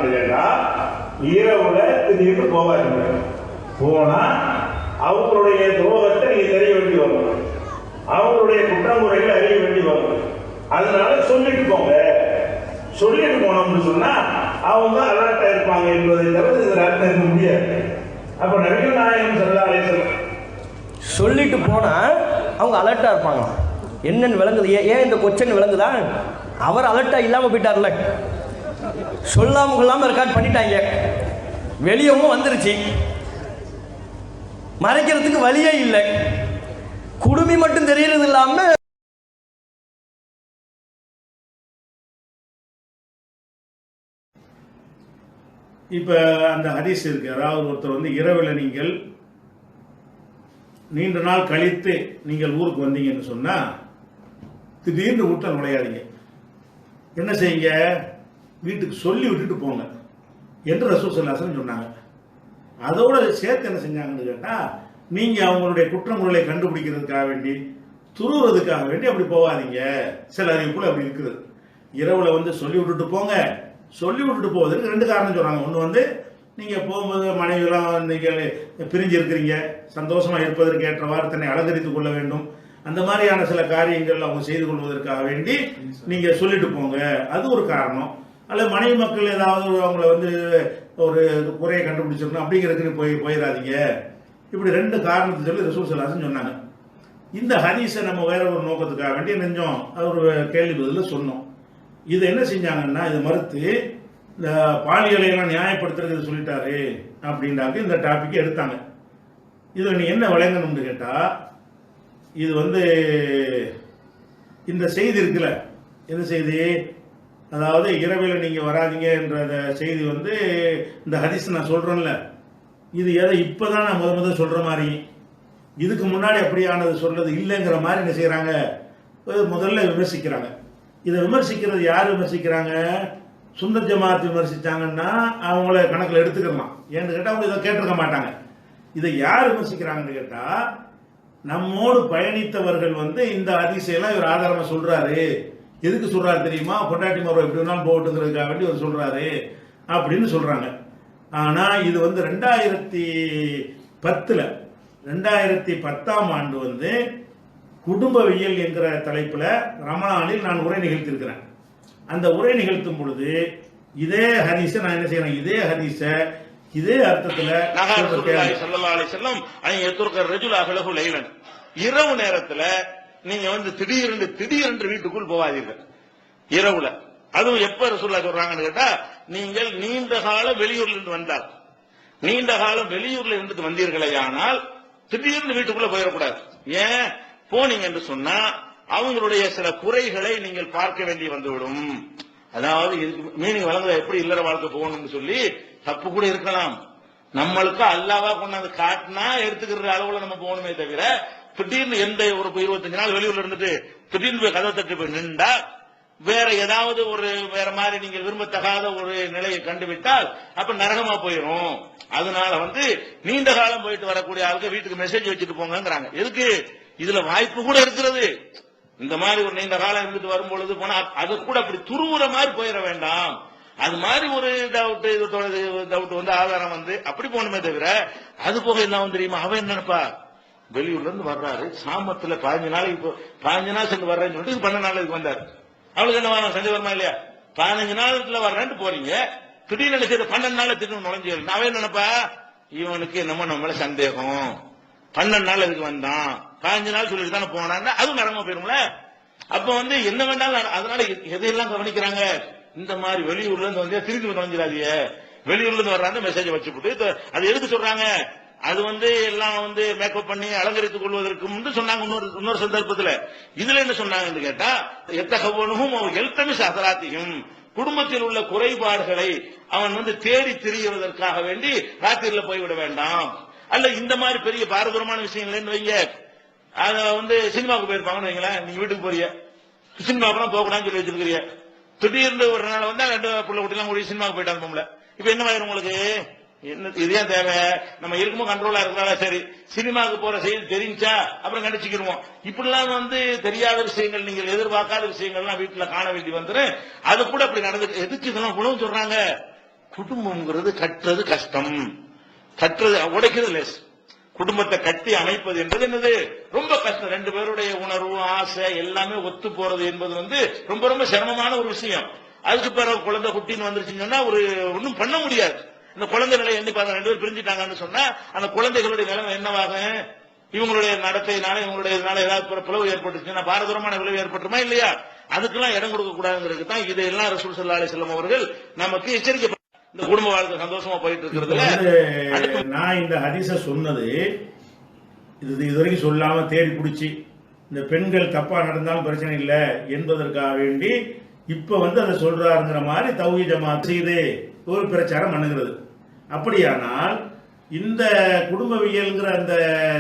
சொன்னாங்கன்னு கேட்டா, இரவுல திடீர்னு போவாங்க. போனா அவங்களுடைய துரோகத்தை நீங்க தெரிய வேண்டி வரும், அவங்களுடைய குற்றமுறைகளை அறிய வேண்டி வரும். அதனால சொல்லிட்டு போங்க. சொல்லிட்டு போனோம்னு சொன்னா அவங்க அலர்ட்டா இருப்பாங்க என்பதை தவிர இதில் அர்த்தம் இருக்க முடியாது. அப்ப நபிகள் நாயகம் ஸல்லல்லாஹு அலைஹி வஸல்லம் சொல்லிட்டு போனா அவங்க அலர்ட்டா இருப்பாங்க. என்னன்னு விளங்குது? ஏன் இந்த கொச்சன் விளங்குதா? அவர் அலர்ட்டா இல்லாம போயிட்டார்ல, சொல்லாம கொள்ளாம ரெக்கார்ட் பண்ணிட்டாங்க, வெளியவும் வந்துருச்சு, மறைக்கிறதுக்கு வழியே இல்லை, குடுமி மட்டும் தெரியறது இல்லாம இப்ப அந்த ஹதீஸ் இருக்கு. அதாவது ஒருத்தர் வந்து இரவில் நீங்கள் நீண்ட நாள் கழித்து நீங்கள் ஊருக்கு வந்தீங்கன்னு சொன்னா திடீர்னு வீட்டில் நுழையாதீங்க. என்ன செய்யுங்க? வீட்டுக்கு சொல்லி விட்டுட்டு போங்க என்று ரசூல் ஸல்லல்லாஹு அலைஹி வஸல்லம் சொன்னாங்க. அதோட சேர்த்து என்ன செஞ்சாங்கன்னு கேட்டா, நீங்க அவங்களுடைய குற்றங்களை கண்டுபிடிக்கிறதுக்காக வேண்டி, துருவுறதுக்காக வேண்டி அப்படி போகாதீங்க. சில அறிவிப்புல அப்படி இருக்குது. இரவுல வந்து சொல்லி விட்டுட்டு போங்க. சொல்லி விட்டுட்டு போவதற்கு ரெண்டு காரணம் சொல்றாங்க. ஒன்று வந்து நீங்க போகும்போது மனைவியெல்லாம் நீங்கள் பிரிஞ்சு இருக்கிறீங்க, சந்தோஷமா இருப்பதற்கு ஏற்றவாறு தன்னை அலங்கரித்துக் கொள்ள வேண்டும், அந்த மாதிரியான சில காரியங்கள் அவங்க செய்து கொள்வதற்காக வேண்டி நீங்க சொல்லிட்டு போங்க, அது ஒரு காரணம். அல்லது மனைவி மக்கள் ஏதாவது அவங்கள வந்து ஒரு குறையை கண்டுபிடிச்சிருக்கணும் அப்படிங்கிறதுக்கு போயிடாதீங்க. இப்படி ரெண்டு காரணத்தை சொல்லி ரசூல் ஸல்லல்லாஹு அலைஹி வஸல்லம் சொன்னாங்க. இந்த ஹதீஸை நம்ம வேற ஒரு நோக்கத்துக்காக வேண்டி நெஞ்சம் ஒரு கேள்வி பதில் சொன்னோம். இதை என்ன செஞ்சாங்கன்னா, இதை மறுத்து இந்த பாலியலை எல்லாம் நியாயப்படுத்துறது சொல்லிட்டாரு அப்படின்றாங்க இந்த டாபிக் எடுத்தாங்க. இதுல நீ என்ன விளங்கணும்னு கேட்டா, இது வந்து இந்த செய்தி இருக்குல்ல, எந்த செய்தி? அதாவது இரவில் நீங்க வராதீங்க என்ற செய்தி வந்து இந்த ஹதீஸ் நான் சொல்றேன்ல, இது எதை இப்பதான் நான் முதல் சொல்ற மாதிரி, இதுக்கு முன்னாடி அப்படியானது சொல்றது இல்லைங்கிற மாதிரி என்ன செய்யறாங்க, முதல்ல விமர்சிக்கிறாங்க. இதை விமர்சிக்கிறது யார் விமர்சிக்கிறாங்க? சுன்னத் ஜமாத் விமர்சிச்சாங்கன்னா அவங்கள கணக்கில் எடுத்துக்கலாம். ஏன்னு கேட்டா அவங்க இதை கேட்டிருக்க மாட்டாங்க. இதை யார் விமர்சிக்கிறாங்கன்னு கேட்டா, நம்மோடு பயணித்தவர்கள் வந்து இந்த ஹதீஸையெல்லாம் இவர் ஆதாரமா சொல்றாரு. எதுக்கு சொல்றாரு தெரியுமா? பொண்டாட்டி மரம் எப்படி வேணாலும் போட்டுங்கிறதுக்காக வேண்டி இவர் சொல்றாரு அப்படின்னு சொல்றாங்க. ஆனா இது வந்து 2010ஆம் ஆண்டு வந்து குடும்பவியல் என்கிற தலைப்புல ரமலானில் நான் உரை நிகழ்த்திருக்கிறேன். அந்த உரை நிகழ்த்தும் பொழுது இதே ஹதீஸ நான் என்ன செய்யறேன், இதே ஹதீஸ இதே அர்த்தத்துல இரவு நேரத்துல நீங்க வந்து திடீரென்று வீட்டுக்குள் போவாதீர்கள் இரவுல. அதுவும் எப்ப ரசூலுல்லாஹ் சொல்றாங்கன்னு கேட்டா, நீங்கள் நீண்ட காலம் வெளியூர்ல இருந்து வந்தால், நீண்ட காலம் வெளியூர்ல இருந்து வந்தீர்களே ஆனால் திடீர்னு வீட்டுக்குள்ள போயிடக்கூடாது. ஏன் போனீங்க என்று சொன்னா அவங்களுடைய சில குறைகளை நீங்கள் பார்க்க வேண்டி வந்துவிடும். அதாவது மீனிங் வழங்குற எப்படி இல்லற வாழ்க்கை போகணும்னு சொல்லி தப்பு கூட இருக்கலாம். நம்மளுக்கு அல்லாவா கொண்டாந்து காட்டினா எடுத்துக்கிற அளவுல நம்ம போகணுமே தவிர, திடீர்னு எந்த ஒரு 25 நாள் வெளியூர்ல இருந்துட்டு திடீர்னு போய் கதவை தட்டு போய் நின்றா வேற ஏதாவது ஒரு வேற மாதிரி நீங்கள் விரும்பத்தகாத ஒரு நிலையை கண்டுவிட்டால் அப்ப நரகமா போயிடும். அதனால வந்து நீண்ட காலம் போயிட்டு வரக்கூடிய ஆளுக்கு வீட்டுக்கு மெசேஜ் வச்சுட்டு போங்கிறாங்க. எதுக்கு? இதுல வாய்ப்பு கூட இருக்கிறது. இந்த மாதிரி ஒரு நீண்ட காலம் இருந்துட்டு வரும்பொழுது போனா அது கூட அப்படி துருவுற மாதிரி போயிட வேண்டாம். அது மாதிரி ஒரு டவுட் வந்து ஆதாரம் வந்து அப்படி போகணுமே தவிர, அது போக என்ன தெரியுமா, அவன் என்னப்பா வெளியூர்ல இருந்து வர்றாரு, சாமத்துல 15 நாள் சென்று வர்றேன்னு சொல்லிட்டு 12 நாளுக்கு வந்தாரு. அவளுக்கு என்ன வரும்? சண்டை வருமா இல்லையா? 15 நாளுக்குள்ள வர்றேன்ட்டு போறீங்க, திடீர்னு 12 நாள் திடீர்னு நுழைஞ்சு. அவன் நினைப்பா, இவனுக்கு என்னமோ நம்ம மேல சந்தேகம், 12 நாள் அதுக்கு வந்தான், 15 நாள் சொல்லிட்டு தானே போனான்னு அதுவும் நடமா போயிரும்ல. அப்ப வந்து என்ன வேண்டாலும், அதனால எதையெல்லாம் கவனிக்கிறாங்க, இந்த மாதிரி வெளியூர்ல இருந்து வந்து திருப்பி நுழைஞ்சிடாதீங்க, வெளியூர்ல இருந்து வர்றாங்க மெசேஜ் வச்சுட்டு. அது எதுக்கு சொல்றாங்க? அது வந்து எல்லாம் வந்து மேக்கப் பண்ணி அலங்கரித்துக் கொள்வதற்கு சொன்னாங்க இன்னொரு சந்தர்ப்பத்தில். இதுல என்ன சொன்னாங்கன்னு கேட்டா, எத்தகவனும் எழுத்தமிஸ் அசராத்தியும், குடும்பத்தில் உள்ள குறைபாடுகளை அவன் வந்து தேடி திரிவதற்காக வேண்டி ராத்திரில போய்விட வேண்டாம். அல்ல இந்த மாதிரி பெரிய பாரதூரமான விஷயங்கள் வைங்க, அத வந்து சினிமாவுக்கு போயிருப்பாங்கன்னு வைங்களேன், நீங்க வீட்டுக்கு போறீங்க, சினிமாவுக்கு போகக்கூடாதுன்னு சொல்லி வச்சிருக்கிறீங்க, திடீர்னு ஒரு நாள் வந்து 2 பிள்ளை குட்டிலாம் கூடி சினிமாவுக்கு போயிட்டாங்க போம்ல. இப்ப என்ன ஆயிரும் உங்களுக்கு? என்ன இதுதான் தேவை, நம்ம இருக்கும்போது கண்ட்ரோலா இருக்கிறதா சரி, சினிமாவுக்கு போற செய்தி தெரிஞ்சா அப்புறம் கண்டிச்சுக்கிடுவோம். இப்படிலாம் வந்து தெரியாத விஷயங்கள், நீங்கள் எதிர்பார்க்காத விஷயங்கள்லாம் வீட்டுல காண வேண்டி வந்துடும். அது கூட அப்படி நடந்து எதுக்கு இதெல்லாம் உணவு சொல்றாங்க? குடும்பம்ங்கிறது கட்டுறது கஷ்டம், கட்டுறது உடைக்கிறது லேஸ். குடும்பத்தை கட்டி அமைப்பது என்பது என்னது ரொம்ப கஷ்டம். ரெண்டு பேருடைய உணர்வு ஆசை எல்லாமே ஒத்து போறது என்பது ரொம்ப ரொம்ப சிரமமான ஒரு விஷயம். அதுக்கு பிறகு குழந்தை குட்டின்னு வந்துருச்சுன்னு சொன்னா ஒன்றும் பண்ண முடியாது. இந்த குழந்தை நிலை எண்ணி பார்த்தா ரெண்டு பேர் பிரிஞ்சுட்டாங்கன்னு சொன்னா அந்த குழந்தைகளுடைய நிலைமை என்னவாகும்? இவங்களுடைய நடத்தையினால இவங்களுடைய ஏதாவது பிளவு ஏற்பட்டுச்சுன்னா பாரதூரமான விளைவு ஏற்பட்டுமா இல்லையா? அதுக்கெல்லாம் இடம் கொடுக்க கூடாதுங்கிறதுக்கு தான் இதையெல்லாம் ரசூல் ஸல்லல்லாஹு அலைஹி வஸல்லம் அவர்கள் நமக்கு எச்சரிக்கை. இந்த குடும்ப வாழ்க்கை சந்தோஷமா போயிட்டு இருக்கிறதுல நான் இந்த ஹதீஸ சொன்னது இதுவரைக்கும் சொல்லாம தேடி பிடிச்சி இந்த பெண்கள் தப்பா நடந்தாலும் பிரச்சனை இல்லை என்பதற்காக வேண்டி இப்ப அதை சொல்றாருங்கிற மாதிரி தௌஹீத் ஜமாத் செய்து ஒரு பிரச்சாரம் பண்ணுகிறது. அப்படியானால் இந்த குடும்பவியல்ங்கிற அந்த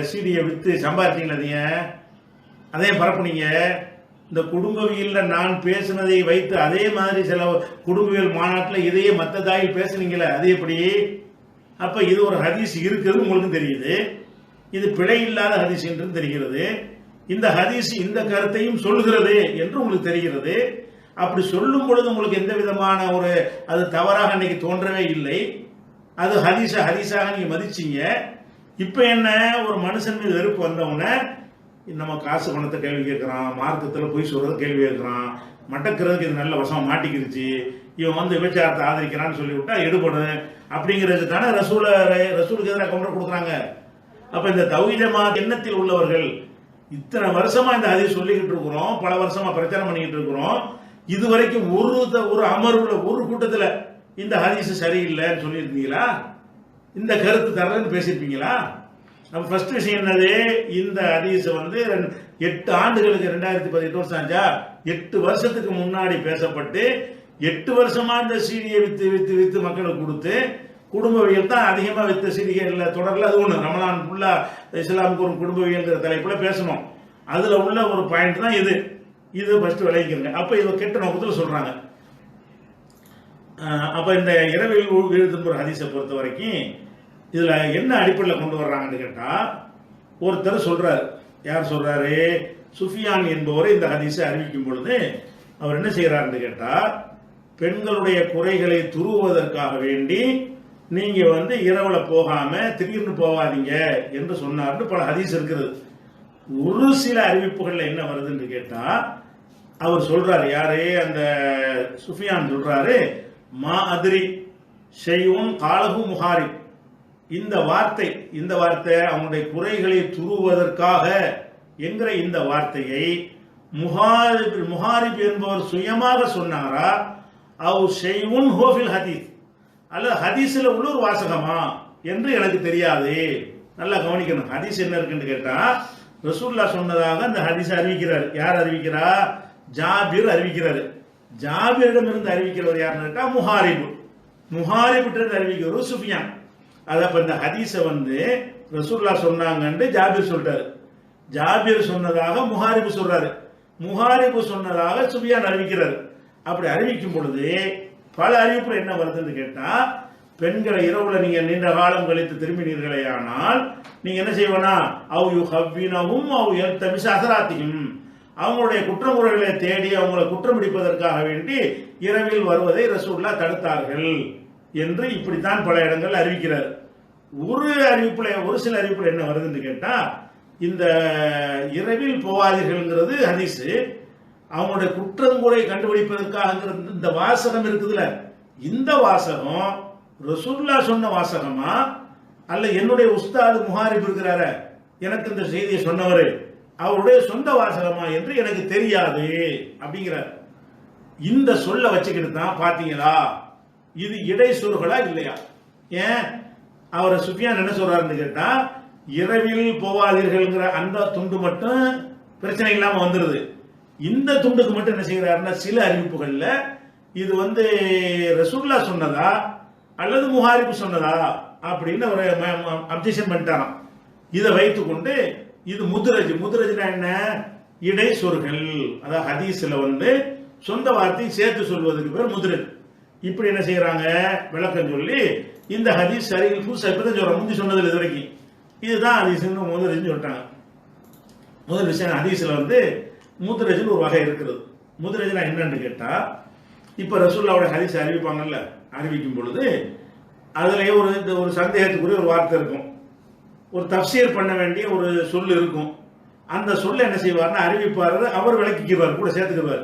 சீடியை வித்து சம்பாதிச்சீங்களா? நீங்க அதே பரப்புனீங்க. இந்த குடும்பவியல்ல நான் பேசினதை வைத்து அதே மாதிரி சில குடும்பவியல் மாநாட்டில் இதையே மற்ற தாயில் பேசுனீங்களே, அது எப்படி? அப்ப இது ஒரு ஹதீஸ் இருக்குது உங்களுக்கு தெரியுது, இது பிழை இல்லாத ஹதீஸ் என்று தெரிகிறது. இந்த ஹதீஸ் இந்த கருத்தையும் சொல்கிறது என்று உங்களுக்கு தெரிகிறது. அப்படி சொல்லும் பொழுது உங்களுக்கு எந்த விதமான அது தவறாக இன்னைக்கு தோன்றவே இல்லை. அது ஹதீஸாக நீங்க மதிச்சீங்க. இப்ப என்ன, ஒரு மனுஷன் மீது வெறுப்பு வந்தவன நம்ம காசு பணத்தை கேள்வி கேட்கிறான், மார்க்கத்தில் போய் சொல்றது கேள்வி கேட்கிறான், மட்டக்கிறதுக்கு இது நல்ல வசம் மாட்டிக்கிருச்சு, இவன் விபச்சாரத்தை ஆதரிக்கிறான்னு சொல்லிவிட்டா எடுபடும் அப்படிங்கிறது தானே ரசூலுக்கு எதிராக கவுண்டர் கொடுக்குறாங்க. அப்ப இந்த தௌஹீத் ஜமாத் எண்ணத்தில் உள்ளவர்கள் இத்தனை வருஷமா இந்த ஹதீஸ் சொல்லிக்கிட்டு இருக்கிறோம், பல வருஷமா பிரச்சாரம் பண்ணிக்கிட்டு இருக்கிறோம். இதுவரைக்கும் ஒரு அமர்வுல ஒரு கூட்டத்துல இந்த ஹதீஸ் சரியில்லைன்னு சொல்லியிருந்தீங்களா? இந்த கருத்து தரலன்னு பேசியிருப்பீங்களா? நம்ம ஃபர்ஸ்ட் விஷயம் என்னது, இந்த ஹதீஸ் 8 ஆண்டுகளுக்கு 2018 வருஷம் ஆச்சா, 8 வருஷத்துக்கு முன்னாடி பேசப்பட்டு 8 வருஷமா இந்த சீடியை வித்து வித்து வித்து மக்களுக்கு கொடுத்து குடும்பவியல் தான் அதிகமா வித்த சீடிகள் தொடரல. அது ஒண்ணு ரமலான் ஃபுல்லா இஸ்லாமுக்கு ஒரு குடும்பவியல்ங்கிற தலைப்புல பேசணும். அதுல உள்ள ஒரு பாயிண்ட் தான் இது ஃபர்ஸ்ட் விளைவிக்கிறங்க. அப்ப இது கெட்ட நோக்கத்தில் சொல்றாங்க. அப்ப இந்த இரவில் எழுதும் ஒரு ஹதீஸை பொறுத்த வரைக்கும் இதுல என்ன அடிப்படையில் கொண்டு வர்றாங்கன்னு கேட்டா, ஒருத்தர் சொல்றாரு. யார் சொல்றாரு? சுஃபியான் என்பவரை இந்த ஹதீஸை அறிவிக்கும் பொழுது அவர் என்ன செய்யறாருன்னு கேட்டா, பெண்களுடைய குறைகளை துருவுவதற்காக வேண்டி நீங்க இரவுல போகாம திடீர்னு போவாதீங்க என்று சொன்னார்னு பல ஹதீஸ் இருக்கிறது. ஒரு சில அறிவிப்புகள்ல என்ன வருதுன்னு கேட்டா, அவர் சொல்றாரு, யாரு அந்த சுஃபியான் சொல்றாரு, மா அதிரி ஷைஉன் காலஹு முஹாரிப். இந்த வார்த்தை அவங்களுடைய குறைகளை துருவதற்காக என்கிற இந்த வார்த்தையை முஹாரிப் என்பவர் சுயமாக சொன்னாரா, அவ் ஷைஉன் ஹோஃபில் ஹதீஸ், அல்லது ஹதீஸ்ல உள்ள ஒரு வாசகமா என்று எனக்கு தெரியாது. நல்லா கவனிக்கணும். ஹதீஸ் என்ன இருக்குன்னு கேட்டா, ரசூலுல்லாஹ் சொன்னதாக அந்த ஹதீஸ் அறிவிக்கிறார். யார் அறிவிக்கிறா? ஜாபிர் அறிவிக்கிறாரு. ஜாபிரிடம் இருந்து அறிவிக்கிறவர் யாருன்னு கேட்டா முஹாரிபிட்ட அறிவிக்கிறவர் சுஃபியான். அப்ப இந்த ஹதீஸ ரசூலுல்லாஹ் சொன்னாங்கன்னு ஜாபிர் சொல்றாரு. ஜாபிர் சொன்னதாக முஹாரிபு சொல்றாரு. முஹாரிபு சொன்னதாக சுஃபியான் அறிவிக்கிறாரு. அப்படி அறிவிக்கும் பொழுது பல அறிவிப்புல என்ன வருதுன்னு கேட்டா, பெண்களை இரவுல நீங்க நீண்ட காலம் கழித்து திரும்பினீர்களே ஆனால் நீங்க என்ன செய்வனா, அவ் யுஹவ்வினஹும் அவ் யல்தமிஸ அஸராத்திஹிம், அவங்களுடைய குற்றமுறைகளை தேடி அவங்களை குற்றம் பிடிப்பதற்காக வேண்டி இரவில் வருவதை ரசூலுல்லாஹ் தடுத்தார்கள் என்று இப்படித்தான் பல இடங்கள் அறிவிக்கிறார். ஒரு சில அறிவிப்புல என்ன வருதுன்னு கேட்டா, இந்த இரவில் போவாதீர்கள்ங்கிறது ஹதீஸ், அவங்களுடைய குற்றங்குறை கண்டுபிடிப்பதற்காக இந்த வாசகம் இருக்குதுல, இந்த வாசகம் ரசூலுல்லாஹ் சொன்ன வாசகமா அல்ல என்னுடைய உஸ்தாது முஹாரிப் இருக்கிறார எனக்கு இந்த செய்தியை சொன்னவர் அவருடைய சொந்த வாசகமா என்று எனக்கு தெரியாது அப்படிங்கிறார். இந்த சொல்ல வச்சுக்கிட்டு தான் பாத்தீங்களா இது இடை சொற்களா இல்லையா? ஏன் அவரை சுஃபியான் என்ன சொல்றாருன்னு கேட்டா, இரவில் போவாதீர்கள்ங்கிற அந்த துண்டு மட்டும் பிரச்சனை இல்லாம வந்துருது. இந்த துண்டுக்கு மட்டும் என்ன செய்யறாருன்னா, சில அறிவிப்புகள்ல இது ரசூலுல்லாஹ் சொன்னதா அல்லது முஹாரிப் சொன்னதா அப்படின்னு ஒரு அப்ஜெக்ஷன் பண்ணிட்டாராம். இதை வைத்துக்கொண்டு இது முதுரஜ்னா என்ன, இடை சொற்கள், அதாவது ஹதீஸ்ல சொந்த வார்த்தையை சேர்த்து சொல்வதற்கு பேர் முதுரஜ். இப்படி என்ன செய்யறாங்க, விளக்கம் சொல்லி இந்த ஹதீஸ் சரி புதுசா இப்பதான் சொல்றோம், முந்தி சொன்னதுல இது வரைக்கும் இதுதான் ஹதீஸ்னு முதுரஜ்னு சொல்லிட்டாங்க. முதல் விஷயம், ஹதீஸ்ல முதுரஜ்னு ஒரு வகை இருக்கிறது. முதுரஜ்னா என்னன்னு கேட்டா, இப்ப ரசூலுல்லாஹ்வுடைய ஹதீஸ் அறிவிப்பாங்கல்ல, அறிவிக்கும் பொழுது அதுலயே ஒரு சந்தேகத்துக்குரிய ஒரு வார்த்தை இருக்கும், ஒரு தஃப்சீர் பண்ண வேண்டிய ஒரு சொல் இருக்கும். அந்த சொல்ல என்ன செய்வார்னா அறிவிப்பாரு, அவர் விளக்கிக்குவார், கூட சேர்த்துக்குவார்.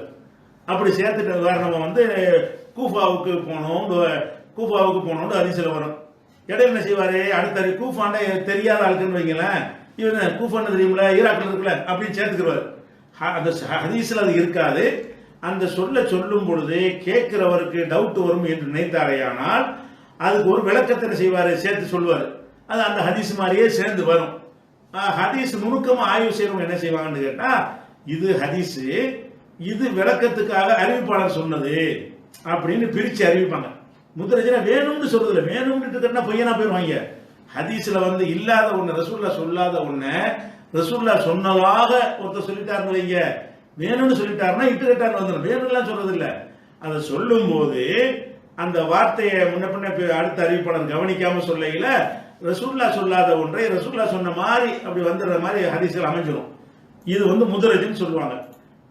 அப்படி சேர்த்துட்டு நம்ம வந்து கூஃபாவுக்கு போனோம்னு ஹதீஸ்ல வரும். இடையில என்ன செய்வாரு, அடுத்த கூஃபாண்ட தெரியாத ஆளுக்குன்னு வைங்களேன், இவன் கூஃபான்னு தெரியுமில, ஈராக்கில் இருக்குல்ல அப்படின்னு சேர்த்துக்குவார். அந்த ஹதீஸ்ல அது இருக்காது. அந்த சொல்லும் பொழுது கேட்கிறவருக்கு டவுட் வரும் என்று நினைத்தாரையானால் அதுக்கு ஒரு விளக்கத்தை செய்வாரு, சேர்த்து சொல்லுவார். அது அந்த ஹதீஸ் மாதிரியே சேர்ந்து வரும். ஹதீஸ் நுணுக்கமா ஆய்வு செய்யறவங்க என்ன செய்வாங்கன்னு கேட்டா, இது ஹதீஸ், இது விளக்கத்துக்காக அறிவிப்பாளர் சொன்னது அப்படின்னு பிரிச்சு அறிவிப்பாங்க. முத்தரஜனா வேணும்னு சொல்றதுல, வேணும்னு கேட்டா பொய்யனா போயிருவாங்க. ஹதீஸ்ல வந்து இல்லாத ஒண்ணு, ரசூல்லா சொல்லாத ஒண்ணு ரசூல்லா சொன்னதாக ஒருத்தர் சொல்லிட்டாருன்னு வைங்க, வேணும்னு சொல்லிட்டாருன்னா இட்டு கட்டாருன்னு வந்துடும். வேணும்லாம் சொல்றது இல்ல. அதை சொல்லும் போது அந்த வார்த்தையை முன்ன பின்ன அடுத்த அறிவிப்பாளர் கவனிக்காம சொல்லையில ரசூல்லா சொல்லாத ஒன்றை ரசூல்லா சொன்ன மாதிரி அப்படி வந்துடுற மாதிரி ஹதீஸ்கள் அமைஞ்சிடும். இது வந்து முதரஜின்னு சொல்லுவாங்க.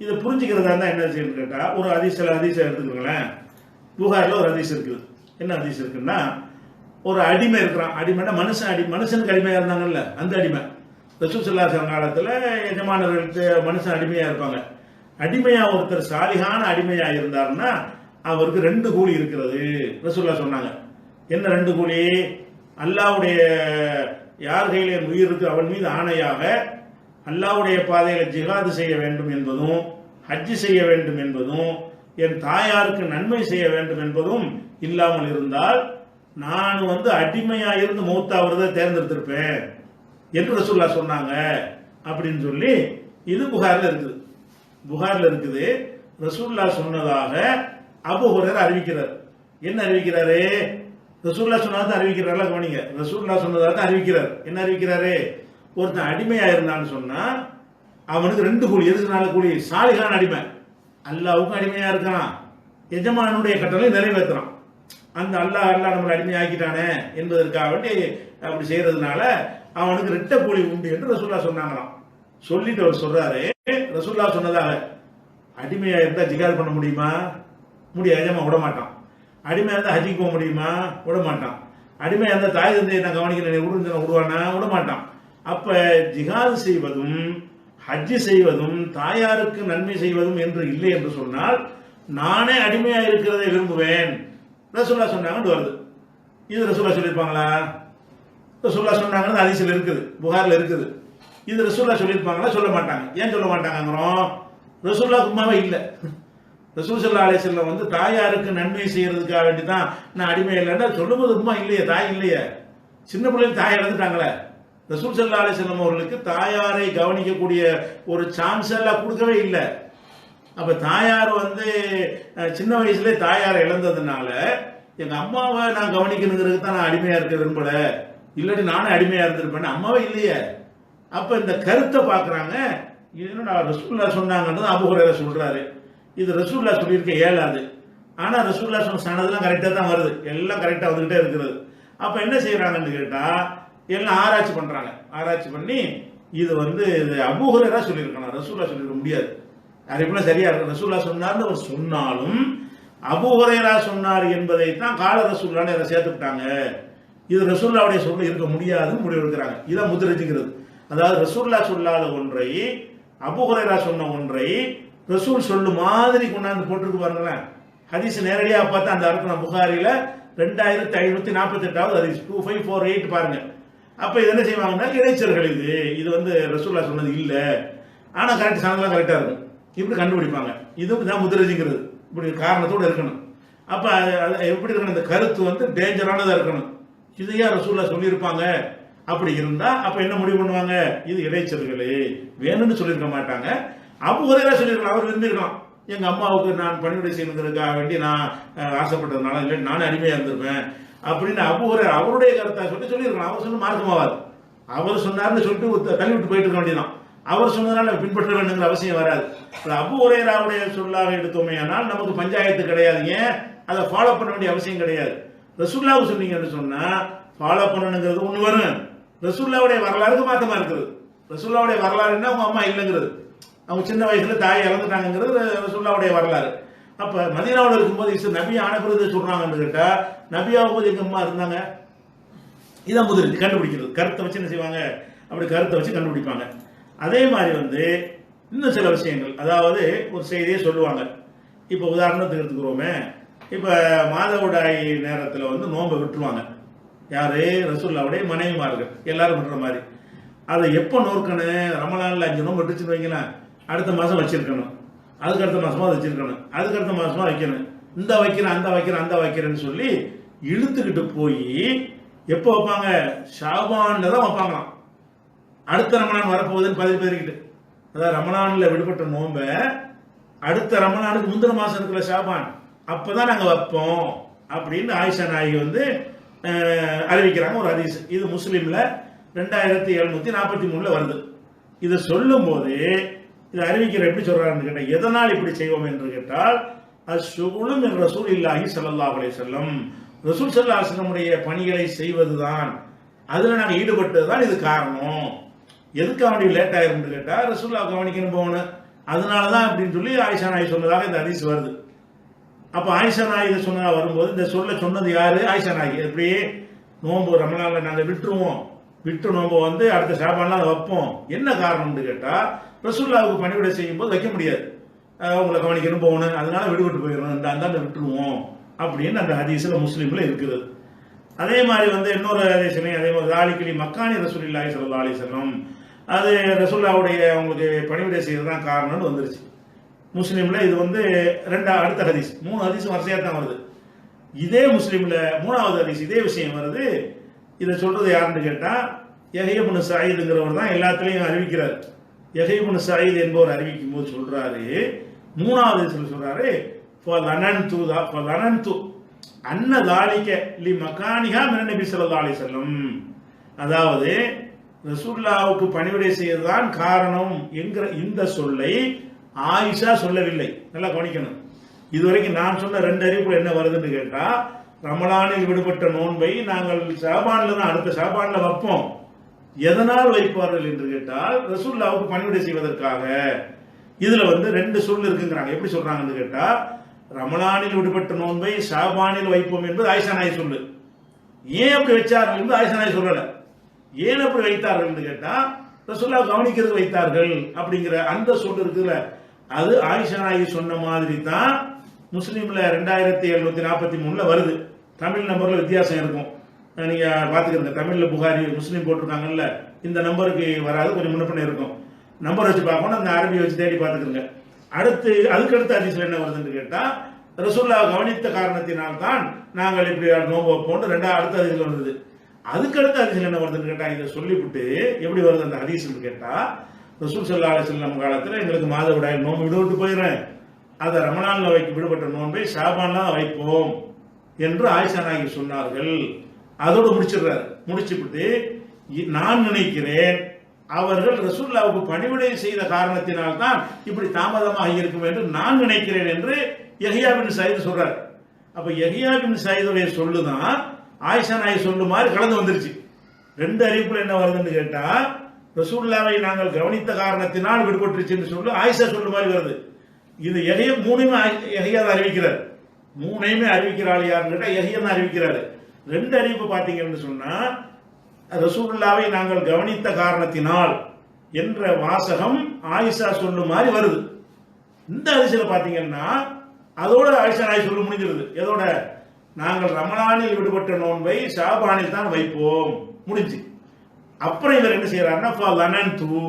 இதை புரிஞ்சுக்கிறதா இருந்தா என்ன செய்யணும்னு கேட்டா, ஒரு ஹதீஸை எடுத்துக்கோங்களேன். புகாரில் ஒரு ஹதீஸ் இருக்குது. என்ன ஹதீஸ் இருக்குன்னா, ஒரு அடிமை இருக்கிறான். அடிமைன்னா மனுஷனுக்கு அடிமையா இருந்தாங்கல்ல, அந்த அடிமை. ரசூல் ஸல்லல்லாஹு அலைஹி வஸல்லம் காலத்துல எஜமானர்களுக்கு மனுஷன் அடிமையா இருப்பாங்க. அடிமையா ஒருத்தர் சாலிகான அடிமையா இருந்தாருன்னா அவருக்கு 2 கூலி இருக்கிறது ரசூலுல்லாஹ் சொன்னாங்க. என்ன 2 கூலி? அல்லாஹ்வுடைய யார் கையிலே உயிர் இருக்கு அவன் மீது ஆணையாக அல்லாஹ்வுடைய பாதையில ஜிஹாது செய்ய வேண்டும் என்பதும், ஹஜ் செய்ய வேண்டும் என்பதும், என் தாயாருக்கு நன்மை செய்ய வேண்டும் என்பதும் இல்லாமல் இருந்தால் நான் வந்து அடிமையா இருந்து மௌத்தாவதை தேர்ந்தெடுத்திருப்பேன் என்று ரசூலுல்லாஹ் சொன்னாங்க அப்படின்னு சொல்லி இது புகார்ல இருக்குது. ரசூலுல்லாஹ் சொன்னதாக அபூ ஹுரைரா அறிவிக்கிறார். என்ன அறிவிக்கிறாரு? ரசூலுல்லாஹ் சொன்னதாக அறிவிக்கிறாரா? கவனிங்க, ரசூலுல்லாஹ் சொன்னதாக அறிவிக்கிறார். என்ன அறிவிக்கிறாரு? ஒருத்தன் அடிமையா இருந்தான்னு சொன்னா அவனுக்கு 2 கூலி. எதுக்கு 4 கூலி? சாலிகான அடிமை, அல்லாஹ்வுக்கும் அடிமையா இருக்கிறான், எஜமானுடைய கட்டளை நிறைவேற்றுறான். அந்த அல்லாஹ் நம்மளை அடிமை ஆக்கிட்டானே என்பதற்காக வேண்டி அப்படி செய்யறதுனால அவனுக்கு 2 கூலி உண்டு என்று ரசூலுல்லாஹ் சொன்னாங்களாம். சொல்லிட்டு அவர் சொல்றாரு, ரசூலுல்லாஹ் சொன்னதாக அடிமையா இருந்தா ஜிகாத் பண்ண முடியுமா? முடியாது, எஜமான் விட மாட்டான். அடிமையா இருந்தா ஹஜ்ஜுக்கு போக முடியுமா? விட மாட்டான். அடிமையா இருந்தா தாய் தந்தையை நான் கவனிக்கிறேன் விடுவானா? விட மாட்டான். அப்ப ஜிகாது செய்வதும் ஹஜ்ஜு செய்வதும் தாயாருக்கு நன்மை செய்வதும் என்று இல்லை என்று சொன்னால் நானே அடிமையா இருக்கிறதை விரும்புவேன் ரசூலுல்லாஹ் சொன்னாங்கன்னு வருது. இது ரசூலுல்லாஹ் சொல்லியிருப்பாங்களா? ரசூலுல்லாஹ் சொன்னாங்கன்னு ஹதீஸ்ல இருக்குது, புகார்ல இருக்குது. இது ரசூலுல்லாஹ் சொல்லியிருப்பாங்களா? சொல்ல மாட்டாங்க. ஏன் சொல்ல மாட்டாங்கிறோம்? ரசூலுல்லாஹ் உம்மாவே இல்லை. ரசூல் ஸல்லல்லாஹு அலைஹி வஸல்லம் வந்து தாயாருக்கு நன்மை செய்யறதுக்காக வேண்டி தான் நான் அடிமை இல்லைன்னா சொல்லும்போது உம்மா இல்லையே, தாய் இல்லையே, சின்ன பிள்ளைங்க தாய் இழந்துட்டாங்களே. ரசூல் ஸல்லல்லாஹு அலைஹி வஸல்லம் அவர்களுக்கு தாயாரை கவனிக்கக்கூடிய ஒரு சான்ஸ் எல்லாம் கொடுக்கவே இல்லை. அப்ப தாயார் வந்து சின்ன வயசுல தாயாரை இழந்ததுனால எங்க அம்மாவை நான் கவனிக்கணுங்கிறதுக்கு தான் நான் அடிமையா இருக்க விரும்பல, இல்லாட்டி நானும் அடிமையா இருந்திருப்பேன். அம்மாவே இல்லையே. அப்ப இந்த கருத்தை பாக்குறாங்க. என்னடா ரசூலுல்லாஹ் சொன்னாங்கன்னு அபூ ஹுரைரா சொல்றாரு. இது ரசூலுல்லாஹ் சொல்லியிருக்க இயலாது. ஆனா ரசூலுல்லாஹ் சொன்ன சனதெல்லாம் கரெக்டா தான் வருது, எல்லாம் கரெக்டா வந்துகிட்டே இருக்கிறது. அப்ப என்ன செய்யறாங்கன்னு கேட்டா எல்லாம் ஆராய்ச்சி பண்றாங்க. ஆராய்ச்சி பண்ணி இது வந்து அபூ ஹுரைரா சொல்லியிருக்காங்க, ரசூலுல்லாஹ் சொல்லியிருக்க முடியாது. அறிவுலாம் சரியா இருக்கு. ரசூலுல்லாஹ் சொன்னார்னு அவர் சொன்னாலும் அபூ ஹுரைரா சொன்னார் என்பதை தான் கால ரசூலுல்லாஹ்னு அதை சேர்த்துக்கிட்டாங்க. இது ரசூலுல்லாஹ்வுடைய சொல்ல இருக்க முடியாதுன்னு முடிவு எடுக்கிறாங்க. இதான் முத்ரஜிங்கிறது. அதாவது ரசூலுல்லாஹ் சொல்லாத ஒன்றை, அபூ ஹுரைரா சொன்ன ஒன்றை ரசூல் சொல்லு மாதிரி கொண்டாந்து போட்டுருக்கு பாருங்களேன். ஹதீஸ் நேரடியா பார்த்தா அந்த அர்த்தம் புகாரில 2548வது ஹதீஸ் 2548 பாருங்க. அப்ப இது என்ன செய்வாங்கன்னா இடைச்சர்கள், இது வந்து ரசூலுல்லாஹ் சொன்னது இல்ல, ஆனா கரெக்ட் சனதெல்லாம் கரெக்டா இருக்கும், இப்படி கண்டுபிடிப்பாங்க. இதுதான் முத்ரஜிங்கிறது. இப்படி காரணத்தோடு இருக்கணும். அப்ப எப்படி இருக்கணும்? இந்த கருத்து வந்து டேஞ்சரானதா இருக்கணும். இதையா ரசூலுல்லாஹ் சொல்லியிருப்பாங்க. அப்படி இருந்தா அப்ப என்ன முடிவு பண்ணுவாங்க? இது இடைச்சர்களே, வேணும்னு சொல்லியிருக்க மாட்டாங்க. அபூ ஹுரைரா சொல்லியிருக்கலாம், அவர் விரும்பியிருக்கலாம், எங்க அம்மாவுக்கு நான் பணிவிடை செய்யணுங்கிறதுக்காக வேண்டி நான் ஆசைப்பட்டதுனால இல்லை நானும் அடிமையா இருந்திருப்பேன் அப்படின்னு அபூ ஹுரைரா அவருடைய கருத்தை சொல்லியிருக்கலாம். அவர் சொன்ன மார்க்கமாவாது. அவர் சொன்னார்னு சொல்லிட்டு தள்ளி விட்டு போயிட்டு இருக்க வேண்டியதான். அவர் சொன்னதுனால பின்பற்ற வேண்டுங்கிற அவசியம் வராது. அபூ ஹுரைராவுடைய சொல்லாக எடுத்தோமே ஆனால் நமக்கு பஞ்சாயத்து கிடையாதுங்க, அதை ஃபாலோ பண்ண வேண்டிய அவசியம் கிடையாது. ரசூலுல்லாஹ் சொன்னீங்கன்னு சொன்னா ஃபாலோ பண்ணணுங்கிறது ஒண்ணு வரும். ரசூலுல்லாஹ்வுடைய வரலாறுக்கு மாத்தமா இருக்குது. ரசூலுல்லாஹ்வுடைய வரலாறு என்ன? அவங்க அம்மா இல்லைங்கிறது, அவங்க சின்ன வயசுல தாயை இழந்துட்டாங்கிறது ரசூலுல்லாஹ்வுடைய வரலாறு. அப்ப மதீனாவில் இருக்கும்போது நபி ஆனபிறகு சொல்றாங்கன்னு கேட்டா நபியாகும் போது எங்க அம்மா இருந்தாங்க. இதான் முதல் கண்டுபிடிக்கிறது. கருத்தை வச்சு என்ன செய்வாங்க, அப்படி கருத்தை வச்சு கண்டுபிடிப்பாங்க. அதே மாதிரி இன்னும் சில விஷயங்கள், அதாவது ஒரு செய்தியை சொல்லுவாங்க. இப்போ உதாரணத்துக்கு எடுத்துக்கிறோமே, இப்போ மாதவிடாய் நேரத்தில் நோன்பை விட்டுருவாங்க. யாரு? ரசூலுல்லாஹ்வுடைய மனைவிமார்கள் எல்லாரும் விடுற மாதிரி. அதை எப்போ நோக்கணும்? ரமலானில் 5 நோன்பு விட்டுச்சுன்னு வைங்களேன், அடுத்த மாதம் வச்சிருக்கணும், அதுக்கு அடுத்த மாசமா வச்சிருக்கணும், அதுக்கு அடுத்த மாசமா வைக்கணும், இந்த வைக்கிறேன் அந்த வைக்கிறேன் அந்த வைக்கிறேன்னு சொல்லி இழுத்துக்கிட்டு போய் எப்போ வைப்பாங்க? ஷாபான்ல தான் வைப்பாங்களாம். அடுத்த ரமலான் வரப்போகுதுன்னு பதிக்கிட்டு, அதாவது ரமலான்ல விடுபட்ட நோன்பை அடுத்த ரமலானுக்கு முந்தின மாசம் இருக்கிற ஷாபான் அப்பதான் நாங்க வைப்போம் அப்படின்னு ஆயிஷா நாயகி அறிவிக்கிறாங்க. ஒரு ஹதீஸ் இது முஸ்லிம்ல 2743 வருது. இதை சொல்லும் போது இதை அறிவிக்கிற எப்படி சொல்றாருன்னு கேட்டால், எதனால் இப்படி செய்வோம் என்று கேட்டால், அஷ்ஷுகுலும் என் ரசூலுல்லாஹி ஸல்லல்லாஹு அலைஹி வஸல்லம், ரசூல் ஸல்லல்லாஹு அலைஹி வஸல்லமுடைய பணிகளை செய்வதுதான், அதுல நாங்கள் ஈடுபட்டதுதான் இது காரணம். எதுக்கு அவனுடைய லேட் ஆயிரும் கேட்டா ரசூலுல்லாஹ் கவனிக்கணும் போகணும், அதனாலதான் அப்படின்னு சொல்லி ஆயிஷா நாயகி சொன்னதாக இந்த ஹதீஸ் வருது. அப்ப ஆயிஷா நாயகி சொன்னதா வரும்போது இந்த சொல்ல சொன்னது யாரு? ஆயிஷா நாயகி. எப்படி நோன்பு ரமலான்ல நாங்க விட்டுருவோம், விட்டு நோன்பு அடுத்த ஷாபான்லாம் வைப்போம். என்ன காரணம்னு கேட்டா ரசூலுல்லாஹ்வுக்கு பணிவிடை செய்யும் போது வைக்க முடியாது, உங்களை கவனிக்கணும் போகணும், அதனால விடுபட்டு போயிடணும், அந்த விட்டுருவோம் அப்படின்னு அந்த ஹதீஸ்ல முஸ்லீம்ல இருக்குது. அதே மாதிரி இன்னொரு ஹதீஸ்லயும் அதே மாதிரி தாலிக்கிலி மக்கானி ரசூலுல்லாஹி ஸல்லல்லாஹு அலைஹி வஸல்லம், அது ரசூலுல்லாஹ்வுடைய அவங்களுக்கு பணிவிடை செய்யறதுதான் காரணம்னு வந்துருச்சு. முஸ்லீம்ல இது அடுத்த ஹதீஸ். 3 ஹதீஸ் வரிசையா தான் வருது. இதே முஸ்லீம்ல 3வது ஹதீஸ் இதே விஷயம் வருது. இதை சொல்றது யாருன்னு கேட்டா யஹ்யா இப்னு ஸயீதுங்கிறவர் தான் எல்லாத்துலயும் அறிவிக்கிறார். யஹ்யா இப்னு ஸயீத் என்பவர் அறிவிக்கும் போது சொல்றாரு, 3வது ஹதீஸ்ல சொல்றாரு, ஃபலனன்து அன்ன தாலிக லி மகானிஹா மின நபி ஸல்லல்லாஹு அலைஹி வஸல்லம், அதாவது ரசூலுல்லாஹ்வுக்கு பணிவிடை செய்யறதுதான் காரணம் என்கிற இந்த சொல்லை ஆயிஷா சொல்லவில்லை. நல்லா கவனிக்கணும். இதுவரைக்கும் நான் சொன்ன 2 அறிவிப்புல என்ன வருதுன்னு கேட்டா, ரமலானில் விடுபட்ட நோன்பை நாங்கள் ஷாபான்ல தான் அடுத்த ஷாபான்ல வைப்போம். எதனால் வைப்பார்கள் என்று கேட்டால் ரசூலுல்லாஹ்வுக்கு பணிவிடை செய்வதற்காக. இதுல 2 சொல் இருக்குங்கிறாங்க. எப்படி சொல்றாங்கன்னு கேட்டா, ரமலானில் விடுபட்ட நோன்பை ஷாபானில் வைப்போம் என்பது ஆயிஷா நாயகி சொல்லு. ஏன் அப்படி வச்சார்கள் என்று ஆயிஷா நாயகி சொல்லல. ஏன் அப்படி வைத்தார்கள் என்று கேட்டா ரசூலுல்லாஹ் கவனிக்கிறது வைத்தார்கள் அப்படிங்கிற அந்த சொல் இருக்குல்ல, அது ஆயிஷா நாயகி சொன்ன மாதிரி தான் முஸ்லீம்ல 2743 வருது. தமிழ் நம்பர்ல வித்தியாசம் இருக்கும், நீங்க பாத்துக்கிறீங்க. தமிழ்ல புகாரி முஸ்லீம் போட்டிருக்காங்கல்ல, இந்த நம்பருக்கு வராது, கொஞ்சம் முன்னப்பின இருக்கும். நம்பர் வச்சு பார்க்கணும், அந்த அரபி வச்சு தேடி பார்த்துக்கிறங்க. அதுக்கடுத்த ஹதீஸ்ல என்ன வருதுன்னு கேட்டா, ரசூலுல்லாஹ் கவனித்த காரணத்தினால்தான் நாங்கள் இப்படி நோன்பு வைப்போம் அடுத்த ஹதீஸ்ல வந்தது. அதுக்கடுத்த ஹதீஸ்ல என்ன வருதுன்னு கேட்டா, இதை சொல்லிவிட்டு எப்படி வருது அந்த ஹதீஸ்னு கேட்டா, ரசூல் ஸல்லல்லாஹு அலைஹி வஸல்லம் காலத்துல எங்களுக்கு மாதவிடாய் நோன்பு விடுவிட்டு போயிடுறேன், அதை ரமலான்ல விடுபட்ட நோன்பை ஷாபான்ல வைப்போம் என்று ஆயிஷா நாயகி சொன்னார்கள். அதோடு முடிச்சுவிட்டு நான் நினைக்கிறேன் அவர்கள் ரசூலுல்லாஹ்வுக்கு பணிவிடை செய்த காரணத்தினால் தான் இப்படி தாமதமாக இருக்கும் என்று நான் நினைக்கிறேன் என்று யஹ்யா பின் ஸயீத் சொல்றார். அப்ப யஹ்யா பின் ஸயீதுடைய சொல்லுதான் ஆயிஷா நாயகி சொல்லு மாதிரி கலந்து வந்துருச்சு. 2 அறிவிப்புல என்ன வருதுன்னு கேட்டா, ரசூலுல்லாஹ்வை நாங்கள் கவனித்த காரணத்தினால் விடுபட்டுருச்சுன்னு சொல்லு ஆயிஷா சொல்லு மாதிரி வருது. இது மூணையுமே யஹ்யா தான் அறிவிக்கிறார். மூணையுமே அறிவிக்கிறாள் யாருன்னு கேட்டா யஹ்யா தான் அறிவிக்கிறாரு. 2 அறிவிப்பு பாத்தீங்கன்னு சொன்னா, ரசூலுல்லாஹ்வை நாங்கள் கவனித்த காரணத்தினால் என்ற வாசகம் ஆயிஷா சொல்லு மாதிரி வருது. இந்த ஹதீஸ்ல பாத்தீங்கன்னா அதோட ஆயிஷா நாயகி சொல்லு முடிஞ்சிருது. எதோட? நாங்கள் ரமலானில் விடுபட்ட நோன்பை ஷாபானில் தான் வைப்போம், முடிஞ்சு. அப்புறம் இவர் என்ன செய்யறாருன்னா, ஃபலனன்து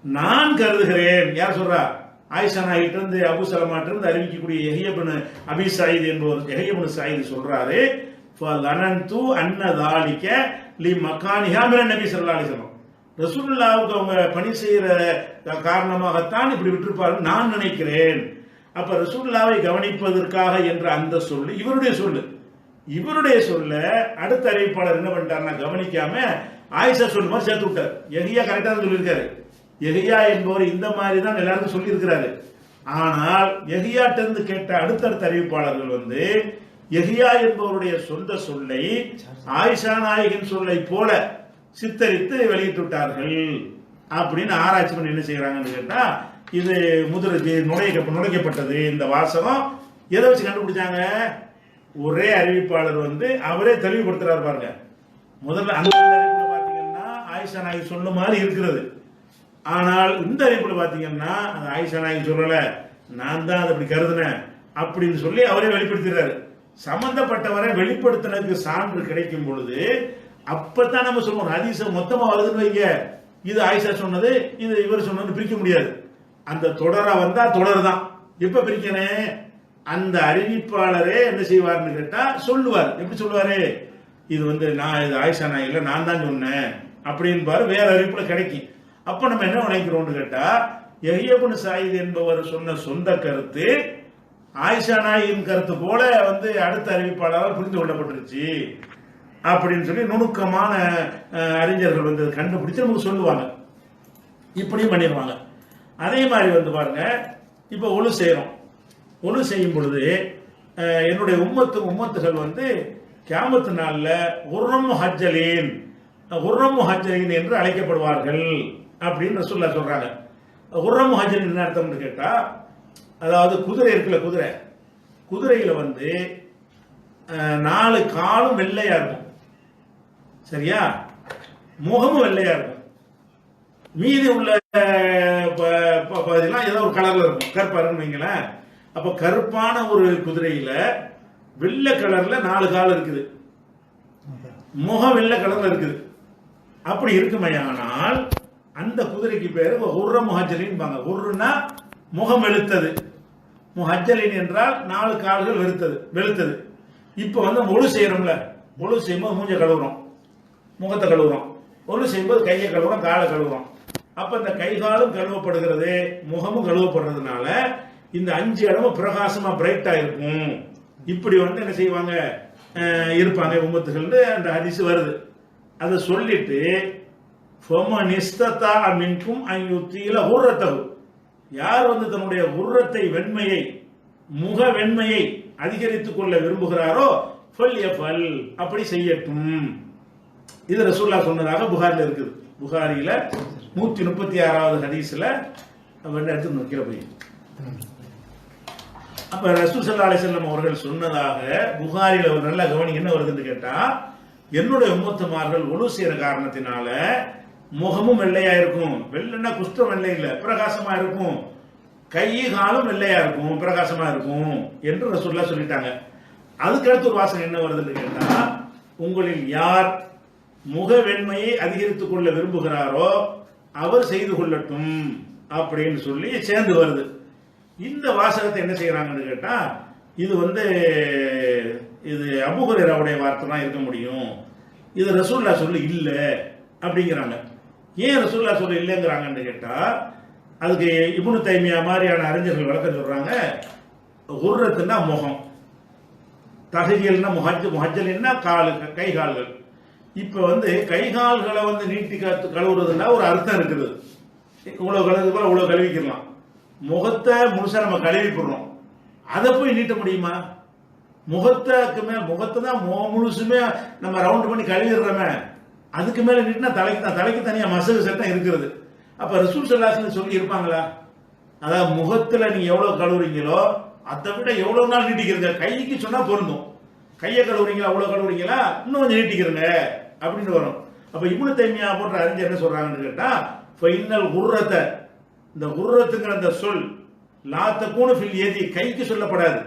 நான் கருதுகிறேன். யார் சொல்றா? ஆயிஷா நாயகிட்ட இருந்து அபூ சலமாட்ட இருந்து அறிவிக்கக்கூடிய யஹ்யா இப்னு அபீ ஸயீத் என்பவர் யஹ்யா இப்னு ஸயீத் சொல்றாரு, ஃபலனன்து அன்ன தாலிக லி மகானிஹா மின நபி ஸல்லல்லாஹு அலைஹி வஸல்லம், ரசூலுல்லாஹ்வுக்கு அவங்க பணி செய்யற காரணமாகத்தான் இப்படி விட்டுருப்பாரு நான் நினைக்கிறேன். அப்ப ரசூலுல்லாஹ்வை கவனிப்பதற்காக என்ற அந்த சொல்லு இவருடைய சொல்ல அடுத்த அறிவிப்பாளர் என்ன பண்ணிட்டாருன்னா, கவனிக்காம ஆயிஷா சொல்லு மாதிரி சேர்த்து விட்டார். யஹ்யா கரெக்டா தான் சொல்லியிருக்காரு. யஹ்யா என்பவர் இந்த மாதிரி தான் எல்லாருக்கும் சொல்லி இருக்கிறாரு. ஆனால் யஹ்யாட்ட இருந்து கேட்ட அடுத்தடுத்த அறிவிப்பாளர்கள் யஹ்யா என்பவருடைய சொந்த சொல்லை ஆயிஷா நாயகின் சொல்லை போல சித்தரித்து வெளியிட்டு விட்டார்கள் அப்படின்னு ஆராய்ச்சி பண்ணி என்ன செய்யறாங்கன்னு கேட்டா, இது நுழைக்கப்பட்டது. இந்த வாசகம் எதை வச்சு கண்டுபிடிச்சாங்க? ஒரே அறிவிப்பாளர் வந்து அவரே தெளிவுபடுத்துறாரு பாருங்க. முதல்ல அந்த அறிவிப்புல பாத்தீங்கன்னா ஆயிஷா நாயகி சொன்ன மாதிரி இருக்கிறது. ஆனால் இந்த அறிவிப்புல பாத்தீங்கன்னா அது ஆயிஷா நாயகி சொல்லல, நான் தான் அதை அப்படி கருதுனேன் அப்படின்னு சொல்லி அவரே வெளிப்படுத்துறாரு. சம்பந்தப்பட்டவரை வெளிப்படுத்தினதுக்கு சான்று கிடைக்கும் பொழுது அப்பதான் நம்ம சொல்லுவோம். ஹதீஸ் மொத்தமா வருதுன்னு வைங்க, இது ஆயிஷா சொன்னது, இது இவர் சொன்னது பிரிக்க முடியாது. அந்த தொடரா வந்தா தொடர் தான். எப்ப பிரிக்கணும்? அந்த அறிவிப்பாளரே என்ன செய்வார்னு கேட்டா சொல்லுவார். எப்படி சொல்லுவாரு? இது வந்து நான் இது ஆயிஷா நாயில நான் தான் சொன்னேன் அப்படின்னு பாரு, வேற அறிவிப்புல கிடைக்கும். அப்ப நம்ம என்ன நினைக்கிறோம்னு கேட்டா, யஹ்யா இப்னு ஸயீத் என்பவர் சொன்ன சொந்த கருத்து ஆயிஷா நாயின் கருத்து போல வந்து அடுத்த அறிவிப்பாளரால் புரிந்து கொள்ளப்பட்டுருச்சு அப்படின்னு சொல்லி நுணுக்கமான அறிஞர்கள் வந்து கண்டுபிடிச்சு நமக்கு சொல்லுவாங்க. இப்படியும் பண்ணிடுவாங்க. அதே மாதிரி வந்து பாருங்க, இப்ப ஒழு செய்யறோம். ஒழு செய்யும் பொழுது என்னுடைய உம்மத்துகள் வந்து கியாமத்து நாள்ல உர்ரம் முஹஜ்ஜலீன் என்று அழைக்கப்படுவார்கள் அப்படின்னு ரசூலுல்லாஹ் சொல்றாங்க. உர்ரம் முஹஜ்ஜலீன் என்ன அர்த்தம்னு கேட்டா, அதாவது குதிரை இருக்குல்ல, குதிரையில வந்து 4 காலும் வெள்ளையா இருக்கும், சரியா? முகமும் வெள்ளையா இருக்கும். மீதி உள்ள பகுதியெல்லாம் ஏதோ ஒரு கலர்ல இருக்கும், கருப்பா இருக்குன்னு வைங்களேன். அப்ப கருப்பான ஒரு குதிரையில வெள்ளை கலர்ல 4 கால் இருக்குது, முகம் வெள்ளை கலர்ல இருக்குது. அப்படி இருக்குமையானால் அந்த குதிரைக்கு பேரு உர்ர முஹஜ்ஜலின். உர்ருன்னா முகம் வெளுத்தது, முஹஜ்ஜலின் என்றால் 4 கால்கள் வெளுத்தது. இப்ப வந்து ஒழு செய்யறோம்ல, ஒழு செய்யும்போது மூஞ்ச கழுவுறோம், முகத்தை கழுவுறோம். ஒழு செய்யும்போது கையை கழுவுறோம், காலை கழுவுறோம். அப்ப இந்த கை காலும் கழுவப்படுகிறது, முகமும் கழுவப்படுறதுனால இந்த 5 இடமும் பிரகாசமா பிரைட்டா இருக்கும். இப்படி வந்து என்ன செய்வாங்க இருப்பாங்க உம்மத்துகள், அந்த ஹதீஸ் வருது. அதை சொல்லிட்டு யார் வந்து தன்னுடைய உர்ரத்தை வெண்மையை முக வெண்மையை அதிகரித்துக் கொள்ள விரும்புகிறாரோ அப்படி செய்யட்டும். இது ரசூலுல்லாஹ் சொன்னதாக புகாரில இருக்குது. புகாரில 136வது ஹதீஸ்ல எடுத்து நோக்கிற போய் அப்ப ரசூல் ஸல்லல்லாஹு அலைஹி வஸல்லம் அவர்கள் சொன்னதாக புகாரில ஒரு நல்ல கவனிங்க என்ன வருதுன்னு கேட்டா, என்னுடைய உம்மத்துமார்கள் ஒழு செய்யற காரணத்தினால முகமும் வெள்ளையா இருக்கும். வெள்ளைன்னா குஷ்டம் வெள்ளை இல்ல, பிரகாசமா இருக்கும். கை காலும் வெள்ளையா இருக்கும், பிரகாசமா இருக்கும் என்று ரசூலுல்லாஹ் சொல்லிட்டாங்க. அதுக்கு அடுத்து ஒரு வாசகம் என்ன வருதுன்னு கேட்டா, உங்களில் யார் முக வெண்மையை அதிகரித்துக் கொள்ள விரும்புகிறாரோ அவர் செய்து கொள்ளட்டும் அப்படின்னு சொல்லி சேர்ந்து வருது. இந்த வாசகத்தை என்ன செய்யறாங்கன்னு கேட்டா, இது வந்து இது அபூ ஹுரைராவுடைய வார்த்தை தான் இருக்க முடியும், இது ரசூலுல்லாஹ் சொல்லி இல்ல அப்படிங்கிறாங்க. ஏன் ரசூலுல்லாஹ் சொல்லி இல்லைங்கிறாங்கன்னு கேட்டா, அதுக்கு இப்னு தைமியா மாதிரியான அறிஞர்கள் விளக்கம் சொல்றாங்க. குர்ரத்துன்னா முகம், தஹஜில்னா முஹஜ்ஜல்னா கால், கை கால்கள். இப்ப வந்து கை கால்களை வந்து நீட்டி கழுவுறதுன்னா ஒரு அர்த்தம் இருக்குது. இவ்வளவு கழுவு போல இவ்வளவு கழுவிக்கலாம். முகத்தை முழுசா நம்ம கழுவி போடுறோம், அதை போய் நீட்ட முடியுமா? முகத்தை தான் முழுசுமே நம்ம ரவுண்ட் பண்ணி கழுவிடுறோமே, அதுக்கு மேல நீட்டினா தலைக்கு தனியா மசகு சட்டம் இருக்கிறது. அப்ப ரசூல் ஸல்லல்லாஹு அலைஹி வஸல்லம் சொல்லி இருப்பாங்களா? அதாவது முகத்துல நீங்க எவ்வளவு கழுவுறீங்களோ அதை விட எவ்வளவு நாள் நீட்டிக்கிறீங்க. கைக்கு சொன்னா பொருந்தும், கையை கழுவுறீங்களா அவ்வளவு கழுவுறீங்களா இன்னும் கொஞ்சம் நீட்டிக்கிறங்க அப்படின்னு வரும். அப்ப இப்னு தைமியா போன்ற அறிஞர் என்ன சொல்றாங்கன்னு கேட்டா, ஃபைனல் குர்ரத்தை, இந்த குர்ரத்துங்கிற அந்த சொல் லாத்தக்கூனு ஃபில் யதி, கைக்கு சொல்லப்படாது.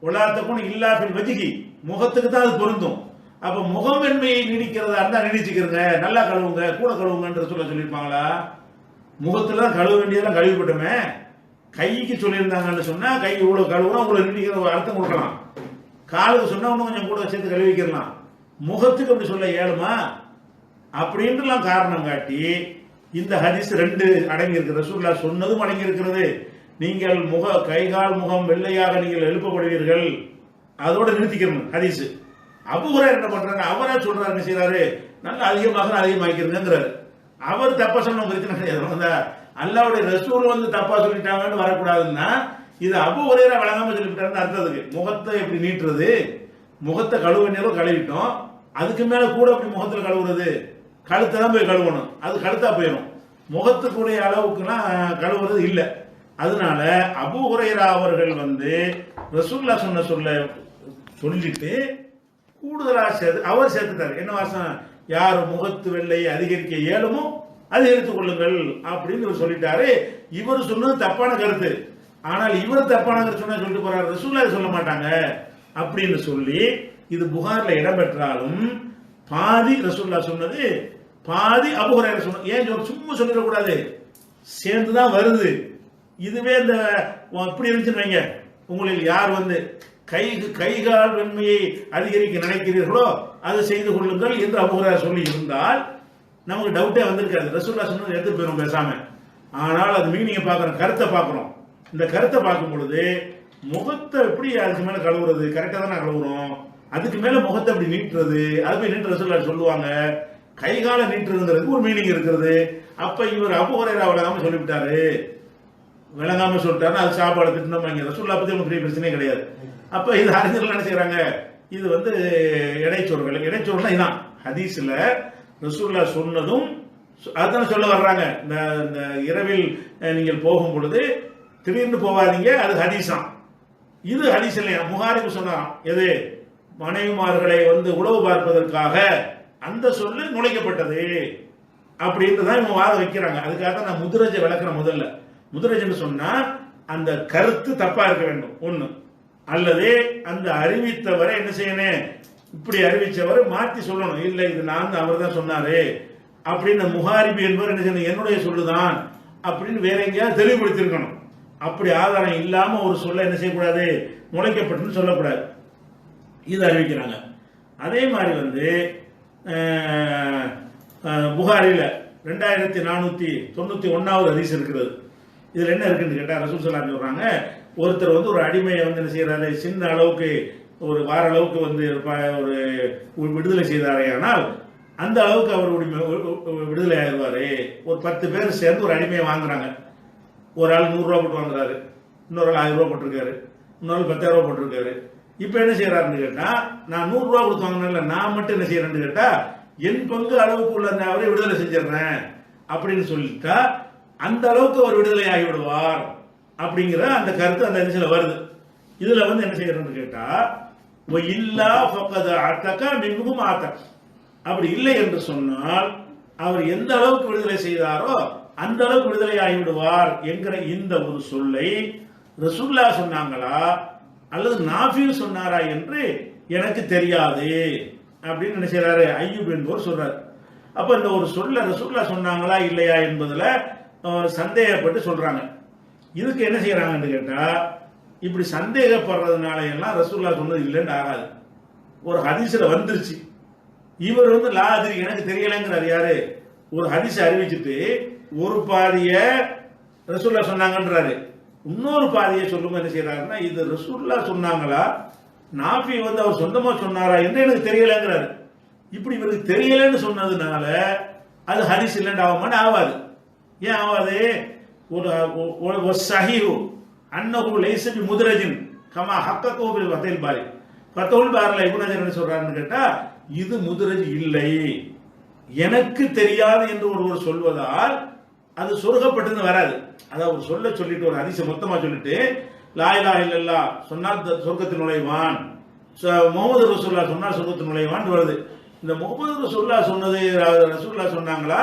ஒலாத்தக்கூனு இல்லா ஃபில் வஜ்ஹி, முகத்துக்கு தான் அது பொருந்தும். அப்ப முகமென்மையை நீடிக்கிறதா இருந்தா நீடிச்சுக்கிறங்க, நல்லா கழுவுங்க, கூட கழுவுங்கன்ற சொல்லியிருப்பாங்களா? முகத்துல தான் கழுவ வேண்டியதெல்லாம் கழுவிப்பட்டோமே. கைக்கு சொல்லியிருந்தாங்கன்னு சொன்னா கை இவ்வளவு கழுவுனா உங்களுக்கு நீடிக்கிற ஒரு அர்த்தம் கொடுக்கலாம். காலுக்கு சொன்னா இன்னும் கொஞ்சம் கூட சேர்த்து கழுவிக்கலாம். முகத்துக்கு அப்படி சொல்ல ஏழுமா அப்படின்ட்டுலாம் காரணம் காட்டி இந்த ஹதீஸ் 2 அடங்கி இருக்கு. ரசூலுல்லாஹ் சொன்னதும் அடங்கி இருக்கிறது. நீங்கள் கைகால் முகம் வெள்ளையாக நீங்கள் எழுப்பப்படுவீர்கள், அதோட நிறுத்திக்கணும் ஹதீஸ். அபூ ஹுரைரா என்ன பண்றாங்க, அவரா சொல்றாரு, என்ன செய்யறாரு, நல்ல அதிகமாக்கிறங்கிறாரு. அவர் தப்பா சொன்ன பிரச்சனை கிடையாது. அல்லாஹ்வுடைய ரசூல் வந்து தப்பா சொல்லிட்டாங்கன்னு வரக்கூடாதுன்னா இது அபூ ஹுரைரா வழங்காம சொல்லிட்டாருன்னு அர்த்தத்துக்கு. முகத்தை எப்படி நீட்டுறது, முகத்தை கழுவ நேரம் கழுவிட்டோம், அதுக்கு மேல கூட அப்படி முகத்துல கழுவுறது, கழுத்தை தான் போய் கழுவணும், அது கழுத்தா போயிடும். முகத்துக்குடைய அளவுக்குலாம் கழுவுறது இல்லை. அதனால அபூ ஹுரைரா அவர்கள் வந்து ரசூலுல்லாஹ் சொன்ன சொல்லிட்டு கூடுதலா அவர் சேர்த்துட்டாரு. என்ன வாசம்? யார் முகத்து வெள்ளையை அதிகரிக்க இயலுமோ அதிகரித்துக் கொள்ளுங்கள் அப்படின்னு இவர் சொல்லிட்டாரு. இவர் சொன்னது தப்பான கருத்து. ஆனால் இவர் தப்பான கருத்து சொன்னா சொல்லிட்டு போறாரு, ரசூலுல்லாஹ் சொல்ல மாட்டாங்க அப்படின்னு சொல்லி இது புகார்ல இடம்பெற்றாலும் பாதி ரசூலுல்லாஹ் சொன்னது, பாதி அபூ ஹுரைரா சொன்னது. ஏன் சும்மா சொல்லிடக்கூடாது, சேர்ந்துதான் வருது. இதுவே இந்த இப்படி இருந்துச்சுன்னு வைங்க, உங்களில் யார் வந்து கைகால் வெண்மையை அதிகரிக்க நினைக்கிறீர்களோ அதை செய்து கொள்ளுங்கள் என்று அபூ ஹுரைரா சொல்லி இருந்தால் நமக்கு டவுட்டே வந்திருக்காது. ரசூலுல்லாஹ் சொன்னது எடுத்து போயிடும் பேசாம. ஆனால் அது மீனிங்க பார்க்கறோம், கருத்தை பார்க்கிறோம். இந்த கருத்தை பார்க்கும் பொழுது முகத்தை எப்படி அதுக்கு மேல கழுவுறது? கரெக்டா தானே கழுவுறோம். அதுக்கு மேல முகத்தை அப்படி நீட்டுறது, அது போய் நீட்டு ரசூலுல்லாஹ் சொல்லுவாங்க. கைகால நீட்டுறதுங்கிறதுக்கு ஒரு மீனிங் இருக்கிறது. அப்ப இவர் அபூ ஹுரைரா விளங்காம சொல்லிவிட்டாரு. விளங்காம சொல்லிட்டாரு, அது சாப்பாடு திட்டணும். ரசூலுல்லாஹ் பத்தி ஒன்றும் பெரிய பிரச்சனையே கிடையாது. அப்ப இது அறிஞர்கள் என்ன செய்யறாங்க, இது வந்து இடைச்சொற்கள். இடைச்சொற்கள் இதான் ஹதீஸ்ல ரசூலுல்லாஹ் சொன்னதும் அதான் சொல்ல வர்றாங்க. இந்த இரவில் நீங்கள் போகும் பொழுது திடீர்னு போவாதீங்க, அது ஹதீஸாம். இது ஹதீஸ் இல்லையா? புகாரிக்கு சொன்னாராம். எது? மனைவிமார்களை வந்து உளவு பார்ப்பதற்காக அந்த சொல்லு நுழைக்கப்பட்டது அப்படின்றதான் இவங்க வாத வைக்கிறாங்க. அதுக்காக தான் நான் முதுரஜ விளக்குறேன். முதல்ல முதுரஜன்னு சொன்னா அந்த கருத்து தப்பா இருக்க வேண்டும் ஒண்ணு, அல்லது அந்த அறிவித்தவரை என்ன செய்யணும், இப்படி அறிவிச்சவரை மாற்றி சொல்லணும். இல்ல இது நான் அவர் தான் சொன்னாரு அப்படின்னு முஹாரிபி என்பவர் என்ன செய்யணும், என்னுடைய சொல்லுதான் அப்படின்னு வேற எங்கேயாவது தெளிவுபடுத்திருக்கணும். அப்படி ஆதாரம் இல்லாம ஒரு சொல்ல என்ன செய்யக்கூடாது, நுழைக்கப்பட்டுன்னு சொல்லக்கூடாது. இது அறிவிக்கிறாங்க. அதே மாதிரி வந்து புகாரில 2491வது ஹதீஸ் இருக்கிறது. இதுல என்ன இருக்குன்னு கேட்டா ரசூல் ஸல்லல்லாஹு அலைஹி வஸல்லம் சொல்றாங்க, ஒருத்தர் வந்து ஒரு அடிமையை வந்து என்ன செய்யறாரு, சின்ன அளவுக்கு ஒரு வார அளவுக்கு வந்து ஒரு விடுதலை செய்தாரே, ஆனால் அந்த அளவுக்கு அவர் விடுதலை ஆயிடுவாரு. ஒரு 10 பேர் சேர்ந்து ஒரு அடிமையை வாங்குறாங்க. ஒரு ஆள் 100 ரூபா போட்டு வாங்குறாரு, இன்னொரு ஆள் 1000 ரூபா போட்டிருக்காரு, இன்னொரு ஆள் 10,000 ரூபா போட்டிருக்காரு. இப்ப என்ன செய்யறாருன்னு கேட்டா, நான் 100 ரூபா கொடுத்து வாங்கினேன்ல, நான் மட்டும் என்ன செய்யறேன்னு கேட்டா என் பங்கு அளவுக்கு உள்ள அவரை விடுதலை செஞ்சிடறேன் அப்படின்னு சொல்லிட்டா அந்த அளவுக்கு அவர் விடுதலை ஆகிவிடுவார் அப்படிங்கிற அந்த கருத்து அந்த இடத்துல வருது. இதுல வந்து என்ன செய்யறதுன்னு கேட்டா, இல்லா ஃபக்கத அத்தக மின்ஹும் ஆத்தக, அப்படி இல்லை என்று சொன்னால் அவர் எந்த அளவுக்கு விடுதலை செய்தாரோ அந்த அளவுக்கு விடுதலை ஆகிவிடுவார் என்கிற இந்த ஒரு சொல்லை ரசூலுல்லாஹ் சொன்னாங்களா அல்லது நாஃபி சொன்னாரா என்று எனக்கு தெரியாது அப்படின்னு என்ன செய்யறாரு, அய்யூப் என்பவர் சொல்றாரு. அப்ப இந்த ஒரு சொல்ல ரசூலுல்லாஹ் சொன்னாங்களா இல்லையா என்பதுல சந்தேகப்பட்டு சொல்றாங்க. இதுக்கு என்ன செய்யறாங்கன்னு கேட்டா, இப்படி சந்தேகப்படுறதுனால எல்லாம் ரசூலுல்லாஹ் சொன்னது இல்லைன்னு ஆகாது. ஒரு ஹதீஸ்ல வந்துருச்சு, இவர் வந்து லா அதிரி எனக்கு தெரியலங்கிறார். யாரு? ஒரு ஹதீஸ் அறிவிச்சுட்டு ஒரு பாதிய ரசூலுல்லாஹ் சொன்னாங்கன்றாரு, இன்னொரு பாதியை சொல்லும்போது என்ன செய்யறாருன்னா, இது ரசூலுல்லாஹ் சொன்னாங்களா நாஃபி வந்து அவர் சொந்தமா சொன்னாரா என்ன எனக்கு தெரியலங்கிறாரு. இப்படி இவருக்கு தெரியலன்னு சொன்னதுனால அது ஹதீஸ் இல்லைன்னு ஆகுமான்னு ஆகாது. ஏன் ஆகாது? ஒரு சஹீஹு அன்னஹு லைஸ பி முத்ரஜின் கமா ஹக்ககு பில் ஃபத்ஹில் பாரி. ஃபத்ஹுல் பாரில இப்னு ஹஜர் என்ன சொல்றாருன்னு கேட்டா, இது முத்ரஜ் இல்லை, எனக்கு தெரியாது என்று ஒருவர் சொல்வதால் அது சொர்க்கப்பட்டது வராது. அதாவது ஒரு சொல்லிட்டு ஒரு ஹதீஸை மொத்தமா சொல்லிட்டு லா இலாஹ இல்லல்லாஹ் சொன்னால் சொர்க்கத்தில் நுழைவான், முஹம்மது ரசூலுல்லாஹ் சொன்னால் சொர்க்கத்தில் நுழைவான் வருது. இந்த முஹம்மது ரசூலுல்லாஹ் சொன்னது ரசூலுல்லாஹ் சொன்னாங்களா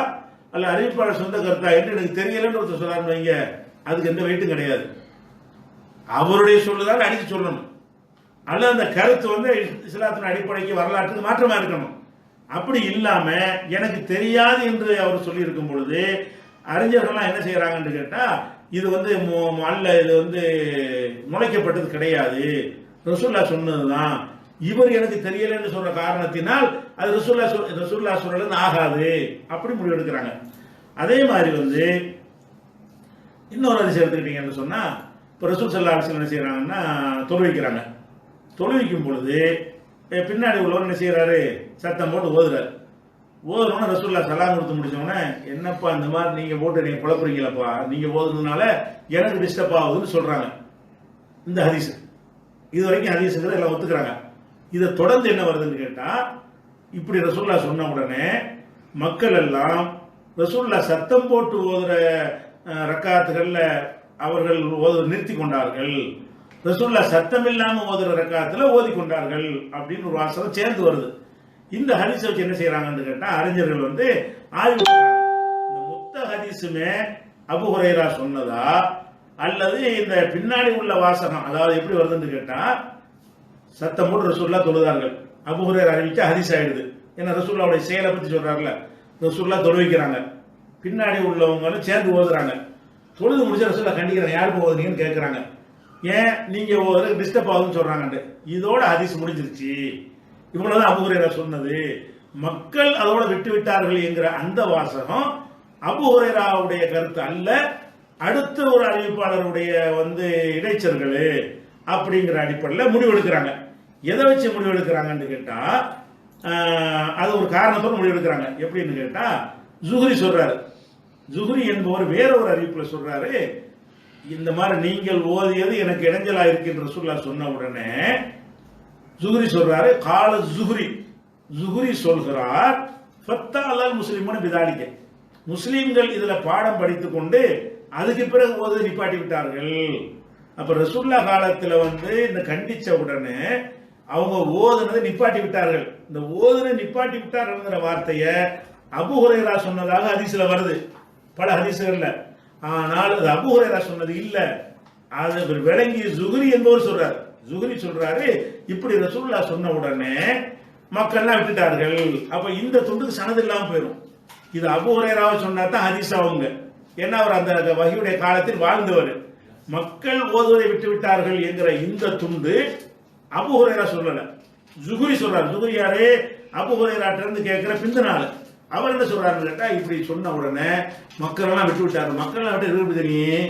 அல்ல அறிவிப்பாளர் சொந்த கருத்தா என்று எனக்கு தெரியலன்னு ஒருத்தர் சொல்றாருன்னு வைங்க, அதுக்கு எந்த வெயிட்டும் கிடையாது. அவருடைய சொல்லுதான் அடிச்சு சொல்லணும், அல்ல அந்த கருத்து வந்து இஸ்லாத்தின் அடிப்படைக்கு வரலாற்றுக்கு மாற்றமா இருக்கணும். அப்படி இல்லாம எனக்கு தெரியாது என்று அவர் சொல்லி இருக்கும் பொழுது அறிஞர்கள்லாம் என்ன செய்யறாங்கன்னு கேட்டா, இது வந்து அல்ல, இது வந்து நுழைக்கப்பட்டது கிடையாது, ரசூலுல்லாஹ் சொன்னதுதான், இவர் எனக்கு தெரியலன்னு சொல்ற காரணத்தினால் அது ரசூலுல்லாஹ் சொல்றது ஆகாது அப்படி முடிவு எடுக்கிறாங்க. அதே மாதிரி வந்து இன்னொரு அதிசயம் எடுத்துக்கிட்டீங்கன்னு சொன்னா, இப்போ ரசூல் ஸல்லல்லாஹு அலைஹி வஸல்லம் என்ன செய்யறாங்கன்னா தொழுவிக்கிறாங்க. தொழுவிக்கும் பொழுது பின்னாடி உள்ளவர் என்ன செய்யறாரு, சத்தம் போட்டு ஓதுறாரு. ஓதுறோம்னா ரசூலுல்லாஹ் சலாம் கொடுத்து முடிச்சோடனே, என்னப்பா இந்த மாதிரி நீங்க போட்டு நீங்க குழப்பறீங்களப்பா, நீங்க ஓதுனதுனால எனக்கு டிஸ்டர்ப் ஆகுதுன்னு சொல்றாங்க. இந்த ஹதீஸ் இது வரைக்கும் ஹதீஸுங்கிற எல்லாம் ஒத்துக்கிறாங்க. இதை தொடர்ந்து என்ன வருதுன்னு கேட்டா, இப்படி ரசூலுல்லாஹ் சொன்ன உடனே மக்கள் எல்லாம் ரசூலுல்லாஹ் சத்தம் போட்டு ஓதுற ரக்காத்துகள்ல அவர்கள் நிறுத்தி கொண்டார்கள், ரசூலுல்லாஹ் சத்தம் இல்லாம ஓதுற ரக்காத்துல ஓதி கொண்டார்கள் அப்படின்னு ஒரு வாசகம் சேர்ந்து வருது. இந்த ஹதீஸை வச்சு என்ன செய்யறாங்கன்னு கேட்டா அறிஞர்கள் வந்து ஆய்வு இந்த மொத்த ஹதீஸுமே அபூ ஹுரைரா சொன்னதா அல்லது இந்த பின்னாடி உள்ள வாசகம், அதாவது எப்படி வருதுன்னு கேட்டா சத்தம் போட்டு ரசூலுல்லாஹ் தொழுதார்கள் அபூ ஹுரைரா அறிவிச்சா ஹதீஸ் ஆயிடுது. ஏன்னா ரசூலுல்லாஹ்வுடைய செயலை பத்தி சொல்றாருல, ரசூலுல்லாஹ் தொழுவிக்கிறாங்க, பின்னாடி உள்ளவங்களும் சேர்ந்து ஓதுறாங்க. தொழுது முடிச்ச ரசூலுல்லாஹ் கண்டிக்கிறாங்க, யாருக்கு ஓதுனீங்கன்னு கேட்கறாங்க. ஏன் நீங்க ஓதுறது டிஸ்டர்ப் ஆகுதுன்னு சொல்றாங்க. இதோட ஹதீஸ் முடிஞ்சிருச்சு. இவ்வளவுதான் அபூ ஹுரைரா சொன்னது. மக்கள் அதோட விட்டு விட்டார்கள் என்கிற அந்த வாசகம் அபூ ஹுரைராவுடைய கருத்து அல்ல, அடுத்த ஒரு அறிவிப்பாளருடைய இடைச்சல்கள் அப்படிங்கிற அடிப்படையில் முடிவெடுக்கிறாங்க. எதை வச்சு முடிவெடுக்கிறாங்கன்னு கேட்டா அது ஒரு காரணத்தோடு முடிவெடுக்கிறாங்க. எப்படின்னு கேட்டா ஜுஹ்ரி சொல்றாரு, ஜுஹ்ரி என்பவர் வேற ஒரு அறிவிப்புல சொல்றாரு, இந்த மாதிரி நீங்கள் ஓதியது எனக்கு இடைஞ்சலா இருக்கின்ற ரசூலுல்லாஹ் சொன்ன உடனே ஜுஹ்ரி சொல்றாரு, கால ஜுஹ்ரி, ஜுஹ்ரி சொல்கிறார், ஃபத்தாலல் முஸ்லிமுன பிதாலிக, முஸ்லிம்கள் இதுல பாடம் படித்துக் கொண்டு அதுக்கு பிறகு ஓது நிப்பாட்டி விட்டார்கள். அப்ப ரசூலுல்லாஹ் காலத்துல இந்த கண்டிச்ச உடனே அவங்க ஓதுனதை நிப்பாட்டி விட்டார்கள். இந்த ஓதுனை நிப்பாட்டி விட்டார்கள்ங்கிற வார்த்தையை அபூ ஹுரைரா சொன்னதாக ஹதீஸ்ல வருது, பல ஹதீஸ்கள்ல. ஆனால் அது அபூ ஹுரைரா சொன்னது இல்ல, அது விளங்கி ஜுஹ்ரி என்பவர் சொல்றாரு. ஜுஹ்ரி சொல்றாரு, இப்படி ரசூலுல்லாஹ் சொன்ன உடனே மக்கள்லாம் விட்டுட்டார்கள். அப்ப இந்த துண்டுக்கு சனது இல்லாம போயிடும். இது அபூ ஹுரைராவை சொன்னா தான் ஹதீஸ் ஆகுங்க. ஏன்னா அவர் அந்த வஹீயுடைய காலத்தில் வாழ்ந்தவர். மக்கள் ஓதுவதை விட்டு விட்டார்கள் என்கிற இந்த துண்டு அபூ ஹுரைரா சொல்லல, ஜுஹ்ரி சொல்றாரு. ஜுஹ்ரி யாரு? அபூ ஹுரைராட்ட இருந்து கேட்கிற பிந்தனால. அவர் என்ன சொல்றாருன்னு கேட்டா, இப்படி சொன்ன உடனே மக்கள் எல்லாம் விட்டு விட்டாரு. மக்கள் எல்லாம் விட்டு இருக்கு தெரியும்.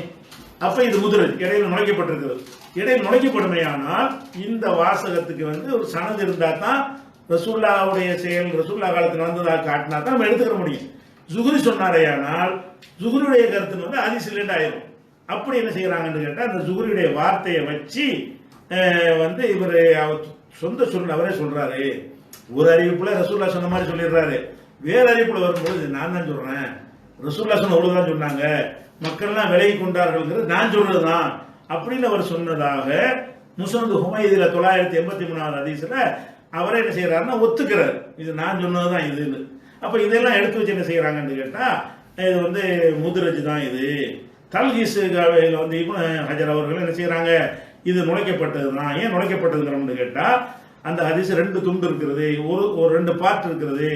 அப்ப இது முதுரஜ் இடையில நுழைக்கப்பட்டிருக்கிறது. இடையில் நுழைக்கப்படுமையானால் இந்த வாசகத்துக்கு ஒரு சனது இருந்தா தான் ரசூலுல்லாஹ்வுடைய செயல் ரசூலுல்லாஹ் காலத்தில் நடந்ததாக காட்டினா தான் நம்ம எடுத்துக்க முடியும். ஜுஹ்ரி சொன்னாரேயானால் ஜுஹ்ரியுடைய கருத்து ஹதீஸ் இல்லைன்னு ஆயிரும். அப்படி என்ன செய்யறாங்கன்னு கேட்டா அந்த ஜுஹ்ரியுடைய வார்த்தையை வச்சு இவர் சொந்த சொல்ல அவரே சொல்றாரு. ஒரு அறிவிப்புல ரசூலுல்லாஹ் சொன்ன மாதிரி சொல்லிடுறாரு, வேற அறிவிப்புல வரும்போது நான் தான் சொல்றேன், ரசூலுல்லாஹ் சொன்ன அவ்வளவுதான் சொன்னாங்க, மக்கள்லாம் விலகி கொண்டார்கள் நான் சொல்றதுதான் அப்படின்னு அவர் சொன்னதாக முஸ்னது ஹுமைதில 983வது ஹதீஸ்ல அவரே என்ன செய்யறாருன்னா ஒத்துக்கிறார், இது நான் சொன்னதுதான் இதுன்னு. அப்ப இதெல்லாம் எடுத்து வச்சு என்ன செய்யறாங்கன்னு கேட்டா இது முதுரஜ் தான். இது தல்ஹீஸ் இப்னு ஹஜர் அவர்கள் என்ன செய்யறாங்க, இது நுழைக்கப்பட்டதுதான். ஏன் நுழைக்கப்பட்டதுன்னு கேட்டா அந்த ஹதீஸ் ரெண்டு துண்டு இருக்கிறது, ஒரு ரெண்டு பார்ட் இருக்கிறது.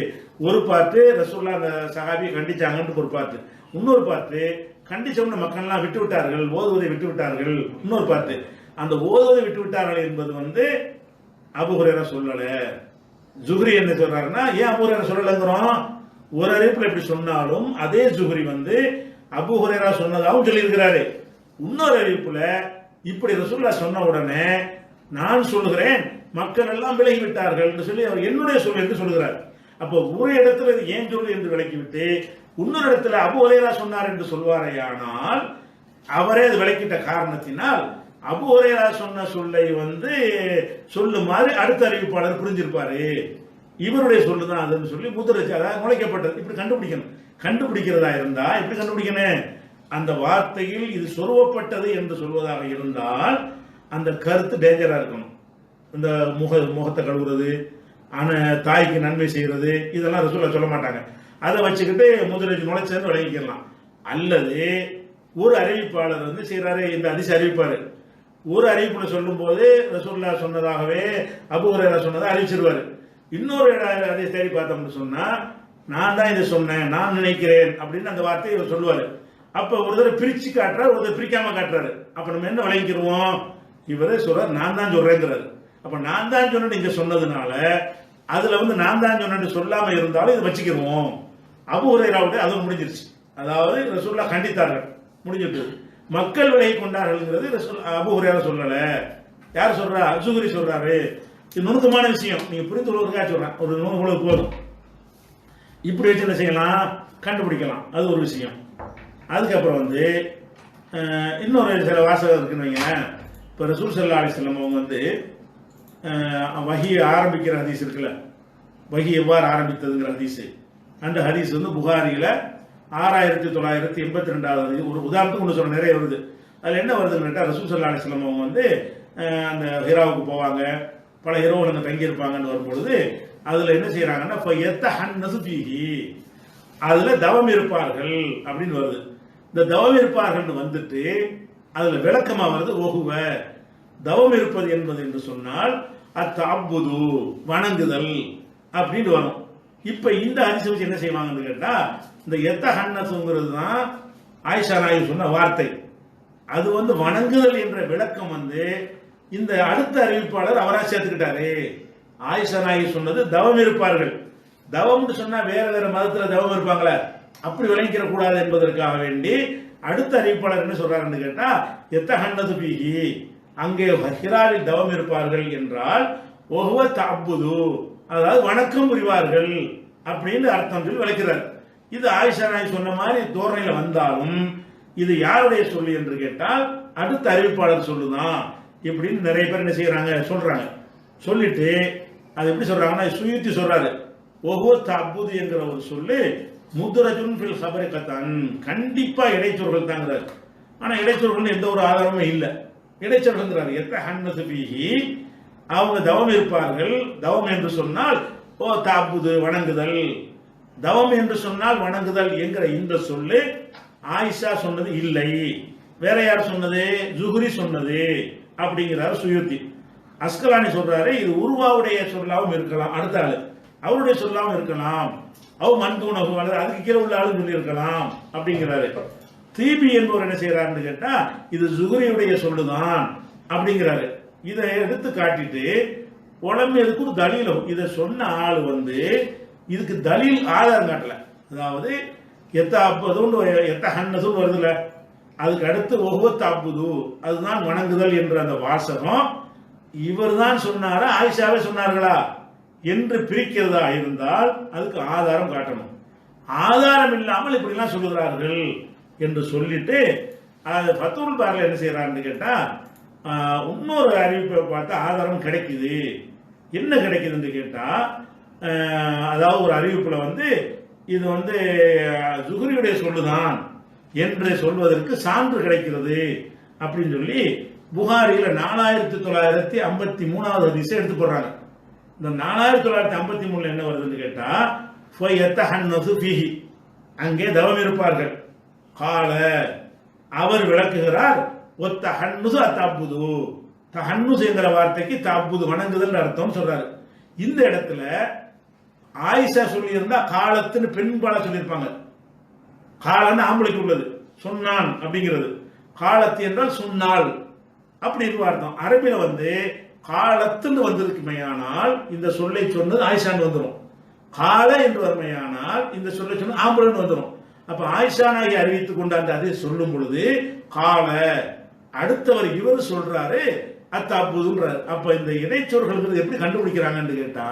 ஒரு பார்ட்டு ரசூலுல்லாஹ் அந்த சஹாபியை கண்டிச்சாங்கன்னு ஒரு பார்ட்டு, இன்னொரு பார்ட்டு கண்டிச்சவங்க மக்கள்லாம் விட்டு விட்டார்கள், ஓதுவதை விட்டு விட்டார்கள். இன்னொரு பார்ட்டு அந்த ஓதுவதை விட்டு விட்டார்கள் என்பது அபூ ஹுரைரா சொல்லல. ஜுஹ்ரி என்ன சொல்றாருன்னா, ஏன் அபூ ஹுரைரா சொல்லலங்கிறோம், ஒரு அறிவிப்புல எப்படி சொன்னாலும் அதே ஜுஹ்ரி அபூ ஹுரைரா சொன்னதாகவும் சொல்லியிருக்கிறாரு. இன்னொரு அறிவிப்புல இப்படி ரசூலுல்லாஹ் சொன்ன உடனே நான் சொல்லுகிறேன் மக்கள் எல்லாம் விலகி விட்டார்கள் என்று சொல்லி அவர் என்னுடைய சொல் என்று சொல்லுகிறார். அப்போ ஒரு இடத்துல இது ஏன் சொல்லு என்று விளக்கிவிட்டு இன்னொரு இடத்துல அபூ ஹுரைரா சொன்னார் என்று சொல்வாரையானால் அவரே அது விளக்கிட்ட காரணத்தினால் அபூ ஹுரைரா சொன்ன சொல்லை சொல்லுமாறு அடுத்த அறிவிப்பாளர் புரிஞ்சிருப்பாரு, இவருடைய சொல்லுதான் அதுன்னு சொல்லி முதுரஜ் அதாவது நுழைக்கப்பட்டது. இப்படி கண்டுபிடிக்கணும். கண்டுபிடிக்கிறதா இருந்தா இப்படி கண்டுபிடிக்கணும், அந்த வார்த்தையில் இது சொருவப்பட்டது என்று சொல்வதாக இருந்தால் அந்த கருத்து டேஞ்சரா இருக்கணும். இந்த முகத்தை கழுவுறது, தாய்க்கு நன்மை செய்யறது, இதெல்லாம் ரசூலுல்லாஹ் சொல்ல மாட்டாங்க. அதை வச்சுக்கிட்டு முதுரஜ் நுழைச்சேன்னு விளங்கிக்கலாம். அல்லது ஒரு அறிவிப்பாளர் செய்யறாரு, இந்த ஹதீஸ் அறிவிப்பாரு, ஒரு அறிவிப்புல சொல்லும் போது ரசூலுல்லாஹ் சொன்னதாகவே அபூ ஹுரைரா சொன்னதை அறிவிச்சிருவாரு. இன்னொரு அதை தேடி பார்த்தோம்னு சொன்னா நான் தான் இதை சொன்னேன், நான் நினைக்கிறேன் அப்படின்னு அந்த வார்த்தையை இவர் சொல்லுவாரு. அப்ப ஒரு தடவை பிரிச்சு காட்டுறாரு, ஒரு தடவை பிரிக்காம காட்டுறாரு. அப்ப நம்ம என்ன விளங்கிக்கிறோம், இவரே சொல்றாரு நான் தான் சொல்றேங்கிறாரு. அப்ப நான் தான் சொன்னேன் இங்க சொன்னதுனால அதுல நான் தான் சொன்னேன்னு சொல்லாம இருந்தாலும் இதை வச்சுக்கிருவோம். அபூ ஹுரைராவுடைய அது முடிஞ்சிருச்சு. அதாவது ரசூலுல்லாஹ் கண்டித்தார்கள், முடிஞ்சிட்டு மக்கள் விலகி கொண்டார்கள் அபூ ஹுரைரா சொல்லல. யார் சொல்றா? ஜுஹ்ரி சொல்றாரு. இது நுணுக்கமான விஷயம், நீங்க புரிந்து கொள்வதற்காக சொல்றேன். ஒரு நூறு போதும். இப்படி வச்சு என்ன செய்யலாம், கண்டுபிடிக்கலாம். அது ஒரு விஷயம். அதுக்கப்புறம் இன்னொரு சில வாசகம் இருக்குன்னு வைங்களேன். இப்போ ரசூல் ஸல்லல்லாஹு அலைஹி வஸல்லம் அவங்க வஹி ஆரம்பிக்கிற ஹதீஸ் இருக்குல்ல, வஹி எவ்வாறு ஆரம்பித்ததுங்கிற ஹதீஸ், அந்த ஹதீஸ் புகாரியில் 6982 ஒரு உதாரணத்துக்கு ஒன்று சொல்ல நிறைய வருது. அதில் என்ன வருதுன்னு கேட்டால் ரசூல் ஸல்லல்லாஹு அலைஹி வஸல்லம் அவங்க வந்து அந்த ஹிராவுக்கு போவாங்க, பல இரவுகள் அங்கே தங்கியிருப்பாங்கன்னு வரும்பொழுது அதில் என்ன செய்கிறாங்கன்னா ஃபயத்தஹன்னஸு ஃபீஹி, அதில் தவம் இருப்பார்கள் அப்படின்னு வருது. இந்த தவம் இருப்பார்கள்னு வந்துட்டு அதில் விளக்கமாக வருது ஒகுவ, தவம் இருப்பது என்பது என்று சொன்னால் அத்தஅப்புது வணங்குதல் அப்படின்னு வரும். இப்போ இந்த ஹதீஸை வச்சு என்ன செய்வாங்கன்னு கேட்டால் இந்த எத்தஹன்னஸுங்கிறது தான் ஆயிஷா நாயகி சொன்ன வார்த்தை. அது வந்து வணங்குதல் என்ற விளக்கம் வந்து இந்த அடுத்த அறிவிப்பாளர் அவரா சேர்த்துக்கிட்டாரு. ஆயிஷா நாயகி சொன்னது தவம் இருப்பார்கள். தவம்னு சொன்னா வேற வேற மதத்துல தவம் இருப்பாங்களே, அப்படி விளங்கிக்கிற கூடாது என்பதற்காக வேண்டி அடுத்த அறிவிப்பாளர் என்ன சொல்றாருன்னு கேட்டா எத்தஹன்னது பீஹி, அங்கே ஹிராவில் தவம் இருப்பார்கள் என்றால் ஒஹுவ தஅப்புது, அதாவது வணக்கம் புரிவார்கள் அப்படின்னு அர்த்தம் சொல்லி விளக்கிறார். இது ஆயிஷா நாயகி சொன்ன மாதிரி தோரணையில வந்தாலும் இது யாருடைய சொல்லு என்று கேட்டால் அடுத்த அறிவிப்பாளர் சொல்லுதான் இப்படின்னு நிறைய பேர் என்ன செய்யறாங்க சொல்றாங்க. சொல்லிட்டு அது எப்படி சொல்றாங்கன்னா சுயுத்தி சொல்றாரு, ஒஹுவ தஅப்புது என்கிற ஒரு சொல்லு முத்ரஜுன் ஃபில் ஹபரி கத்தான், கண்டிப்பா இடைச்சொல்கள் தாங்கிறார். ஆனா இடைச்சொல்கள் எந்த ஒரு ஆதாரமும் இல்லை. இடைச்சொல்கிறார் எத்தஹன்னஸு ஃபீஹி, அவங்க தவம் இருப்பார்கள். தவம் என்று சொன்னால் ஓ தஅப்புது வணங்குதல், தவம் என்று சொன்னால் வணங்குதல் என்கிற இந்த சொல்லு ஆயிஷா சொன்னது இல்லை, வேற யார் சொன்னது? ஜுஹ்ரி சொன்னது அப்படிங்கிறார் சுயுத்தி. அஸ்கலானி சொல்றாரு இது உருவாவுடைய சொல்லாவும் இருக்கலாம், அடுத்த ஆளு அவருடைய சொல்லாவும் இருக்கலாம், அவ் மன்தூனகு அதுக்கு கீழே உள்ள ஆளு சொல்லி இருக்கலாம் அப்படிங்கிறாரு. தீபி என்பவர் என்ன செய்யறாருன்னு கேட்டா இது ஜுஹ்ரியுடைய சொல்லுதான் அப்படிங்கிறாரு. இதை எடுத்து காட்டிட்டு உடம்பு எதுக்கு ஒரு தலீலும், இதை சொன்ன ஆள் வந்து இதுக்கு தலீல் ஆதாரம் காட்டல. அதாவது எத்தஹன்னஸுன்னு வருதுல, அதுக்கு அடுத்து ஒஹுவ தஅப்புது அதுதான் வணங்குதல் என்ற அந்த வாசகம் இவர் தான் சொன்னாரா ஆயிஷாவே சொன்னார்களா என்று பிரிக்கிறதா இருந்தால் அதுக்கு ஆதாரம் காட்டணும். ஆதாரம் இல்லாமல் இப்படிலாம் சொல்லுகிறார்கள் என்று சொல்லிட்டு ஃபத்துல் பாரில் என்ன செய்யறாருன்னு கேட்டா இன்னொரு அறிவிப்பை பார்த்தா ஆதாரம் கிடைக்குது. என்ன கிடைக்குதுன்னு கேட்டா அதாவது ஒரு அறிவிப்புல வந்து இது வந்து ஜுஹ்ரியுடைய சொல்லுதான் என்று சொல்வதற்கு சான்று கிடைக்கிறது அப்படின்னு சொல்லி புகாரில 4953வது ஹதீஸை எடுத்து போடுறாங்க. இந்த 4953 என்ன வருதுன்னு கேட்டா ஃபயத்தஹன்னஸு ஃபீஹி, அங்கே தவம் இருப்பார்கள். கால அவர் விளக்குகிறார் ஒத்தஹன்னுஸு அத்தஅப்புது, தஹன்னுஸ் என்கிற வார்த்தைக்கு தஅப்புது வணங்குதல் அர்த்தம் சொல்றாரு. இந்த இடத்துல ஆயிஷா சொல்லி இருந்தா காலத்துன்னு பெண்பால சொல்லியிருப்பாங்க. காலன்னு ஆம்பளைக்கு உள்ளது, சொன்னான் அப்படிங்கிறது. காலத்து என்றால் சொன்னால் அப்படி இருக்க அர்த்தம். அரபில வந்து காலத்துன்னு வந்திருக்குமையானால் இந்த சொல்லை சொன்னது ஆயிஷான்னு வந்துடும். கால என்று வருமையானால் இந்த சொல்லை சொன்னது ஆம்பளைன்னு வந்துடும். அப்ப ஆயிஷா நாயகி அறிவித்துக் கொண்ட அந்த அதை சொல்லும் பொழுது கால அடுத்தவர் இவர் சொல்றாரு அத்தஅப்புதுன்றார். அப்ப இந்த இடைச்சொற்கள் எப்படி கண்டுபிடிக்கிறாங்கன்னு கேட்டா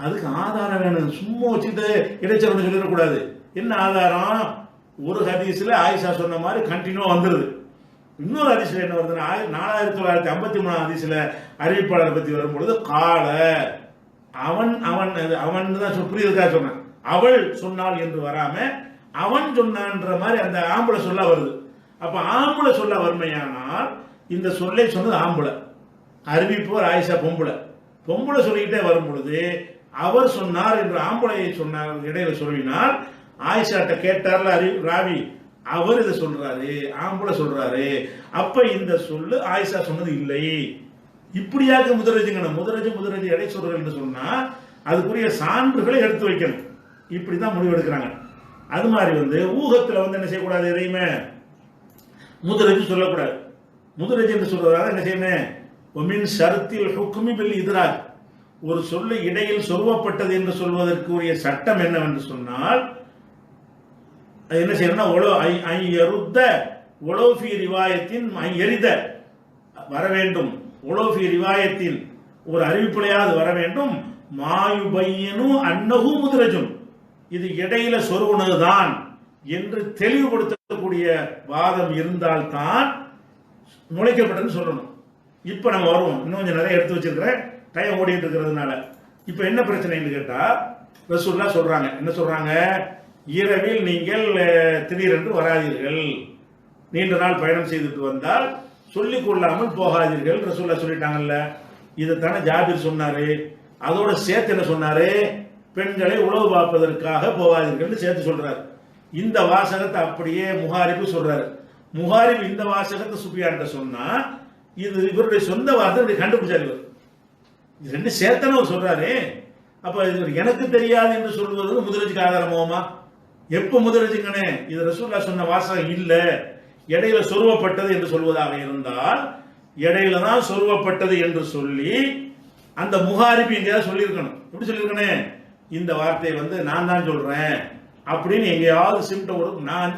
அதுக்கு ஆதாரம் வேணும். சும்மா வச்சுட்டு இடைச்சொற்கள் சொல்லிடக்கூடாது. என்ன ஆதாரம்? ஒரு ஹதீஸ்ல ஆயிஷா சொன்ன மாதிரி கண்டினியூ வந்துருது. இன்னொரு ஹதீஸ்ல என்ன வருதுன்னா 4953 ஹதீஸ்ல அறிவிப்பாளரை பத்தி வரும்பொழுது கால அவன் அவன் அவன் தான் புரியுதுக்காக சொன்னான், அவள் சொன்னாள் என்று வராம அவன் சொன்னான்ற மாதிரி அந்த ஆம்பளை சொல்ல வருது. அப்ப ஆம்பளை சொல்ல வறுமையானால் இந்த சொல்லை சொன்னது ஆம்பளை, அறிவிப்போர் ஆயிஷா பொம்பளை. பொம்பளை சொல்லிக்கிட்டே வரும் பொழுது அவர் சொன்னார் என்று ஆம்பளையை சொன்னார் இடையில சொல்லினால் ஆயிஷாட்ட கேட்டார்ல ராவி, அவர் இதை சொல்றாரு, ஆம்பளை சொல்றாரு. அப்ப இந்த சொல்லு ஆயிஷா சொன்னது இல்லை. இப்படியாக முதரஜுங்கணும். முதரஜு எடை சொல்றது என்று சொன்னா அதுக்குரிய சான்றுகளை எடுத்து வைக்கணும். இப்படிதான் முடிவு எடுக்கிறாங்க. அது மாதிரி வந்து ஊகத்துல வந்து என்ன செய்யக்கூடாது, எதையுமே முதரஜு சொல்லக்கூடாது. முதரஜு என்று சொல்றதால என்ன செய்யணும், ஒமின் ஷர்த்தில் ஹுக்மி பில் இத்ராஜ், ஒரு சொல்லு இடையில் சொருவப்பட்டது என்று சொல்வதற்குரிய சட்டம் என்னவென்று சொன்னால் என்ன செய்யணும்னா ஒலோஃபி ரிவாயத்தின் எரித வர வேண்டும். ஒலோஃபி ரிவாயத்தின் ஒரு அறிவிப்புலையாவது வர வேண்டும். மாயுபையனு அன்னஹு முதரஜும், இது இடையில சொருவனதுதான் என்று தெளிவுபடுத்தக்கூடிய வாதம் இருந்தால்தான் நுழைக்கப்பட்டதுன்னு சொல்லணும். இப்ப நம்ம வருவோம், இன்னும் கொஞ்சம் நிறைய எடுத்து வச்சிருக்கிறேன், டைம் ஓடிட்டு இருக்கிறதுனால. இப்ப என்ன பிரச்சனைன்னு கேட்டா ரசூலுல்லாஹ் சொல்றாங்க, என்ன சொல்றாங்க, இரவில் நீங்கள் திடீரென்று வராதீர்கள், நீண்ட நாள் பயணம் செய்துட்டு வந்தால் சொல்லிக் கொள்ளாமல் போகாதீர்கள் ரசூலுல்லாஹ் சொல்லிட்டாங்கல்ல. இதைத்தானே ஜாபிர் சொன்னாரு. அதோட சேர்த்து என்ன சொன்னாரு? பெண்களை உளவு பார்ப்பதற்காக போகாதீர்கள் சேர்த்து சொல்றாரு. இந்த வாசகத்தை அப்படியே முஹாரிபு சொல்றாரு. முஹாரிபு இந்த வாசகத்தை சுஃபியான்கிட்ட சொன்னா இது இவருடைய சொந்த வார்த்தை கண்டுபிடிச்சாரு. இவர் இது ரெண்டு சேர்த்தன அவர் சொல்றாரு. அப்ப இது எனக்கு தெரியாது என்று சொல்வது முதலஜிக்கு ஆதாரமாகுமா? எப்ப முதலஜிங்கனே இது ரசூலுல்லாஹ் சொன்ன வாசகம் இல்ல, இடையில சொருவப்பட்டது என்று சொல்வதாக இருந்தால் இடையில தான் சொருவப்பட்டது என்று சொல்லி அந்த முஹாரிபு எங்கேயாவது சொல்லியிருக்கணும். எப்படி சொல்லியிருக்கனே? இந்த வார்த்தையை நான் தான் சொல்றேன் அப்படின்னு எங்கேயாவது சிம்டம் வரும். நான்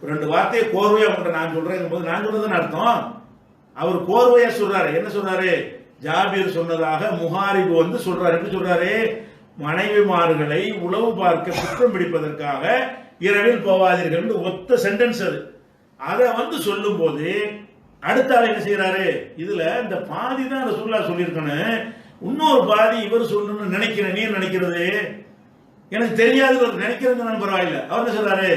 ரெண்டு வார்த்தையை கோர்வையா கொண்ட நான் சொல்றேன் போது நான் சொல்றதுன்னு அர்த்தம். அவர் கோர்வையா சொல்றாரு. என்ன சொல்றாரு? ஜாபீர் சொன்னதாக முஹாரிபு சொல்றாரு. எப்படி சொல்றாரு? மனைவிமார்களை உளவு பார்க்க குற்றம் பிடிப்பதற்காக இரவில் போவாதீர்கள் ஒத்த சென்டென்ஸ் அது. அதை சொல்லும் போது அடுத்த ஆள் என்ன செய்யறாரு? இதுல இந்த பாதி தான் ரசூலுல்லாஹ் சொல்லியிருக்கணும், இன்னொரு பாதி இவர் சொல்லணும்னு நினைக்கிறேன். நீ நினைக்கிறது எனக்கு தெரியாது நினைக்கிறது பரவாயில்ல. அவர் என்ன சொல்றாரு?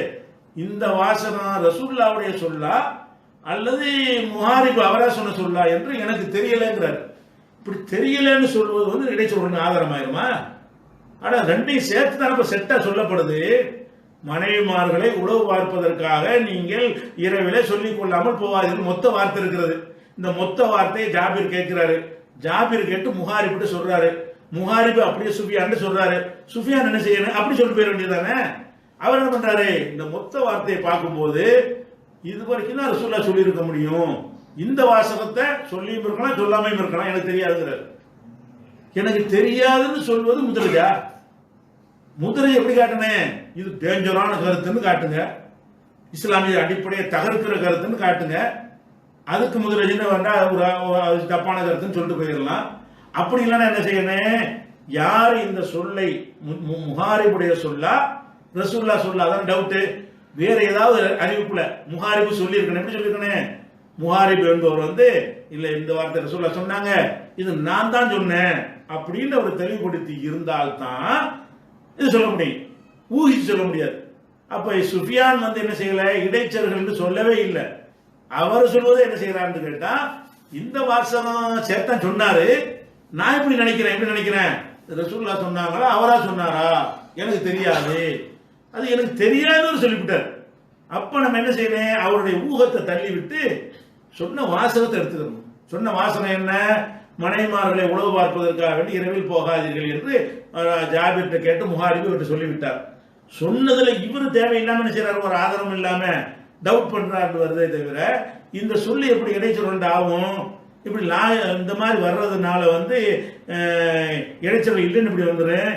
இந்த வாசகம் ரசூலுல்லாஹ்வுடைய சொல்லா அல்லது முஹாரிபு அவரா சொன்ன சொல்லா என்று எனக்கு தெரியலங்கிறார். இப்படி தெரியலன்னு சொல்வது இடைச்சொல் ஆதாரமாயிருமா? ஆனா ரெண்டையும் சேர்த்து தான் இப்ப செட்டா சொல்லப்படுது. மனைவிமார்களை உளவு பார்ப்பதற்காக நீங்கள் இரவிலே சொல்லிக் கொள்ளாமல் போவாதீர்கள் மொத்த வார்த்தை இருக்கிறது. இந்த மொத்த வார்த்தையை ஜாபீர் கேட்கிறாரு. ஜாபீர் கேட்டு முஹாரிபு சொல்றாரு. முஹாரிபு அப்படியே சுஃபியான் சொல்றாரு. சுஃபியான் என்ன செய்யணும்? அப்படி சொல்லி போயிட வேண்டியதானே. அவர் என்ன பண்றாரு? இந்த மொத்த வார்த்தையை பார்க்கும்போது இது வரைக்கும் தான் ரசூலுல்லாஹ் சொல்லி இருக்க முடியும். இந்த வாசகத்தை சொல்லியும் இருக்கலாம் சொல்லாமையும் இருக்கலாம், எனக்கு தெரியாதுங்கிறார். எனக்கு தெரியாதுன்னு சொல்வது முதலஜா? முதலை எப்படி காட்டுனே? இது டேஞ்சரான கருத்துன்னு காட்டுங்க, இஸ்லாமிய அடிப்படையை தகர்க்கிற கருத்துன்னு காட்டுங்க. அதுக்கு முதலஜின்னு வேண்டா ஒரு தப்பான கருத்துன்னு சொல்லிட்டு போயிடலாம். அப்படி இல்லைன்னா என்ன செய்யணும்? யார் இந்த சொல்லை முஹாரிபுடைய சொல்லா ரசூலுல்லாஹ் சொல்லா? அதான் டவுட்டு. வேற ஏதாவது அறிவிப்புல முஹாரிபு சொல்லி இருக்கணும். எப்படி சொல்லிருக்கணும்? முஹாரிபு என்பவர் இல்ல இந்த வார்த்தை ரசூலுல்லாஹ் சொன்னாங்க, இது நான் தான் சொன்னேன் அப்படின்னு அவர் தெளிவுபடுத்தி இருந்தால்தான் இது சொல்ல முடியும், ஊகிச்சு சொல்ல முடியாது. அப்ப சுஃபியான் என்ன செய்யல? இடைச்சர்கள் என்று சொல்லவே இல்லை. அவர் சொல்வதை என்ன செய்யறான்னு கேட்டா இந்த வாசகம் சேர்த்தான் சொன்னாரு, நான் எப்படி நினைக்கிறேன்? எப்படி நினைக்கிறேன்? ரசூலுல்லாஹ் சொன்னாங்களா அவரா சொன்னாரா எனக்கு தெரியாது, அது எனக்கு தெரியாதுன்னு சொல்லிவிட்டார். அப்ப நம்ம என்ன செய்யணும்? அவருடைய ஊகத்தை தள்ளி விட்டு சொன்ன வாசகத்தை எடுத்துக்கணும். சொன்ன வாசகம் என்ன? மனைவிமார்களை உளவு பார்ப்பதற்காக வேண்டி இரவில் போகாதீர்கள் என்று ஜாபீர்கிட்ட கேட்டு முஹாரிபு இவர்கிட்ட சொல்லிவிட்டார். சொன்னதுல இவரு தேவையில்லாம என்ன செய்யறாரு? ஒரு ஆதாரம் இல்லாம டவுட் பண்றாரு வருதே தவிர இந்த சொல்லி எப்படி இடைச்சொல் ஆகும்? இப்படி இந்த மாதிரி வர்றதுனால இடைச்சொல் இல்லைன்னு இப்படி வந்துடும்.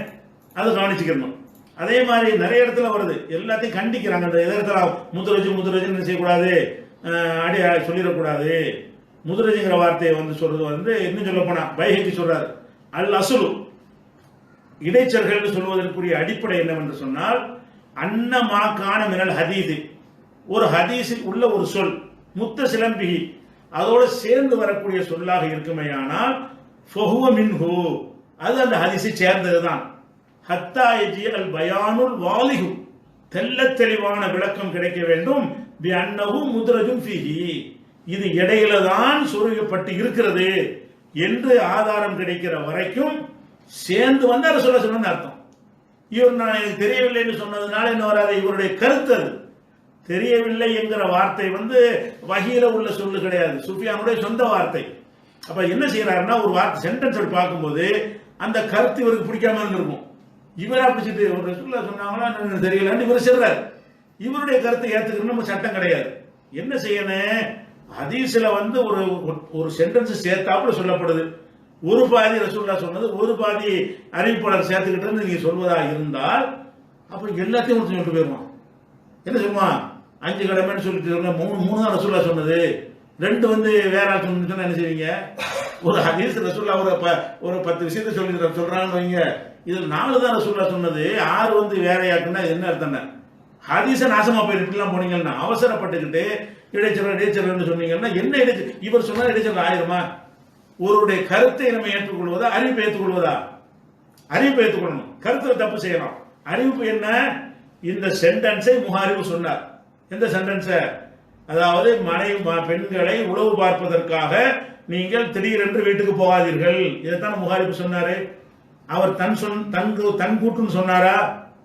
அதை கவனிச்சுக்கணும். அதே மாதிரி நிறைய இடத்துல வருது, எல்லாத்தையும் கண்டிக்கிறாங்க. அந்த இடத்துல முதலஜின்னு செய்யக்கூடாது, அடி சொல்லிடக்கூடாது. முதலஜிங்கிற வார்த்தையை சொல்றது இன்னும் சொல்ல போனா பைஹகி சொல்றாரு, அல் அசுலு இடைச்சல்கள் சொல்வதற்குரிய அடிப்படை என்னவென்று சொன்னால் அன்னமாக்கான மினல் ஹதீது, ஒரு ஹதீஸில் உள்ள ஒரு சொல் முத்தசிலம்பிகி அதோடு சேர்ந்து வரக்கூடிய சொல்லாக இருக்குமையானால் ஃபஹுவ மின்ஹு, அது அந்த ஹதீஸை சேர்ந்ததுதான். ஹத்தா யஜியல் பயானுல் வாலிஹு, தெல்ல தெளிவான விளக்கம் கிடைக்க வேண்டும். பி அன்னஹு முத்ரஜுன் ஃபீஹி, இது இடையில தான் சொருகப்பட்டு இருக்கிறது என்று ஆதாரம் கிடைக்கிற வரைக்கும் சேர்ந்து வந்தார் சொல்ல அர்த்தம். இவர் நான் எனக்கு தெரியவில்லைன்னு சொன்னதுனால என்ன வராது? இவருடைய கருத்து அது. தெரியவில்லை என்கிற வார்த்தை வஹீல உள்ள சொல்லு கிடையாது, சுஃபியானுடைய சொந்த வார்த்தை. அப்ப என்ன செய்யறாருன்னா ஒரு வார்த்தை சென்டென்ஸ் பார்க்கும்போது அந்த கருத்து இவருக்கு பிடிக்காம இருந்திருக்கும். இவரா பிடிச்சிட்டு ஒரு ரசூலுல்லாஹ் சொன்னாங்களா தெரியலன்னு இவர் சொல்றாரு. இவருடைய கருத்தை ஏத்துக்கணும் நம்ம சட்டம் கிடையாது. என்ன செய்யணும்? ஹதீஸ்ல ஒரு சென்டென்ஸ் சேர்த்தாப்புல சொல்லப்படுது. ஒரு பாதி ரசூலுல்லாஹ் சொன்னது, ஒரு பாதி அறிவிப்பாளர் சேர்த்துக்கிட்டு நீங்க சொல்வதா இருந்தால் அப்ப எல்லாத்தையும் சொல்லிட்டு போயிருவான். என்ன சொல்லுவான்? 5 கடமைன்னு சொல்லிட்டு 3 தான் ரசூலுல்லாஹ் சொன்னது, 2 வேற ஆள் சொன்னா என்ன செய்வீங்க? ஒரு ஹதீஸ் ரசூலுல்லாஹ் ஒரு 10 விஷயத்தை சொல்றான்னு வைங்க, இதுல 4 தான் ரசூலுல்லாஹ் சொன்னது, 6 வேறையாக்குன்னா என்ன அர்த்தம்? ஹதீஸ நாசமா போயிருக்கலாம் போனீங்கன்னா, அவசரப்பட்டுக்கிட்டு இடைச்சல் சொன்னீங்கன்னா என்ன இடைச்சல்? இவர் சொன்னா இடைச்சல் ஆயிருமா? ஒருவருடைய கருத்தை நம்ம ஏற்றுக்கொள்வதா, அறிவிப்பை ஏற்றுக்கொள்வதா? அறிவிப்பை ஏற்றுக்கொள்ளணும். கருத்துல தப்பு செய்யலாம். அறிவிப்பு என்ன? இந்த சென்டென்ஸை முஹாரிபு சொன்னார். எந்த சென்டென்ஸை? அதாவது பெண்களை உளவு பார்ப்பதற்காக நீங்கள் திடீரென்று வீட்டுக்கு போகாதீர்கள். இதைத்தான் முஹாரிபு சொன்னாரு. அவர் தன் கூட்டுன்னு சொன்னாரா?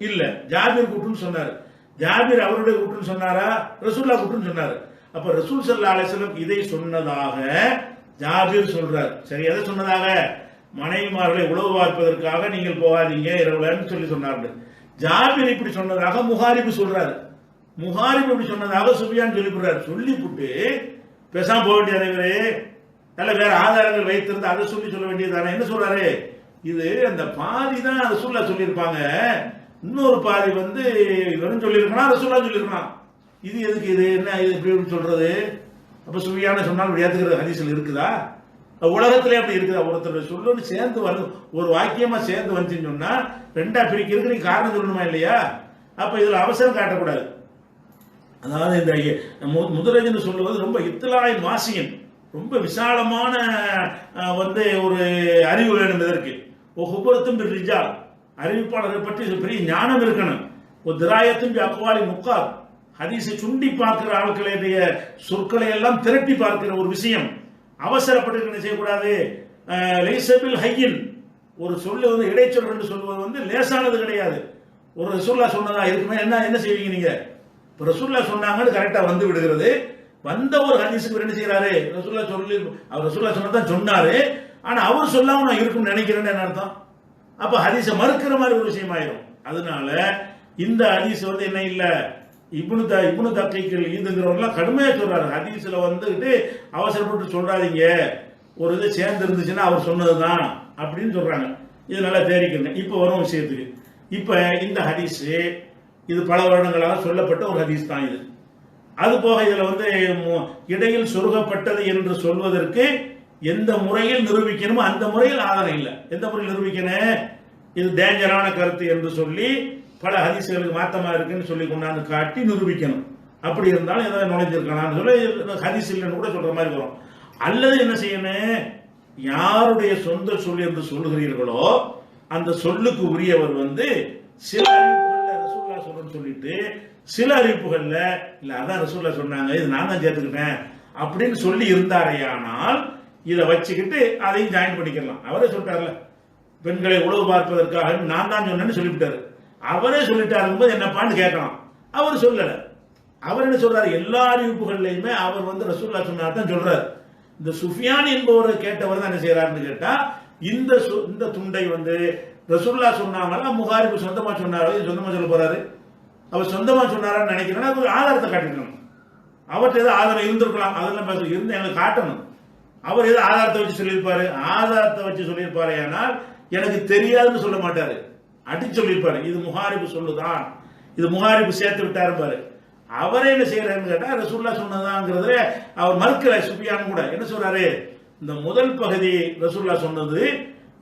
இல்ல, ஜாபீர் கூட்டுன்னு சொன்னாரு. ஜாபீர் அவருடைய கூட்டுன்னு சொன்னாரா? ரசூல்லா கூட்டுன்னு சொன்னாரு. அப்ப ரசூல் ஸல்லல்லாஹு அலைஹி வஸல்லம் இதை சொன்னதாக ஜாபீர் சொல்றார். சரி, எதை சொன்னதாக? மனைவிமார்களை உளவு பார்ப்பதற்காக நீங்கள் போகாதீங்க இரவுலன்னு சொல்லி சொன்னார்கள். ஜாபீர் இப்படி சொன்னதாக முஹாரிபு சொல்றாரு. முஹாரிபு இப்படி சொன்னதாக சுஃபியான் சொல்லிவிடுறாரு. சொல்லிவிட்டு பேசாம போக வேண்டியது, நல்ல வேற ஆதாரங்கள் வைத்திருந்து அதை சொல்ல வேண்டியதானே. என்ன சொல்றாரு? இது அந்த பாதி தான் ரசூல்லா சொல்லியிருப்பாங்க, இன்னொரு பாதி வந்து இவரும் சொல்லியிருக்கான், ரசூல்லா சொல்லியிருக்கான். இது எதுக்கு? இது என்ன இது எப்படி சொல்றது? அப்ப சுஃபியான சொன்னால் ஏத்துக்கிறது ஹதீஸ்ல இருக்குதா? உலகத்திலே அப்படி இருக்குதா? ஒருத்தர் சொல்லு சேர்ந்து வருது, ஒரு வாக்கியமா சேர்ந்து வந்துச்சுன்னு சொன்னா ரெண்டா பிரிக்கிறதுக்கு நீங்க காரணம் சொல்லணுமா இல்லையா? அப்ப இதுல அவசரம் காட்டக்கூடாது. அதாவது இந்த முதலஜன் சொல்லுவது ரொம்ப இத்தலாய் மாசியன், ரொம்ப விசாலமான வந்து ஒரு அறிவு வேணும். இதற்கு ஒவ்வொருத்தும் ரிஜால், அறிவிப்பாளரை பற்றி பெரிய ஞானம் இருக்கணும். ஒரு திராயத்தும் அக்வாலி முக்கார், ஹதீஸை சுண்டி பார்க்கிற ஆட்களுடைய சொற்களை எல்லாம் திரட்டி பார்க்கிற ஒரு விஷயம். அவசரப்பட்டு என்ன செய்யக்கூடாது? லைசபில் ஹையின், ஒரு சொல்லு வந்து இடைச்சொல் என்று சொல்வது வந்து லேசானது கிடையாது. ஒரு ரசூல்லா சொன்னதா இருக்குமே, என்ன செய்வீங்க நீங்க? இப்போ ரசூல்லா சொன்னாங்கன்னு கரெக்டா வந்து விடுகிறது. வந்த ஒரு ஹதீஸுக்கு என்ன செய்யறாரு? அவர் ரசூல்லா சொன்னதான் சொன்னாரு, ஆனா அவர் சொல்லாம நான் இருக்கும்னு நினைக்கிறேன்னு என்ன அர்த்தம்? அப்ப ஹதீஸை மறுக்கிற மாதிரி ஒரு விஷயம் ஆயிரும். அதனால இந்த ஹதீஸ் வந்து என்ன இல்ல, இப்னு தக்கீக்கள் இதுங்கிறவங்களாம் கடுமையா சொல்றாரு. ஹதீஸ்ல வந்துட்டு அவசரப்பட்டு சொல்றாதீங்க, ஒரு இது சேர்ந்து இருந்துச்சுன்னா அவர் சொன்னதுதான் அப்படின்னு சொல்றாங்க. இது நல்லா தேடிக்கணும். இப்ப வரும் விஷயத்துக்கு. இப்ப இந்த ஹதீஸ் இது பல வருடங்களாக சொல்லப்பட்ட ஒரு ஹதீஸ் தான் இது. அது போக இதுல வந்து இடையில் சொருகப்பட்டது என்று சொல்வதற்கு எந்த முறையில் நிரூபிக்கணுமோ அந்த முறையில் ஆதாரம் இல்லை. எந்த முறையில் நிரூபிக்கணும்? இது டேஞ்சரான கருத்து என்று சொல்லி பல ஹதீஸ்களுக்கு மாத்தமா இருக்குன்னு சொல்லி கொண்டாந்து காட்டி நிரூபிக்கணும். அப்படி இருந்தாலும் ஏதாவது நுழைஞ்சிருக்கலாம் சொல்லி ஹதீஸ் இல்லைன்னு கூட சொல்ற மாதிரி வரும். அல்லது என்ன செய்யணும்? யாருடைய சொந்த சொல் என்று சொல்லுகிறீர்களோ அந்த சொல்லுக்கு உரியவர் வந்து சில அறிவிப்புகள்ல ரசூல்லா சொல்றன்னு சொல்லிட்டு சில அறிவிப்புகள்ல இல்ல அதான் ரசூல்லா சொன்னாங்க, இது நான் தான் சேர்த்துக்கிட்டேன் அப்படின்னு சொல்லி இருந்தாரையானால் இதை வச்சுக்கிட்டு அதையும் ஜாயின் பண்ணிக்கலாம். அவரே சொல்லிட்டார்ல, பெண்களை உளவு பார்ப்பதற்காக நான் தான் சொன்னேன்னு சொல்லிவிட்டாரு. அவரே சொல்லிட்டாரு போது என்னப்பான்னு கேட்கலாம். அவர் சொல்லல. அவர் என்ன சொல்றாரு? எல்லா அறிவிப்புகள்லையுமே அவர் வந்து ரசூல்லா சொன்னார் தான் சொல்றாரு. இந்த சுஃபியான் என்பவரை கேட்டவர் தான் என்ன செய்யறாருன்னு கேட்டா, இந்த துண்டை வந்து ரசூல்லா சொன்னாங்களா முஹாரிபு சொந்தமா சொன்னாரோ? சொந்தமா சொல்ல போறாரு. அவர் சொந்தமா சொன்னாரான்னு நினைக்கிறேன்னா ஒரு ஆதாரத்தை காட்டிருக்கணும். அவர்கிட்ட ஏதோ ஆதாரம் இருந்திருக்கலாம், அதெல்லாம் பேச இருந்து எங்களுக்கு காட்டணும். அவர் ஏதோ ஆதாரத்தை வச்சு சொல்லியிருப்பாரு. ஆதாரத்தை வச்சு சொல்லியிருப்பாரு ஆனால் எனக்கு தெரியாதுன்னு சொல்ல மாட்டாரு, அடிச்சு சொல்லியிருப்பாரு. இது முஹாரிபு சொல்லுதான், இது முஹாரிபு சேர்த்து விட்டாரு பாரு. அவரே என்ன செய்யறாருன்னு கேட்டா ரசூல்லா சொன்னதாங்கிறதுல அவர் மறுக்கல. சுஃபியான் கூட என்ன சொல்றாரு? இந்த முதல் பகுதி ரசூல்லா சொன்னது,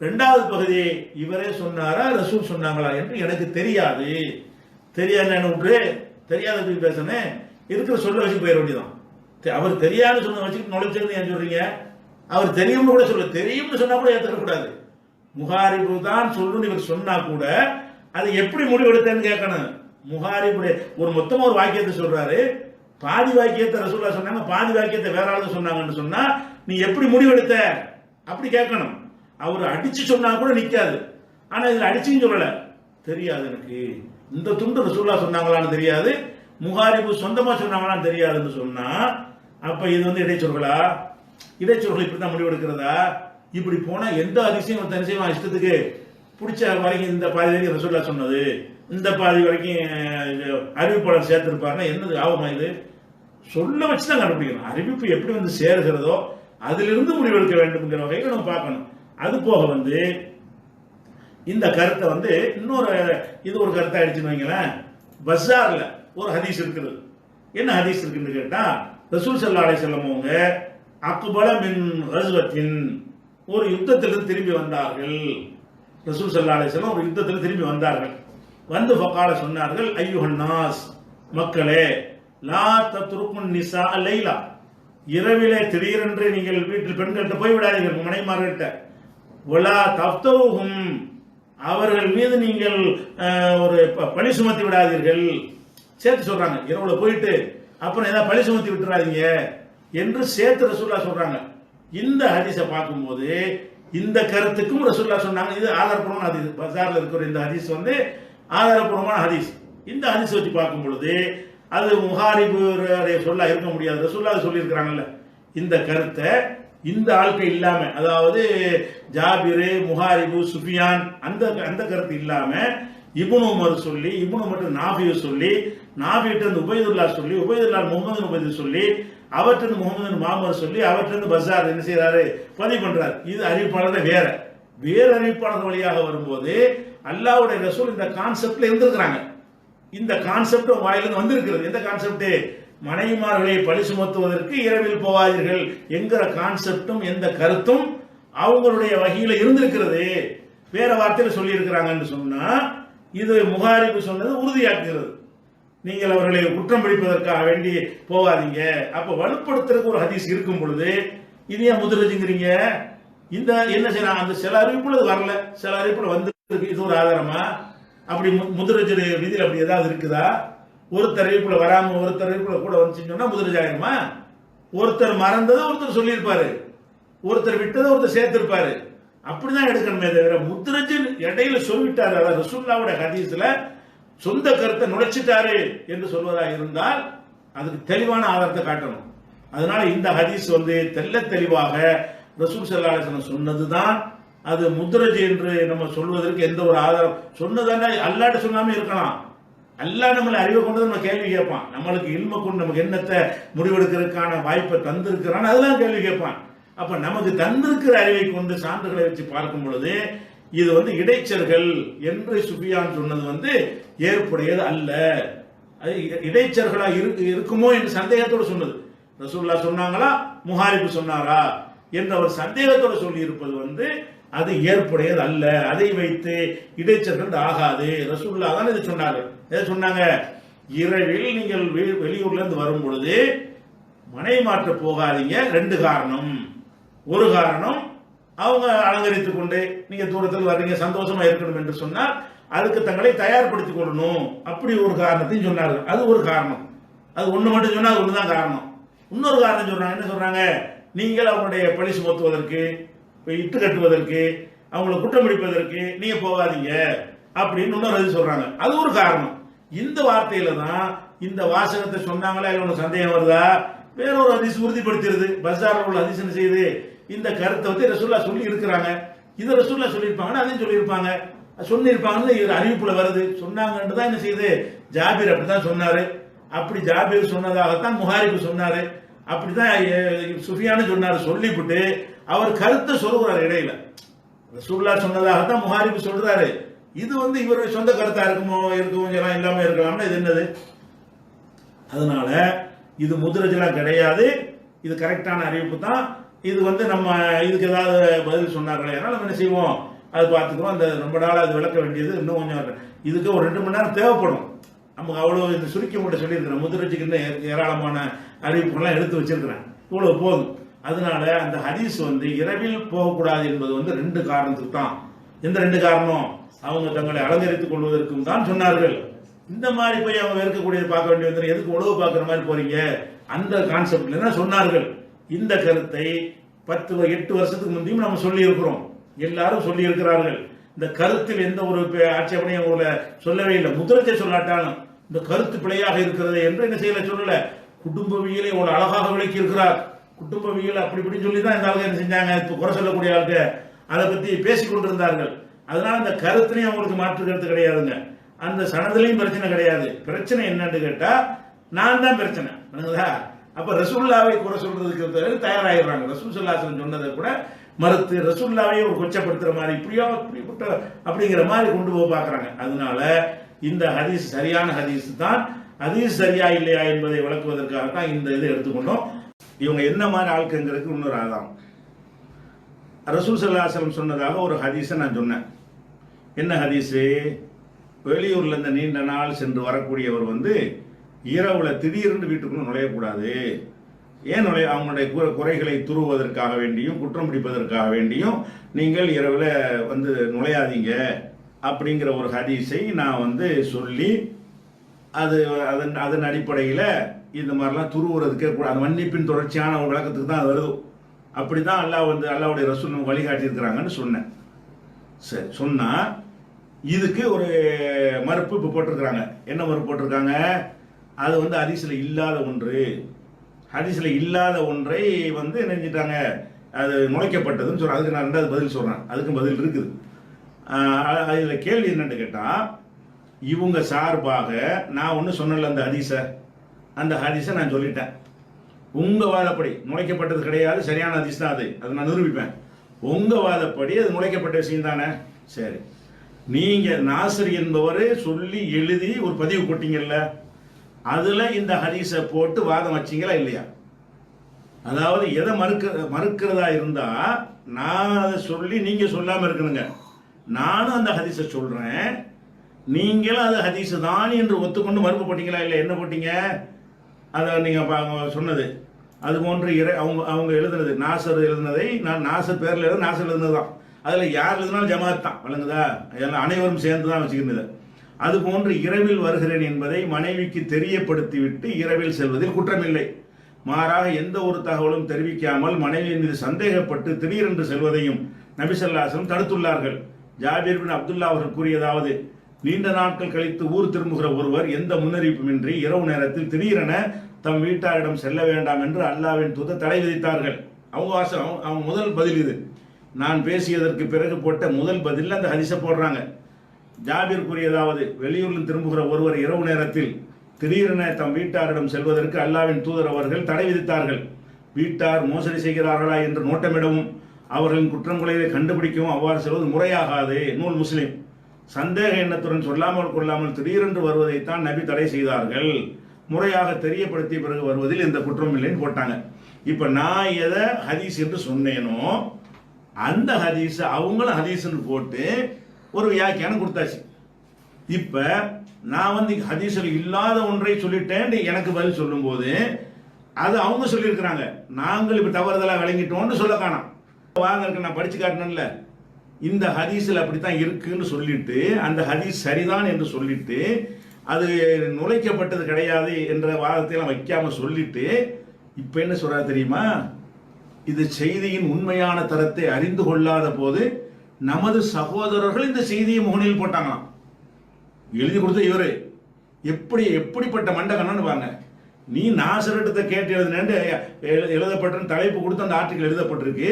இரண்டாவது பகுதி இவரே சொன்னாரா ரசூல் சொன்னாங்களா என்று எனக்கு தெரியாது. தெரியாது விட்டு தெரியாத பேசுனேன், இருக்கிற சொல்ல வச்சு போயிட வேண்டியதான். அவர் தெரியாது சொன்ன வச்சுட்டு நுழைச்சிருந்து ஏன் சொல்றீங்க? அவர் தெரியும்னு கூட சொல்ல, தெரியும்னு சொன்னா கூட ஏற்றுக்கூடாது. முஹாரிபு தான் சொல்லணும்னு இவர் சொன்னா கூட அது எப்படி முடிவெடுத்தேன்னு கேட்கணும். முஹாரிபுடைய ஒரு மொத்தமா ஒரு வாக்கியத்தை சொல்றாரு, பாதி வாக்கியத்தை ரசூல்லா சொன்னாங்க, பாதி வாக்கியத்தை வேற ஆளுங்க சொன்னாங்கன்னு சொன்னா நீ எப்படி முடிவெடுத்த அப்படி கேட்கணும். அவர் அடிச்சு சொன்னா கூட நிக்காது. ஆனா இதுல அடிச்சுன்னு சொல்லல, தெரியாது எனக்கு, இந்த துண்டு ரசூல்லா சொன்னாங்களான்னு தெரியாது, முஹாரிபு சொந்தமா சொன்னாங்களான்னு தெரியாதுன்னு சொன்னா அப்ப இது வந்து இடைச்சொல்களா? இடைச்சொல்கள் இப்படித்தான் முடிவெடுக்கிறதா? இப்படி போனா எந்த அதிசயம் தனி செய்வான் இஷ்டத்துக்கு பிடிச்ச வரைக்கும் இந்த பாதி வரைக்கும் ரசூல்லா சொன்னது, இந்த பாதி வரைக்கும் அறிவிப்பாளர் சேர்த்திருப்பாருன்னா என்னது ஆபமா? இது சொல்ல வச்சுதான் கண்டுபிடிக்கணும். அறிவிப்பு எப்படி வந்து சேருகிறதோ அதிலிருந்து முடிவெடுக்க வேண்டும்ங்கிற வகையில் நம்ம பார்க்கணும். அது போக வந்து இந்த கருத்தை வந்து இன்னொரு இது ஒரு கருத்தை அடிச்சுன்னு வைங்களேன். பஸார்ல ஒரு ஹதீஸ் இருக்குது. என்ன ஹதீஸ் இருக்குன்னு கேட்டா, ரசூல் ஸல்லல்லாஹு அலைஹி வஸல்லம் அவங்க அக்பல மின் கஸ்வத்தின், ஒரு யுத்தத்திலிருந்து திரும்பி வந்தார்கள். ரசூல் ஸல்லல்லாஹு அலைஹி வஸல்லம் ஒரு யுத்தத்தில் திரும்பி வந்தார்கள். வந்து ஃபகால சொன்னார்கள், ஐயுஹன் நாஸ், மக்களே, லா தத்ருக்குன் நிசா லைலா, இரவிலே திடீரென்று நீங்கள் வீட்டில் பெண்கள்கிட்ட போய் விடாதீர்கள், மனைமார்கிட்ட. வலா தஃப்தவுஹும், அவர்கள் மீது நீங்கள் ஒரு பழி சுமத்தி விடாதீர்கள். சேர்த்து சொல்றாங்க, இரவுல போயிட்டு அப்புறம் ஏதாவது பழி சுமத்தி விட்டுறாதீங்க என்று சேர்த்து ரசூலுல்லாஹ் சொல்றாங்க. இந்த ஹதீஸை பார்க்கும்போது இந்த கருத்துக்கும் ரசூலுல்லாஹ் சொன்னாங்க. இது ஆதாரப்பூர்வமான ஹதீஸ். பஸார்ல இருக்கிற இந்த ஹதீஸ் வந்து ஆதாரப்பூர்வமான ஹதீஸ். இந்த ஹதீஸ் வச்சு பார்க்கும் பொழுது அது முஹாரிபு சொல்ல இருக்க முடியாது. ரசூலுல்லாஹ் சொல்லியிருக்கிறாங்கல்ல இந்த கருத்தை இந்த ஆட்கள் இல்லாம, அதாவது ஜாபிரு, முஹாரிபு, சுஃபியான் அந்த கருத்து இல்லாம இப்னு உமர் சொல்லி, இப்னு உமர் நாஃபியை சொல்லி, நாஃபியிட்ட உபைதுல்லா சொல்லி, உபைதுல்லா முகமது உபைது சொல்லி, அவற்றிருந்து முகமது மாமர் சொல்லி, அவற்றிருந்து பஸார் என்ன செய்யறாரு, பதிவு பண்றாரு. இது அறிவிப்பாளர் வேற அறிவிப்பாளர் வழியாக வரும்போது அல்லாஹ்வுடைய ரசூல் இந்த கான்செப்ட்ல இருந்திருக்கிறாங்க. இந்த கான்செப்ட் வாயிலிருந்து வந்திருக்கிறது. எந்த கான்செப்ட்? மனைவிமார்களை பழி சுமத்துவதற்கு இரவில் போவாதீர்கள் என்கிற கான்செப்டும் எந்த கருத்தும் அவங்களுடைய வகையில இருந்திருக்கிறது. வேற வார்த்தையில சொல்லி இருக்கிறாங்கன்னு சொன்னா இது முஹாரிபு சொன்னது உறுதியாக்குகிறது. நீங்கள் அவர்களை குற்றம் பிடிப்பதற்காக வேண்டி போவாதீங்க. அப்ப வலுப்படுத்துறதுக்கு ஒரு ஹதீஸ் இருக்கும் பொழுது இது ஏன் முதுரஜுங்கிறீங்க? இந்த என்ன செய்யலாம், அந்த சில அறிவிப்புல வரல, சில அறிவிப்புல வந்து இது ஒரு ஆதாரமா? அப்படி முதுரஜ் விதியில் அப்படி ஏதாவது இருக்குதா? ஒருத்தர் அறிவிப்புல வராம ஒருத்தர் அறிவிப்புல கூட வந்துச்சுன்னு சொன்னா முதுரஜ் ஆகிருமா? ஒருத்தர் மறந்ததை ஒருத்தர் சொல்லியிருப்பாரு, ஒருத்தர் விட்டதை ஒருத்தர் சேர்த்திருப்பாரு. அப்படிதான் எடுக்கணுமே தவிர முத்ரஜ் இடையில சொல்லிட்டாரு, அதாவது ரசூலுல்லாஹ்வுடைய ஹதீஸ்ல சொந்த கருத்தை நுழைச்சிட்டாரு என்று சொல்வதாக இருந்தால் அதுக்கு தெளிவான ஆதாரத்தை காட்டணும். அதனால இந்த ஹதீஸ் வந்து தெளிவாக ரசூல் ஸல்லல்லாஹு அலைஹி வஸல்லம் சொன்னதுதான். அது முத்ரஜ் என்று நம்ம சொல்வதற்கு எந்த ஒரு ஆதாரம் சொன்னதானே அல்லாஹ்ட்ட சொல்லாம இருக்கலாம். அல்லாஹ் நம்மளை அறிவை கொண்டு நம்ம கேள்வி கேட்பான். நம்மளுக்கு இல்ம கொண்டு நமக்கு என்னத்தை முடிவெடுக்கிறதுக்கான வாய்ப்பை தந்திருக்கிறான், அதெல்லாம் கேள்வி கேட்பான். அப்ப நமக்கு தந்திருக்கிற அறிவை கொண்டு சான்றுகளை வச்சு பார்க்கும் பொழுது இது வந்து இடைச்சர்கள் என்று சுஃபியான் சொன்னது வந்து ஏற்புடையது அல்ல. அது இடைச்சர்களா இருக்குமோ என்று சந்தேகத்தோடு சொன்னது. ரசூலுல்லாஹ் சொன்னாங்களா, முஹாரிபு சொன்னாரா என்ற ஒரு சந்தேகத்தோடு சொல்லி இருப்பது வந்து அது ஏற்புடையது அல்ல. அதை வைத்து இடைச்சர்கள் ஆகாது. ரசூலுல்லாஹ் தான் இதை சொன்னார்கள். எதை சொன்னாங்க? இரவில் நீங்கள் வெளியூர்ல இருந்து வரும் பொழுது மனை மாற்ற போகாதீங்க. ரெண்டு காரணம். ஒரு காரணம், அவங்க அலங்கரித்துக் கொண்டு நீங்க தூரத்தில் வர்றீங்க, சந்தோஷமா இருக்கணும் என்று சொன்னால் அதுக்கு தங்களை தயார்படுத்திக் கொள்ளணும். அப்படி ஒரு காரணத்தையும் சொன்னார்கள். அது ஒரு காரணம். அது ஒண்ணு மட்டும் சொன்னா அது ஒண்ணுதான் காரணம். இன்னொரு காரணம் சொல்றாங்க. என்ன சொல்றாங்க? நீங்கள் அவங்களுடைய பழி சுமத்துவதற்கு, இட்டு கட்டுவதற்கு, அவங்களை குற்றம் பிடிப்பதற்கு நீங்க போகாதீங்க அப்படின்னு இன்னொரு சொல்றாங்க. அது ஒரு காரணம். இந்த வார்த்தையில தான் இந்த வாசகத்தை சொன்னாங்களா இல்ல ஒன்று சந்தேகம் வருதா? வேறொரு ஹதீஸ் உறுதிப்படுத்துறது. பஸார்ல உள்ள ஹதீஸ் என்ன செய்யுது? இந்த கருத்தை வந்து ரசூலுல்லாஹ் சொல்லி இருக்கிறாங்க. இதை ரசூலுல்லாஹ் சொல்லியிருப்பாங்கன்னா அதையும் சொல்லியிருப்பாங்க, சொன்னிருப்பாங்கன்னு அறிவிப்புல வருது. சொன்னாங்கன்னு தான் என்ன செய்யுது? ஜாபிர் அப்படித்தான் சொன்னாரு. அப்படி ஜாபிர் சொன்னதாகத்தான் முஹாரிபு சொன்னாரு. அப்படிதான் சுஃபியானு சொன்னாரு. சொல்லிவிட்டு அவர் கருத்தை சொல்லுகிறார் இடையில. ரசூலுல்லாஹ் சொன்னதாகத்தான் முஹாரிபு சொல்றாரு. இது வந்து இவருடைய சொந்த கருத்தா இருக்குமோ எல்லாம் இல்லாம இருக்கலாம்னா இது என்னது? அதனால இது முதுரஜெல்லாம் கிடையாது. இது கரெக்டான அறிவிப்பு தான். இது வந்து நம்ம இதுக்கு ஏதாவது பதில் சொன்னார்களே, நம்ம என்ன செய்வோம், அது பார்த்துக்கிறோம். அந்த ரொம்ப நாள் அது விளக்க வேண்டியது இன்னும் கொஞ்சம் இதுக்கு ஒரு 2 மணி நேரம் தேவைப்படும். நமக்கு அவ்வளவு இந்த சுருக்கி மட்டும் சொல்லியிருக்கிறேன். முதுரஜுக்கு இன்னும் ஏராளமான அறிவிப்புகள்லாம் எடுத்து வச்சிருக்கிறேன். இவ்வளவு போதும். அதனால அந்த ஹதீஸ் வந்து இரவில் போகக்கூடாது என்பது வந்து 2 காரணத்துக்கு தான். எந்த 2 காரணம்? அவங்க தங்களை அலங்கரித்துக் கொள்வதற்கும் தான் சொன்னார்கள். இந்த மாதிரி போய் அவங்க இருக்கக்கூடியது பார்க்க வேண்டியது, எதுக்கு உழவு பார்க்குற மாதிரி போறீங்க, அந்த கான்செப்ட்ல தான் சொன்னார்கள். இந்த கருத்தை 8 வருஷத்துக்கு முந்தையும் நம்ம சொல்லி இருக்கிறோம். எல்லாரும் சொல்லி இருக்கிறார்கள். இந்த கருத்தில் எந்த ஒரு ஆட்சேபனையும் அவங்கள சொல்லவே இல்லை. முதுரஜை சொல்லாட்டாலும் இந்த கருத்து பிழையாக இருக்கிறது என்று என்ன செய்யல சொல்லல. குடும்பவியலை ஒரு அழகாக விளக்கி இருக்கிறார். குடும்பவியல் அப்படி இப்படி சொல்லி தான் இந்த ஆளுங்க என்ன செஞ்சாங்க, இப்போ குறை சொல்லக்கூடிய ஆளுங்க அதை பத்தி பேசிக் கொண்டிருந்தார்கள். அதனால இந்த கருத்துலையும் அவங்களுக்கு மாற்று கருத்து கிடையாதுங்க. அந்த சனதிலையும் பிரச்சனை கிடையாது. பிரச்சனை என்னன்னு கேட்டா நான் தான் பிரச்சனை. அப்ப ரசூலுல்லாவை குறை சொல்றதுக்கு தயாராகிறாங்க. ரசூல் ஸல்லல்லாஹு அலைஹி வஸல்லம் சொன்னதை கூட மறுத்து ரசூலுல்லாவை ஒரு கொச்சப்படுத்துற மாதிரி இப்படிப்பட்ட அப்படிங்கிற மாதிரி கொண்டு போக பாக்குறாங்க. அதனால இந்த ஹதீஸ் சரியான ஹதீஸ் தான். ஹதீஸ் சரியா இல்லையா என்பதை விளக்குவதற்காக தான் இந்த இதை எடுத்துக்கொண்டோம். இவங்க என்ன மாதிரி ஆட்களுங்கிறதுக்கு இன்னொரு ஆதாரம். ரசூல் ஸல்லல்லாஹு அலைஹி வஸல்லம் சொன்னதாக ஒரு ஹதீஸை நான் சொன்னேன். என்ன ஹதீஸு? வெளியூர்ல இருந்து நீண்ட நாள் சென்று வரக்கூடியவர் வந்து இரவுல திடீர்னு வீட்டுக்குள்ள நுழையக்கூடாது. ஏன் அவங்களுடைய குறைகளை துருவதற்காக வேண்டியும் குற்றம் பிடிப்பதற்காக வேண்டியும் நீங்கள் இரவுல வந்து நுழையாதீங்க அப்படிங்கிற ஒரு ஹதீஸை நான் வந்து சொல்லி அதன் அடிப்படையில் இந்த மாதிரிலாம் துருவுறதுக்கே கூட அது மன்னிப்பின் தொடர்ச்சியான ஒரு விளக்கத்துக்கு தான் வருது. அப்படி தான் அல்லாஹ்வுடைய ரசூல் நமக்கு வழிகாட்டியிருக்கிறாங்கன்னு சொன்னேன். சரி, சொன்னால் இதுக்கு ஒரு மறுப்பு இப்போ போட்டிருக்கிறாங்க. என்ன மறுப்பு போட்டிருக்காங்க? அது வந்து ஹதீஸில் இல்லாத ஒன்று, ஹதீஸில் இல்லாத ஒன்றை வந்து நினைஞ்சிட்டாங்க அது நுழைக்கப்பட்டதுன்னு சொல்கிறேன். அதுக்கு நான் ரெண்டாவது பதில் சொல்கிறேன். அதுக்கும் பதில் இருக்குது. அதில் கேள்வி என்னன்னு கேட்டால், இவங்க சார்பாக நான் ஒன்று சொன்னல அந்த ஹதீஸை நான் சொல்லிட்டேன். உங்கள் வாதப்படி நுழைக்கப்பட்டது கிடையாது, சரியான ஹதீஸ் தான் அது நான் நிரூபிப்பேன். உங்கள் வாதப்படி அது நுழைக்கப்பட்ட விஷயம் தானே. சரி, நீங்கள் நாசர் என்பவரை சொல்லி எழுதி ஒரு பதிவு போட்டீங்கல்ல, அதில் இந்த ஹதீஸை போட்டு வாதம் வச்சிங்களா இல்லையா? அதாவது எதை மறுக்கிறதா இருந்தால் நான் அதை சொல்லி நீங்கள் சொல்லாமல் இருக்கணுங்க. நானும் அந்த ஹதீஸை சொல்கிறேன், நீங்களும் அது ஹதீஸ் தான் என்று ஒத்துக்கொண்டு மறுப்பு போட்டீங்களா இல்லை? என்ன போட்டீங்க? அதை நீங்கள் சொன்னது அது போன்று அவங்க எழுதுனது, நாசர் எழுதுனதை நான் நாசர் பேரில் எழுத நாசர் எழுதுனது தான். அதில் யார் எழுதினாலும் ஜமாத் தான், வழங்குதா? எல்லாம் அனைவரும் சேர்ந்து தான் வச்சுக்கிறது. அது போன்று இரவில் வருகிறேன் என்பதை மனைவிக்கு தெரியப்படுத்திவிட்டு இரவில் செல்வதில் குற்றமில்லை. மாறாக எந்த ஒரு தகவலும் தெரிவிக்காமல் மனைவியின் மீது சந்தேகப்பட்டு திடீரென்று செல்வதையும் நபி ஸல்லல்லாஹு அலைஹி வஸல்லம் தடுத்துள்ளார்கள். ஜாபீர் பின் அப்துல்லா அவர்கள் கூறியதாவது, நீண்ட நாட்கள் கழித்து ஊர் திரும்புகிற ஒருவர் எந்த முன்னறிவிப்புமின்றி இரவு நேரத்தில் திடீரென தம் வீட்டாரிடம் செல்ல வேண்டாம் என்று அல்லாஹ்வின் தூதர் தடை விதித்தார்கள். அவங்க முதல் பதில் இது. நான் பேசியதற்கு பிறகு போட்ட முதல் பதில் அந்த ஹதீஸை போடுறாங்க. ஜாபீர் கூறியதாவது, வெளியூரில் திரும்புகிற ஒருவர் இரவு நேரத்தில் திடீரென தம் வீட்டாரிடம் செல்வதற்கு அல்லாஹ்வின் தூதர் அவர்கள் தடை விதித்தார்கள். வீட்டார் மோசடி செய்கிறார்களா என்று நோட்டமிடவும் அவர்களின் குற்றங்களை கண்டுபிடிக்கவும் அவ்வாறு செல்வது முறையாகாது. நூல் முஸ்லிம். சந்தேக எண்ணத்துடன் சொல்லாமல் கொள்ளாமல் திடீரென்று வருவதைத்தான் நபி தடை செய்தார்கள். முறையாக தெரியப்படுத்திய பிறகு வருவதில் எந்த குற்றம் இல்லைன்னு போட்டாங்க. இப்போ நான் எதை ஹதீஸ் என்று சொன்னேனோ அந்த ஹதீஸ் அவங்களும் ஹதீஸ்ன்னு போட்டு ஒரு வியாக்கியானம் கொடுத்தாச்சு. இப்போ நான் வந்து ஹதீஸில் இல்லாத ஒன்றை சொல்லிட்டேன் எனக்கு பதில் சொல்லும்போது அது அவங்க சொல்லியிருக்கிறாங்க, நாங்கள் இப்போ தவறுதலாக விளங்கிட்டோம்னு சொல்ல காணோம். வாங்க, நான் படிச்சு காட்டினேன்ல, இந்த ஹதீஸில் அப்படித்தான் இருக்குன்னு சொல்லிட்டு அந்த ஹதீஸ் சரிதான் என்று சொல்லிட்டு அது நுழைக்கப்பட்டது கிடையாது என்ற வாதத்தையெல்லாம் வைக்காம சொல்லிட்டு இப்போ என்ன சொல்றாரு தெரியுமா? இது செய்தியின் உண்மையான தரத்தை அறிந்து கொள்ளாத போது நமது சகோதரர்கள் இந்த செய்தியை முகனில் போட்டாங்களாம். எழுதி கொடுத்த இவரு எப்படிப்பட்ட மண்டகன்னு பாருங்க. நீ நாசரட்டத்தை கேட்டு எழுதப்பட்ட தலைப்பு கொடுத்து அந்த ஆர்டிக்கல் எழுதப்பட்டிருக்கு,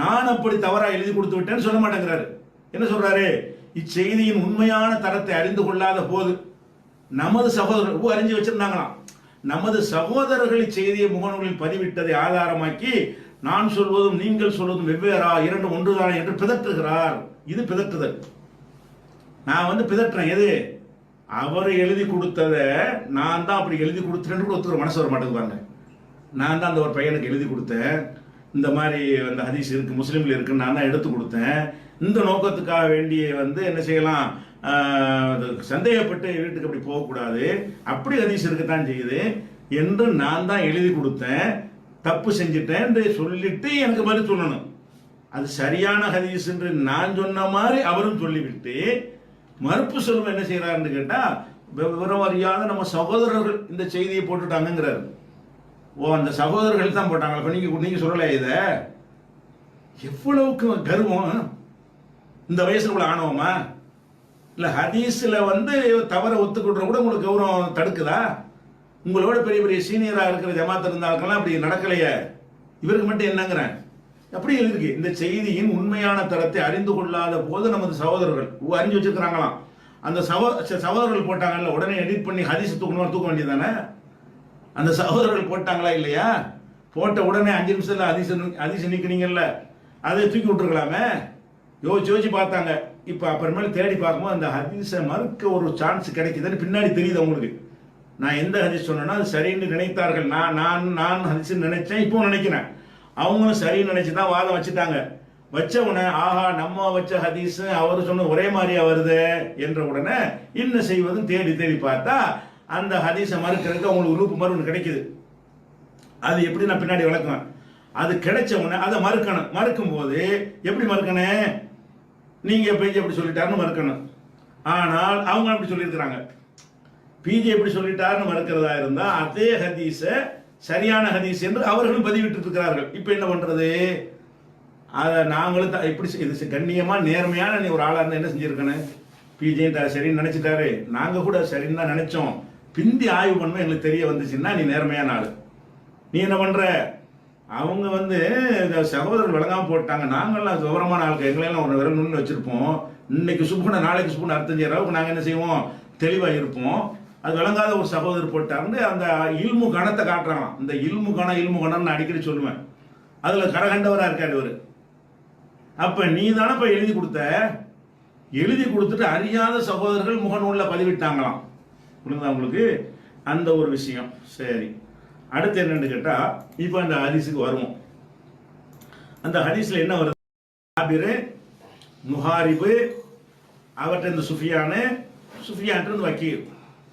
நான் அப்படி தவறா எழுதி கொடுத்து விட்டேன்னு சொல்ல மாட்டேங்கிறாரு. என்ன சொல்றாரு? இச்செய்தியின் உண்மையான தரத்தை அறிந்து கொள்ளாத போது நமது சகோதரர்கள் அறிஞ்சு வச்சிருந்தாங்களாம். நமது சகோதரர்கள் இச்செய்தியை முகநூலில் பதிவிட்டதை ஆதாரமாக்கி நான் சொல்வதும் நீங்கள் சொல்வதும் வெவ்வேறா, இரண்டும் ஒன்றுதான் என்று பிதற்றுகிறார். இது பிதற்றுதல். நான் வந்து பிதற்றேன். எது? அவர் எழுதி கொடுத்ததை நான் தான் அப்படி எழுதி கொடுத்துட்டேன்னு ஒத்துக்கிற மனசு வர மாட்டேங்குவாங்க. நான் தான் அந்த ஒரு பையனுக்கு எழுதி கொடுத்தேன், இந்த மாதிரி அந்த ஹதீஸ் இருக்கு, முஸ்லீம்ல இருக்குன்னு நான் தான் எடுத்து கொடுத்தேன், இந்த நோக்கத்துக்காக வேண்டிய வந்து என்ன செய்யலாம், சந்தேகப்பட்டு வீட்டுக்கு அப்படி போகக்கூடாது, அப்படி ஹதீஸ் இருக்கத்தான் செய்யுது என்று நான் தான் எழுதி கொடுத்தேன், தப்பு செஞ்சுட்டேன் என்று சொல்லிட்டு எனக்கு பதில் சொல்லணும். அது சரியான ஹதீஸ் என்று நான் சொன்ன மாதிரி அவரும் சொல்லிவிட்டு மறுப்பு சொல்லும் என்ன செய்யறாருன்னு கேட்டா, விவரம் அறியாத நம்ம சகோதரர்கள் இந்த செய்தியை போட்டுட்டாங்கிறாரு. ஓ, அந்த சகோதரர்கள் தான் போட்டாங்களா? இப்ப நீங்க சொல்லல. இத எவ்வளவுக்கு கர்வம் இந்த வயசுக்குள்ள ஆணவமா? இல்ல ஹதீஸ்ல வந்து தவற ஒத்துக்கிட்ட கூட உங்களுக்கு கௌரவம் தடுக்குதா? உங்களோட பெரிய பெரிய சீனியரா இருக்கிற ஜமாத் இருந்தாலும் அப்படி நடக்கலையே, இவருக்கு மட்டும் என்னங்கிறேன். அப்படி இருக்கு. இந்த செய்தியின் உண்மையான தரத்தை அறிந்து கொள்ளாத போது நமது சகோதரர்கள் அறிஞ்சு வச்சிருக்கிறாங்களாம். அந்த சகோதரர்கள் போட்டாங்கல்ல, உடனே எடிட் பண்ணி ஹதீஸ் தூக்க வேண்டியதானே? அந்த சகோதரர்கள் போட்டாங்களா இல்லையா? போட்ட உடனே 5 நிமிஷத்துல ஹதீஸ் நீக்கினீங்கல்ல, அதை தூக்கி விட்டுருக்கலாமே. யோசிச்சு பார்த்தாங்க. இப்ப அப்புறமேல தேடி பார்க்கும்போது அந்த ஹதீஸை மறுக்க ஒரு சான்ஸ் கிடைக்குதுன்னு பின்னாடி தெரியுது அவங்களுக்கு. நான் எந்த ஹதீஸ் சொன்னேன்னா அது சரின்னு நினைத்தார்கள். நான் ஹதீஸ் நினைச்சேன், இப்போ நினைக்கிறேன். அவங்களும் சரின்னு நினைச்சுதான் வாதம் வச்சுட்டாங்க. வச்ச உடனே ஆஹா, நம்ம வச்ச ஹதீஸ் அவர் சொன்ன ஒரே மாதிரியா வருது என்ற உடனே என்ன செய்வதும் தேடி தேடி பார்த்தா அந்த ஹதீஸை மறுக்கிறதுக்கு அவங்களுக்கு உறுப்பு மறுப்பு கிடைக்குது. அது எப்படி நான் பின்னாடி விளக்குவேன். அது கிடைச்ச உடனே அதை மறுக்கணும். மறுக்கும் போது எப்படி மறுக்கணும்? நீங்க எப்படி சொல்லிட்டாருன்னு மறுக்கணும். ஆனால் அவங்க அப்படி சொல்லியிருக்கிறாங்க. பிஜே எப்படி சொல்லிட்டாருன்னு மறுக்கிறதா இருந்தா அதே ஹதீஸ சரியான ஹதீஸ் என்று அவர்களும் பதிவிட்டு இருக்கிறார்கள். இப்ப என்ன பண்றது? அதை நாங்களும் எப்படி இது கண்ணியமா நேர்மையான நீ ஒரு ஆளா இருந்தா என்ன செஞ்சிருக்கணும்? பிஜே சரின்னு நினைச்சிட்டாரு, நாங்க கூட சரின்னு தான் நினைச்சோம், பிந்தி ஆய்வு பண்ண எங்களுக்கு தெரிய வந்துச்சுன்னா நீ நேர்மையான ஆளு. நீ என்ன பண்ற? அவங்க சகோதரர்கள் விளங்காம போட்டாங்க, நாங்கள்லாம் விவரமான ஆளுக்கு எங்களையெல்லாம் ஒரு விரல் நுண்ணு வச்சிருப்போம், இன்னைக்கு சுப்புன நாளைக்கு சுப்புன அர்த்தம் செய்யற அளவுக்கு நாங்க என்ன செய்வோம், தெளிவா இருப்போம். அது விளங்காத ஒரு சகோதரர் போட்டாருன்னு அந்த இல்மு கணத்தை காட்டுறாங்களாம். இந்த இல்மு கணம்னு அடிக்கடி சொல்லுவேன். அதுல கரகண்டவரா இருக்காரு இவரு. அப்ப நீ தானே இப்ப எழுதி கொடுத்த, எழுதி கொடுத்துட்டு அறியாத சகோதரர்கள் முகநூல்ல பதிவிட்டாங்களாம். புரியுதா உங்களுக்கு அந்த ஒரு விஷயம்? சரி, அடுத்து என்னன்னு கேட்டா இப்ப அந்த ஹதீஸுக்கு வருவோம். அந்த ஹதீஸ்ல என்ன வருது? ஜாபிர், முஹாரிபு, அவர்கிட்ட இந்த சுஃபியான் வக்கீல்,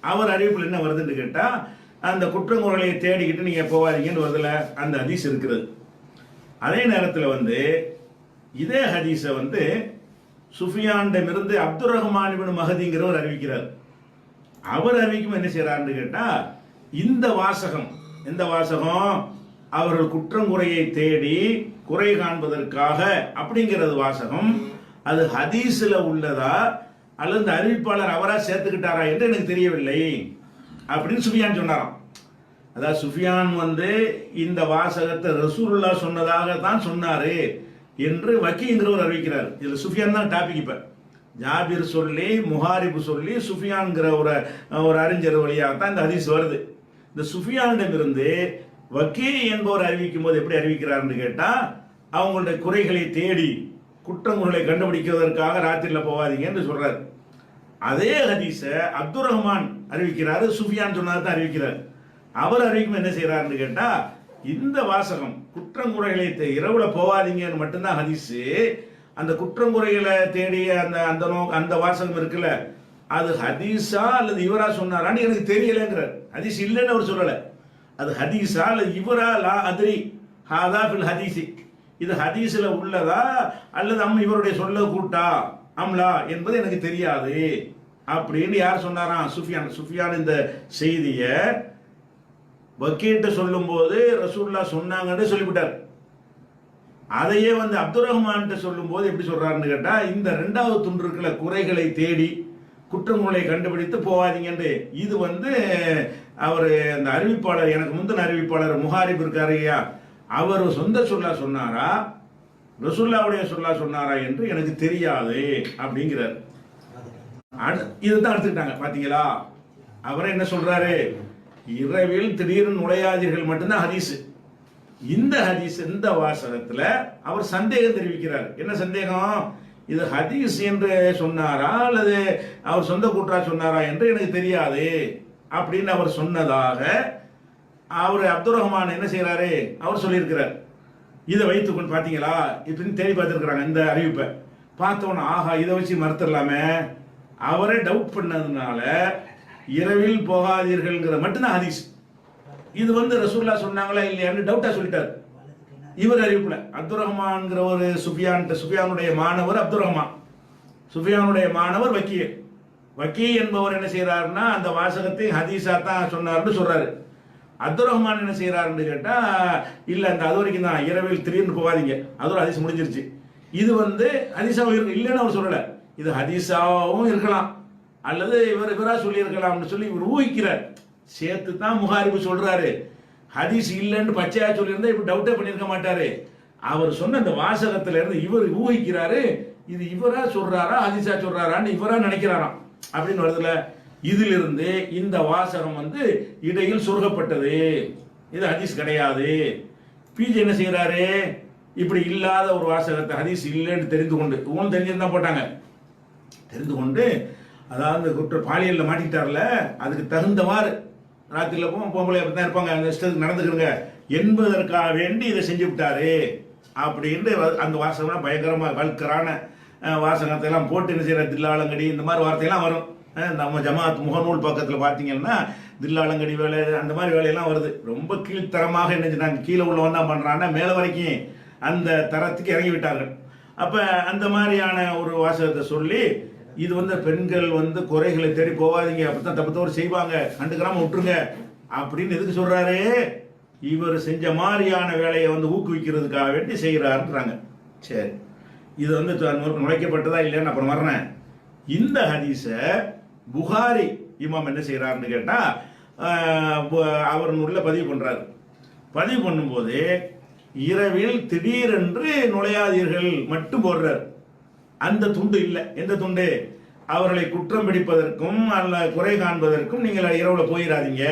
அவர் அறிவிப்பில் என்ன வருதுன்னு கேட்டா அந்த குற்றங்குறையை தேடிக்கிட்டு நீங்க போவாதீங்கன்னு வருதுல, அந்த ஹதீஸ் இருக்கிறது. அதே நேரத்தில் இதே ஹதீஸ சுஃபியானிடமிருந்து அப்துல் ரஹ்மான் இப்னு மஹதிங்கிறவர் அறிவிக்கிறார். அவர் அறிவிக்கும் என்ன செய்யறாருன்னு கேட்டா இந்த வாசகம், எந்த வாசகம்? அவர்கள் குற்றங்குறையை தேடி குறை காண்பதற்காக அப்படிங்கிறது வாசகம். அது ஹதீஸ்ல உள்ளதா அல்லது இந்த அறிவிப்பாளர் அவரா சேர்த்துக்கிட்டாரா என்று எனக்கு தெரியவில்லை அப்படின்னு சுஃபியான் சொன்னாராம். அதாவது சுஃபியான் இந்த வாசகத்தை ரசூலுல்லாஹ் சொன்னதாக தான் சொன்னாரு என்று வக்கீங்கிறவர் அறிவிக்கிறார். இதுல சுஃபியான் தான் டாபிக். இப்ப ஜாபிர் சொல்லி முஹாரிபு சொல்லி சுஃபியான்கிற ஒரு அறிஞர் வழியாக தான் இந்த ஹதீஸ் வருது. இந்த சுஃபியானிடமிருந்து வக்கீ என்பவர் அறிவிக்கும் போது எப்படி அறிவிக்கிறார்னு கேட்டா அவங்களுடைய குறைகளை தேடி குற்றங்களை கண்டுபிடிக்கிறதற்காக ராத்திரில போவாதீங்க என்று சொல்றாரு. அதே ஹதீஸ அப்துல் ரஹ்மான் அறிவிக்கிறாரு, சுஃபியான் சொன்னதான் அறிவிக்கிறார். அவர் அறிவிக்கும் என்ன செய்யறாருன்னு கேட்டா இந்த வாசகம் குற்றங்குறைகளை இரவுல போவாதீங்கன்னு மட்டும்தான் ஹதீஸ். அந்த குற்றங்குறைகளை தேடிய அந்த வாசகம் இருக்குல்ல, அது ஹதீஸா அல்லது இவரா சொன்னாரான்னு எனக்கு தெரியலங்கிறார். ஹதீஸ் இல்லைன்னு அவர் சொல்லல, அது ஹதீஸா அல்லது இவரா லா அத்ரி ஹாதா ஃபில் ஹதீஸி, இது ஹதீஸ்ல உள்ளதா அல்லது இவருடைய சொல்ல கூட்டா அம்லா என்பது எனக்கு தெரியாது அப்படின்னு யார் சொன்னாராம்? சுஃபியான் இந்த செய்திய வக்கீட்ட சொல்லும் போது ரசூலுல்லாஹ் சொன்னாங்கன்னு சொல்லிவிட்டார். அதையே அப்துல் ரஹ்மான் சொல்லும் போது எப்படி சொல்றாருன்னு கேட்டா இந்த இரண்டாவது துண்டு இருக்கிற குறைகளை தேடி குற்றங்களை கண்டுபிடித்து போவாதீங்கன்னு. இது அவர் அந்த அறிவிப்பாளர், எனக்கு முந்தின அறிவிப்பாளர் முஹாரிப் இருக்காருயா, அவர் சொந்த சொல்லா சொன்னாரா ரசூலுல்லாஹ்வுடைய சொல்லா சொன்னாரா என்று எனக்கு தெரியாது அப்படிங்கிறார். இதுதான் எடுத்துக்கிட்டாங்க. பாத்தீங்களா, அவர் என்ன சொல்றாரு? இரவில் திடீர்னு நுழையாதீர்கள் மட்டும்தான் ஹதீஸ். இந்த ஹதீஸ் இந்த வாசகத்துல அவர் சந்தேகம் தெரிவிக்கிறார். என்ன சந்தேகம்? இது ஹதீஸ் என்று சொன்னாரா அல்லது அவர் சொந்த கூற்றா சொன்னாரா என்று எனக்கு தெரியாது அப்படின்னு அவர் சொன்னதாக அவர் அப்துல் ரஹ்மான் என்ன செய்யறாரு? அவர் சொல்லியிருக்கிறார். இதை வைத்துக்கொண்டு பாத்தீங்களா இப்படின்னு தேடி பார்த்துருக்கிறாங்க. இந்த அறிவிப்பை பார்த்தோன்னா ஆஹா இதை வச்சு மறுத்துடலாமே, அவரே டவுட் பண்ணதுனால இரவில் போகாதீர்கள்ங்கிற மட்டும்தான் ஹதீஸ். இது ரசூலுல்லாஹ் சொன்னாங்களா இல்லையான்னு டவுட்டா சொல்லிட்டார். இவர் அறிவிப்புல அப்துல் ரஹ்மான்ங்கிற ஒரு சுஃபியானுடைய மாணவர் அப்துல் ரஹ்மான், சுஃபியானுடைய மாணவர் வக்கீ என்பவர் என்ன செய்யறாருன்னா அந்த வாசகத்தை ஹதீஸா தான் சொன்னார்னு சொல்றாரு. அப்துல் ரஹ்மான் என்ன செய்யறாருன்னு கேட்டா இல்ல அந்த அது வரைக்கும் தான், இரவில் திடீர்னு போகாதீங்க, அது ஒரு ஹதீஸ் முடிஞ்சிருச்சு. இது ஹதீஸாவும் இருக்கு இல்லைன்னு அவர் சொல்லல, இது ஹதீஸாவும் இருக்கலாம் அல்லது இவரா சொல்லி இருக்கலாம்னு சொல்லி இவர் ஊகிக்கிறார். சேர்த்து தான் முஹாரிபு சொல்றாரு. ஹதீஸ் இல்லைன்னு பச்சையா சொல்லியிருந்தா இப்ப டவுட்டே பண்ணிருக்க மாட்டாரு. அவர் சொன்ன அந்த வாசகத்துல இருந்து இவர் ஊகிக்கிறாரு, இது இவரா சொல்றாரா ஹதீஸா சொல்றாரான்னு இவரா நினைக்கிறாராம் அப்படின்னு வருதுல. இதிலிருந்து இந்த வாசகம் இடையில் சொருகப்பட்டது, இது ஹதீஸ் கிடையாது. பிஜே என்ன செய்யறாரு? இப்படி இல்லாத ஒரு வாசகத்தை ஹதீஸ் இல்லைன்னு தெரிந்து கொண்டு, இவங்களும் தெரிஞ்சிருந்தா போட்டாங்க, தெரிந்து கொண்டு அதாவது குற்ற பாலியல்ல மாட்டிக்கிட்டார்ல, அதுக்கு தகுந்தவாறு ராத்திரில பொம்பளை அப்படித்தான் இருப்பாங்க, அந்த இஷ்டத்துக்கு நடந்துக்கிறங்க என்பதற்காக வேண்டி இதை செஞ்சு விட்டாரு அப்படின்னு அந்த வாசகம் பயங்கரமா வல்கரான வாசகத்தை எல்லாம் போட்டு என்ன செய்யற தில்லாலங்கடி இந்த மாதிரி வார்த்தையெல்லாம் வரும். நம்ம ஜமாத் முகநூல் பக்கத்தில் பார்த்தீங்கன்னா தில்லாலங்கடி வேலை அந்த மாதிரி வேலையெல்லாம் வருது. ரொம்ப கீழ்த்தரமாக என்ன செஞ்சாங்க, கீழே உள்ளவன் தான் பண்றான்னா மேலே வரைக்கும் அந்த தரத்துக்கு இறங்கி விட்டார்கள். அப்ப அந்த மாதிரியான ஒரு வாசகத்தை சொல்லி இது வந்து பெண்கள் வந்து குறைகளை தேடி போகாதீங்க, அப்படித்தான் தப்பு தவறு செய்வாங்க, கண்டுக்கிறாம விட்டுருங்க அப்படின்னு எதுக்கு சொல்றாரு? இவர் செஞ்ச மாதிரியான வேலையை வந்து ஊக்குவிக்கிறதுக்காக வேண்டி செய்கிறாருன்றாங்க. சரி, இது வந்து நுழைக்கப்பட்டதா இல்லைன்னு அப்புறம் வர்றேன். இந்த ஹதீஸை புகாரி இமாம் என்ன செய்யறாருன்னு கேட்டா அவர் நூலில் பதிவு பண்றாரு. பதிவு பண்ணும்போது இரவில் திடீரென்று நுழையாதீர்கள் மட்டும் போடுறார். அந்த துண்டு இல்லை. எந்த துண்டு? அவர்களை குற்றம் பிடிப்பதற்கும் அல்ல குறை காண்பதற்கும் நீங்கள் இரவுல போயிடாதீங்க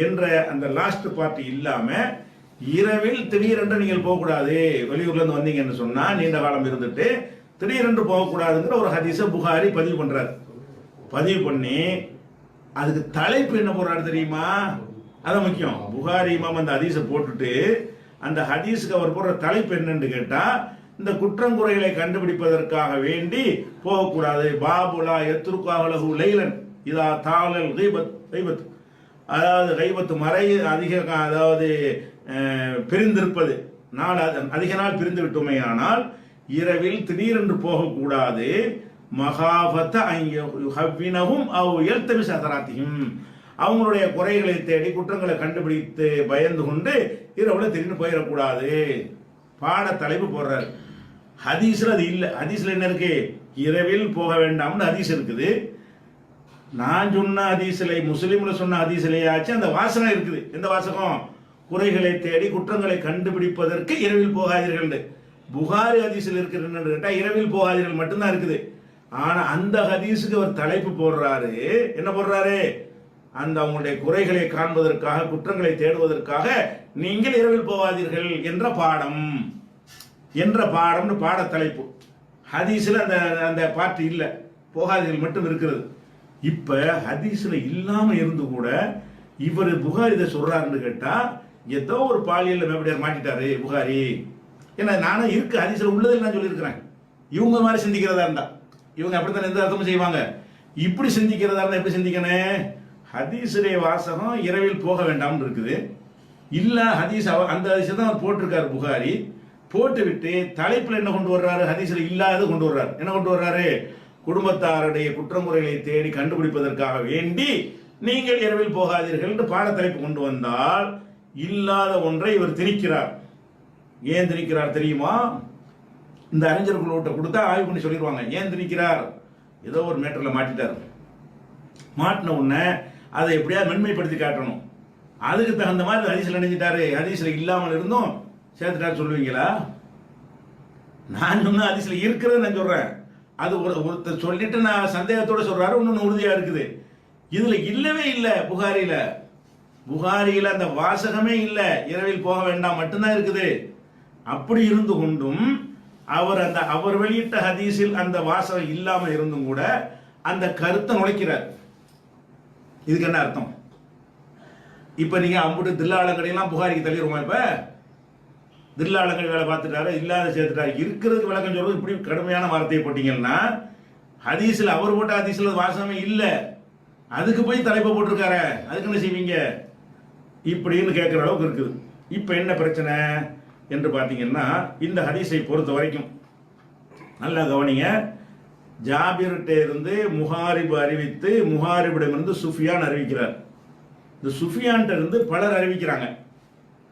என்ற அந்த லாஸ்ட் பார்ட் இல்லாம இரவில் திடீரென்று நீங்கள் போகக்கூடாது, வெளியூர்ல இருந்து வந்தீங்கன்னு சொன்னா நீண்ட காலம் இருந்துட்டு திடீரென்று போகக்கூடாதுங்கிற ஒரு ஹதீஸை புகாரி பதிவு பண்றாரு. பதிவு பண்ணி அதுக்கு தலைப்பு என்ன போடுறாரு தெரியுமா? அதான் முக்கியம். புகாரி இமாம் அந்த ஹதீஸை போட்டுட்டு அந்த ஹதீஸுக்கு அவர் போடுற தலைப்பு என்னன்னு கேட்டா, இந்த குற்றங்குறைகளை கண்டுபிடிப்பதற்காக வேண்டி போகக்கூடாது. பாபுலா எத்துருக்காகலகு லைலன் இதா தாளல் கைபத், அதாவது கைபத்து மறை அதிக, அதாவது பிரிந்திருப்பது நாள் அதிக நாள் பிரிந்து விட்டோமே, ஆனால் இரவில் திடீரென்று போகக்கூடாது. மகாபத்த ஹவ்வினவும் அவ் எழுத்தமி சதராத்தியும், அவங்களுடைய குறைகளை தேடி குற்றங்களை கண்டுபிடித்து பயந்து கொண்டு இரவுல திடீர்னு போயிடக்கூடாது. பாட தலைப்பு போடுறாரு. ஹதீஸ்ல அது இல்லை. ஹதீஸ்ல என்ன இருக்கு? இரவில் போக வேண்டாம்னு ஹதீஸ் இருக்குது. நான் சொன்ன ஹதீஸ்ல, முஸ்லீம்ல சொன்ன ஹதீஸ்லயாச்சு அந்த வாசகம் இருக்குது. எந்த வாசகம்? குறைகளை தேடி குற்றங்களை கண்டுபிடிப்பதற்கு இரவில் போகாதீர்கள். புகாரி ஹதீஸ்ல இருக்கிறது என்னன்னு கேட்டா இரவில் போகாதீர்கள் மட்டும்தான் இருக்குது. ஆனா அந்த ஹதீஸுக்கு அவர் தலைப்பு போடுறாரு. என்ன போடுறாரு? அந்த அவங்களுடைய குறைகளை காண்பதற்காக குற்றங்களை தேடுவதற்காக நீங்கள் இரவில் போகாதீர்கள் என்ற பாடம்னு பாட தலைப்பு. ஹதீஸ்ல அந்த அந்த பாட்டு இல்ல, போகாதீர்கள் மட்டும் இருக்கிறது. இப்ப ஹதீஸ்ல இல்லாம இருந்து கூட இவர் புகாரி இதை சொல்றாருன்னு கேட்டா ஏதோ ஒரு பாலியல் மேபடியார் மாட்டிட்டாரு புகாரி. ஏன்னா நானும் இருக்கு ஹதீஸ்ல உள்ளதில் நான் சொல்லியிருக்கிறேன். இவங்க மாதிரி சிந்திக்கிறதா இருந்தா இவங்க அப்படித்தான் எந்த அர்த்தமும் செய்வாங்க. இப்படி சிந்திக்கிறதா இருந்தா எப்படி சிந்திக்கணும்? ஹதீஸுடைய வாசகம் இரவில் போக வேண்டாம்னு இருக்குது. இல்ல ஹதீஸ் அந்த ஹதீஸை தான் அவர் போட்டிருக்காரு புகாரி. போட்டு விட்டு தலைப்புல என்ன கொண்டு வர்றாரு? ஹதீஸ்ல இல்லாத கொண்டு வர்றாரு. என்ன கொண்டு வர்றாரு? குடும்பத்தாருடைய குற்றமுறைகளை தேடி கண்டுபிடிப்பதற்காக வேண்டி நீங்கள் இரவில் போகாதீர்கள் என்று பாட தலைப்பு கொண்டு வந்தால் இல்லாத ஒன்றை இவர் திணிக்கிறார். ஏன் திணிக்கிறார் தெரியுமா? இந்த அறிஞர்கள்ட்ட கொடுத்தா ஆய்வு பண்ணி சொல்லிடுவாங்க. ஏன் திணிக்கிறார்? ஏதோ ஒரு மேட்டர்ல மாட்டிட்டார். மாட்டின உடனே அதை எப்படியாவது மென்மைப்படுத்தி காட்டணும். அதுக்கு தகுந்த மாதிரி ஹதீஸ்ல நினைச்சிட்டாரு. ஹதீஸ்ல இல்லாமல் இருந்தும் சேர்த்துட்டாரு சொல்லுவீங்களா? நான் சொன்ன ஹதீஸ்ல இருக்கிறது நான் சொல்றேன். அது ஒருத்தர் சொல்லிட்டு நான் சந்தேகத்தோட சொல்றாரு, இன்னொன்னு உறுதியா இருக்குது. இதுல இல்லவே இல்லை. புகாரியில அந்த வாசகமே இல்லை. இரவில் போக வேண்டாம் மட்டும்தான் இருக்குது. அப்படி இருந்து கொண்டும் அவர் வெளியிட்ட ஹதீஸில் அந்த வாசகம் இல்லாம இருந்தும் கூட அந்த கருத்தை நுழைக்கிறார். இதுக்கு என்ன அர்த்தம்? இப்ப நீங்க அம்புட்டு தில்லாளங்கடையெல்லாம் புகாரிக்கு தள்ளிடுவோமா? இப்ப தில்லாளங்கடை வேலை பார்த்துட்டாரு, இல்லாத சேர்த்துட்டாரு. இருக்கிறதுக்கு விளக்கம் சொல்றது இப்படி கடுமையான வார்த்தையை போட்டீங்கன்னா ஹதீஸ்ல அவர் போட்ட ஹதீஸ்ல வாசகமே இல்லை, அதுக்கு போய் தலைப்பை போட்டிருக்காரு, அதுக்கு என்ன செய்வீங்க இப்படின்னு கேட்கிற அளவுக்கு இருக்குது. இப்ப என்ன பிரச்சனை என்று பார்த்தீங்கன்னா இந்த ஹதீஸை பொறுத்த வரைக்கும் நல்லா கவனிங்க. ஜாபிர்கிட்ட இருந்து முஹாரிப் அறிவித்து முஹாரிபிடமிருந்து சுஃபியான் அறிவிக்கிறார். இந்த சுஃபியான்ட்ட இருந்து பலர் அறிவிக்கிறாங்க.